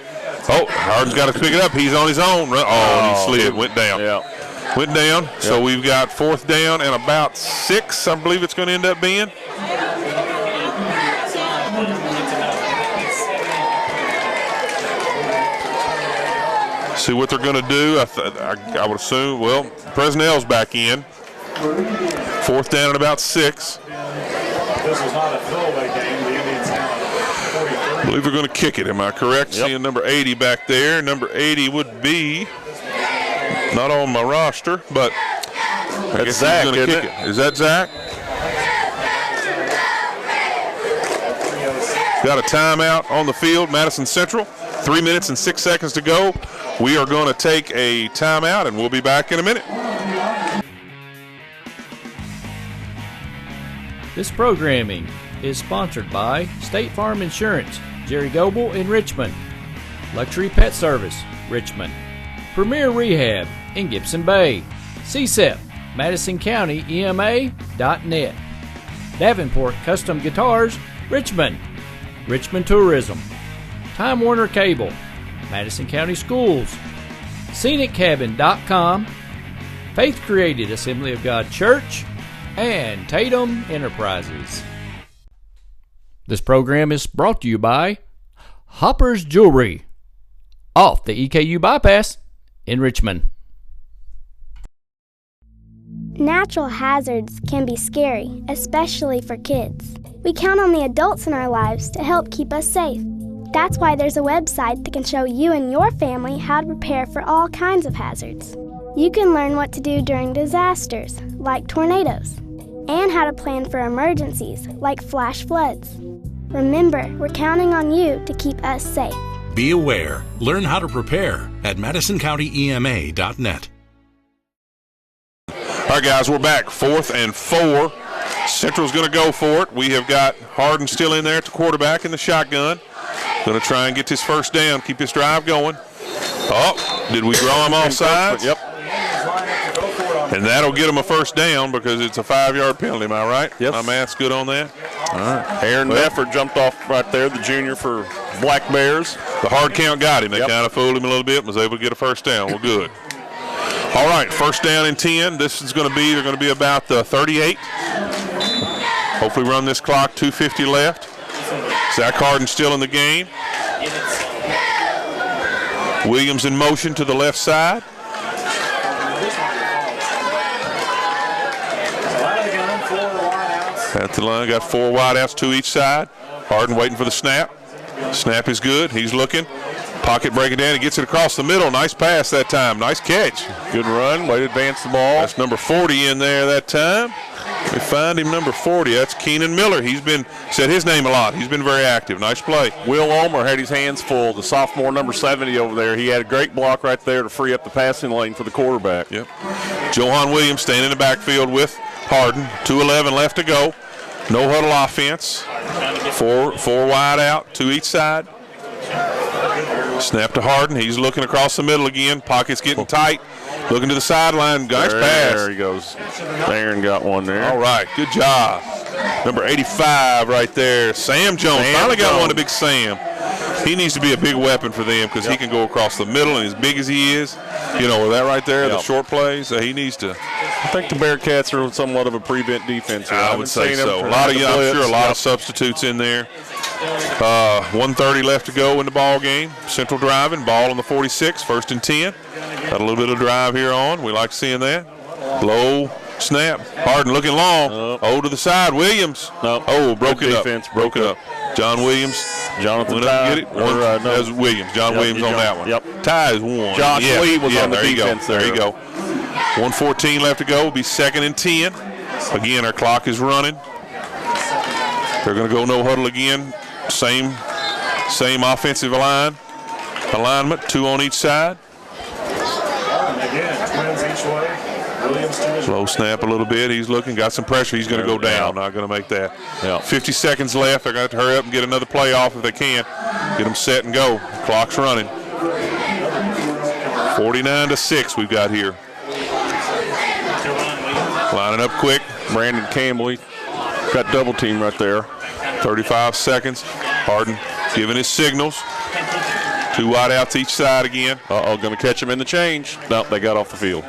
Oh, Harden's got to pick it up. He's on his own. Oh, he slid, went down. Yeah. Went down. Yep. So we've got 4th down and about 6, I believe it's going to end up being. See what they're going to do. I would assume, well, Presnell's back in. 4th down and about 6. This was not a throwaway game. The Indians now 43. I believe they're going to kick it. Am I correct? Yep. Seeing number 80 back there. Number 80 would be not on my roster, but I guess Zach, he's going to kick it. Is that Zach? Got a timeout on the field, Madison Central. 3 minutes and 6 seconds to go. We are going to take a timeout, and we'll be back in a minute. This programming is sponsored by State Farm Insurance, Jerry Goble in Richmond, Luxury Pet Service, Richmond, Premier Rehab in Gibson Bay, CSEP, Madison County EMA.net, Davenport Custom Guitars, Richmond, Richmond Tourism, Time Warner Cable, Madison County Schools, ScenicCabin.com, Faith Created Assembly of God Church, and Tatum Enterprises. This program is brought to you by Hopper's Jewelry, off the EKU Bypass in Richmond. Natural hazards can be scary, especially for kids. We count on the adults in our lives to help keep us safe. That's why there's a website that can show you and your family how to prepare for all kinds of hazards. You can learn what to do during disasters, like tornadoes, and how to plan for emergencies, like flash floods. Remember, we're counting on you to keep us safe. Be aware. Learn how to prepare at MadisonCountyEMA.net. All right, guys, we're back. 4th and 4. Central's going to go for it. We have got Harden still in there at the quarterback in the shotgun. Going to try and get this 1st down, keep this drive going. Oh, did we draw him off sides? Yep. And that'll get him a 1st down because it's a 5-yard penalty, am I right? Yes. My math's good on that? All right. Aaron Mefford jumped off right there, the junior for Black Bears. The hard count got him. They kind of fooled him a little bit and was able to get a 1st down. Well, good. All right, 1st down and 10. This is going to be, they're going to be about 38. Hopefully run this clock, 2:50 left. Zach Harden still in the game. Williams in motion to the left side. At the line, got 4 wideouts, 2 each side. Harden waiting for the snap. Snap is good. He's looking. Pocket breaking down. He gets it across the middle. Nice pass that time. Nice catch. Good run. Way to advance the ball. That's number 40 in there that time. We find him number 40. That's Keenan Miller. He's been said his name a lot. He's been very active. Nice play. Will Ulmer had his hands full. The sophomore, number 70 over there. He had a great block right there to free up the passing lane for the quarterback. Yep. Johan Williams staying in the backfield with Harden. 2:11 left to go. No huddle offense. Four wide out, 2 each side. Snap to Harden. He's looking across the middle again. Pocket's getting tight. Looking to the sideline. Nice pass. There he goes. Aaron got one there. All right. Good job. Number 85 right there. Sam Jones. Finally got one to Big Sam. He needs to be a big weapon for them because he can go across the middle, and as big as he is, with that right there, the short plays, he needs to. I think the Bearcats are somewhat of a prevent defense. I would say so. I'm sure a lot of substitutes in there. 1:30 left to go in the ball game. Central driving, ball on the 46, 1st and 10. Got a little bit of drive here on. We like seeing that. Low snap. Harden looking long. To the side. Williams. Broke it up. Broke it up. John Williams. Jonathan went up and get it. That was Williams. John Williams on that one. Yep. Ty is one. Josh Lee was on the defense there. There you go. 1:14 left to go. It'll be 2nd and 10. Again, our clock is running. They're going to go no huddle again. Same offensive alignment. 2 on each side. Again, twins each way. Slow snap a little bit. He's looking, got some pressure. He's going to go down. Not going to make that. 50 seconds left. They're going to have to hurry up and get another play off if they can. Get them set and go. Clock's running. 49-6 we've got here. Lining up quick. Brandon Campbell got double team right there. 35 seconds. Harden giving his signals. 2 wide outs each side again. Going to catch him in the change. No, they got off the field.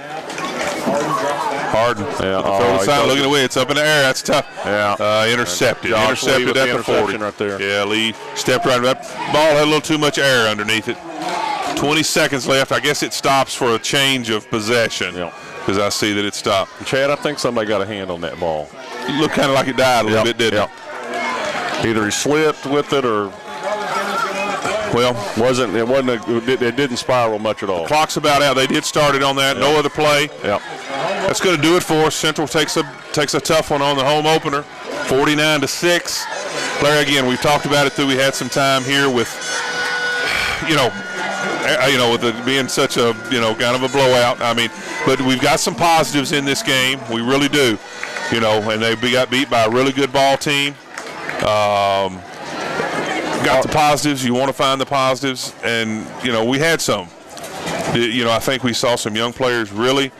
Harden. Looking away. It's up in the air. That's tough. Yeah. Intercepted. Intercepted at the 40. Right there. Yeah, Lee stepped right. That ball had a little too much air underneath it. 20 seconds left. I guess it stops for a change of possession. Because I see that it stopped. Chad, I think somebody got a hand on that ball. It looked kind of like it died a little bit, didn't it? Either he slipped with it or. Well, it didn't spiral much at all. The clock's about out. They did start it on that. No other play. That's going to do it for us. Central takes a tough one on the home opener, 49-6. Larry, again, we've talked about it we had some time here with, with it being such a, kind of a blowout. I mean, but we've got some positives in this game. We really do. And they got beat by a really good ball team. Got the positives. You want to find the positives, and we had some. I think we saw some young players really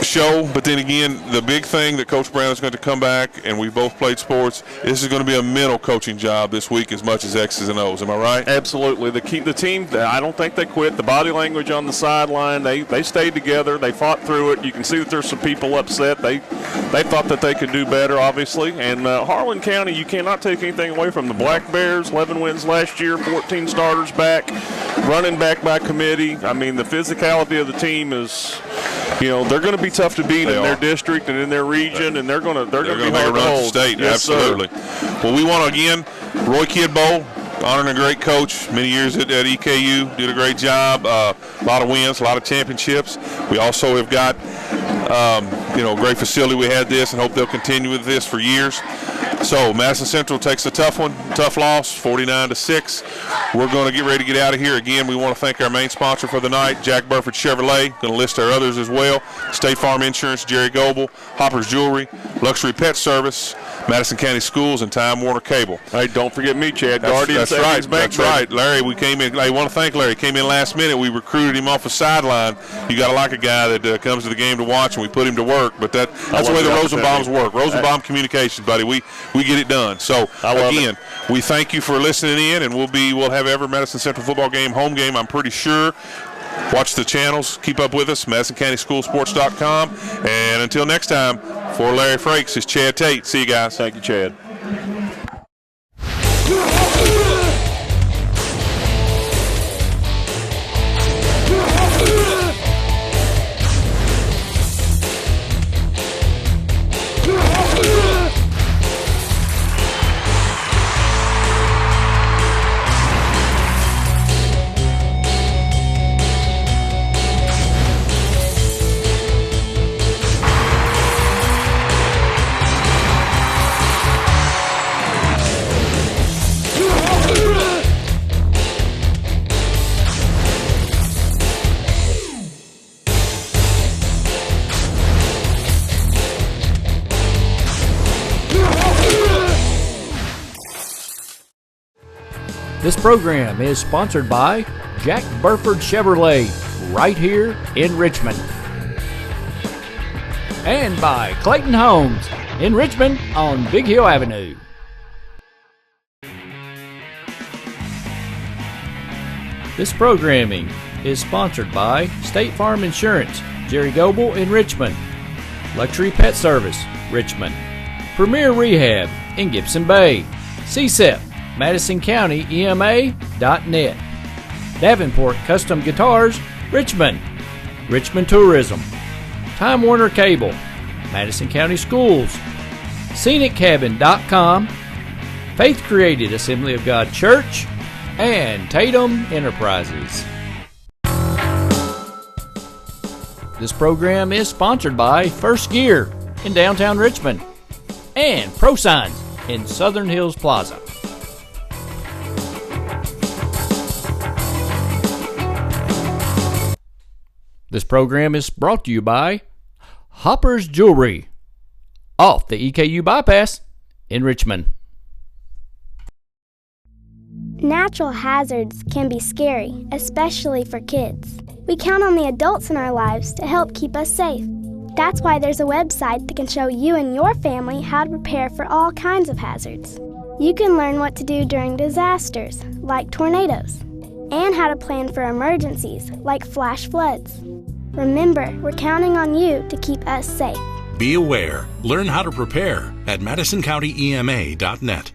show, but then again, the big thing that Coach Brown is going to come back, and we both played sports, this is going to be a mental coaching job this week as much as X's and O's. Am I right? Absolutely. The team, I don't think they quit. The body language on the sideline, they stayed together. They fought through it. You can see that there's some people upset. They thought that they could do better, obviously. And Harlan County, you cannot take anything away from the Black Bears. 11 wins last year, 14 starters back, running back by committee. I mean, the physicality of the team is, they're going to be tough to beat in their district and in their region, and they're going to be make hard a run to hold. to state. Yes, absolutely. Sir. Well, we want to again, Roy Kidd Bowl, honoring a great coach, many years at EKU, did a great job. A lot of wins, a lot of championships. We also have got, great facility. We had this, and hope they'll continue with this for years. So Madison Central takes a tough loss, 49-6. We're going to get ready to get out of here. Again, we want to thank our main sponsor for the night, Jack Burford Chevrolet. Going to list our others as well. State Farm Insurance, Jerry Goebel, Hopper's Jewelry, Luxury Pet Service, Madison County Schools, and Time Warner Cable. Hey, don't forget me, Chad. Guardian That's right. That's right. Larry, we came in. I want to thank Larry. Came in last minute. We recruited him off the sideline. You got to like a guy that comes to the game to watch, and we put him to work. But that's the way the Rosenbaums work. Rosenbaum Communications, buddy. We get it done. So again, we thank you for listening in, and we'll have every Madison Central football game, home game, I'm pretty sure. Watch the channels. Keep up with us, MadisonCountySchoolSports.com. And until next time, for Larry Frakes, is Chad Tate. See you guys. Thank you, Chad. This program is sponsored by Jack Burford Chevrolet, right here in Richmond. And by Clayton Homes in Richmond on Big Hill Avenue. This programming is sponsored by State Farm Insurance, Jerry Goble in Richmond. Luxury Pet Service, Richmond. Premier Rehab in Gibson Bay. CSEP, MadisonCountyEMA.net. Davenport Custom Guitars, Richmond. Richmond Tourism. Time Warner Cable. Madison County Schools. ScenicCabin.com. Faith Created Assembly of God Church. And Tatum Enterprises. This program is sponsored by First Gear in downtown Richmond and ProSigns in Southern Hills Plaza. This program is brought to you by Hopper's Jewelry off the EKU Bypass in Richmond. Natural hazards can be scary, especially for kids. We count on the adults in our lives to help keep us safe. That's why there's a website that can show you and your family how to prepare for all kinds of hazards. You can learn what to do during disasters, like tornadoes, and how to plan for emergencies, like flash floods. Remember, we're counting on you to keep us safe. Be aware. Learn how to prepare at MadisonCountyEMA.net.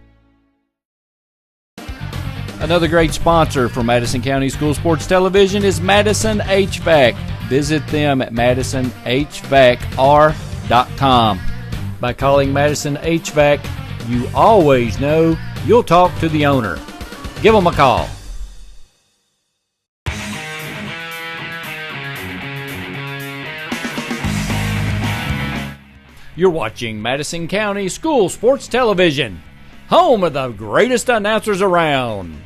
Another great sponsor for Madison County School Sports Television is Madison HVAC. Visit them at MadisonHVACR.com. By calling Madison HVAC, you always know you'll talk to the owner. Give them a call. You're watching Madison County School Sports Television, home of the greatest announcers around.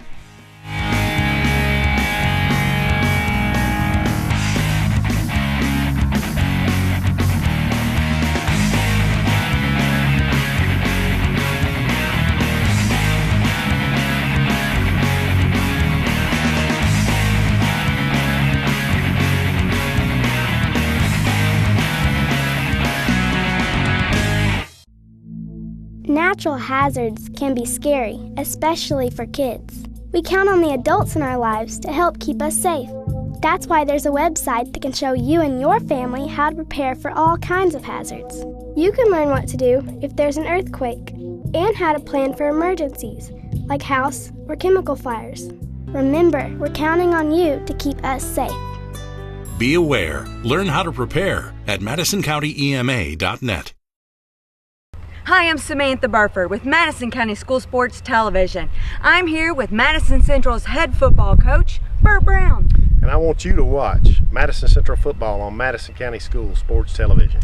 Natural hazards can be scary, especially for kids. We count on the adults in our lives to help keep us safe. That's why there's a website that can show you and your family how to prepare for all kinds of hazards. You can learn what to do if there's an earthquake and how to plan for emergencies, like house or chemical fires. Remember, we're counting on you to keep us safe. Be aware. Learn how to prepare at MadisonCountyEMA.net. Hi, I'm Samantha Burford with Madison County School Sports Television. I'm here with Madison Central's head football coach, Bert Brown. And I want you to watch Madison Central football on Madison County School Sports Television.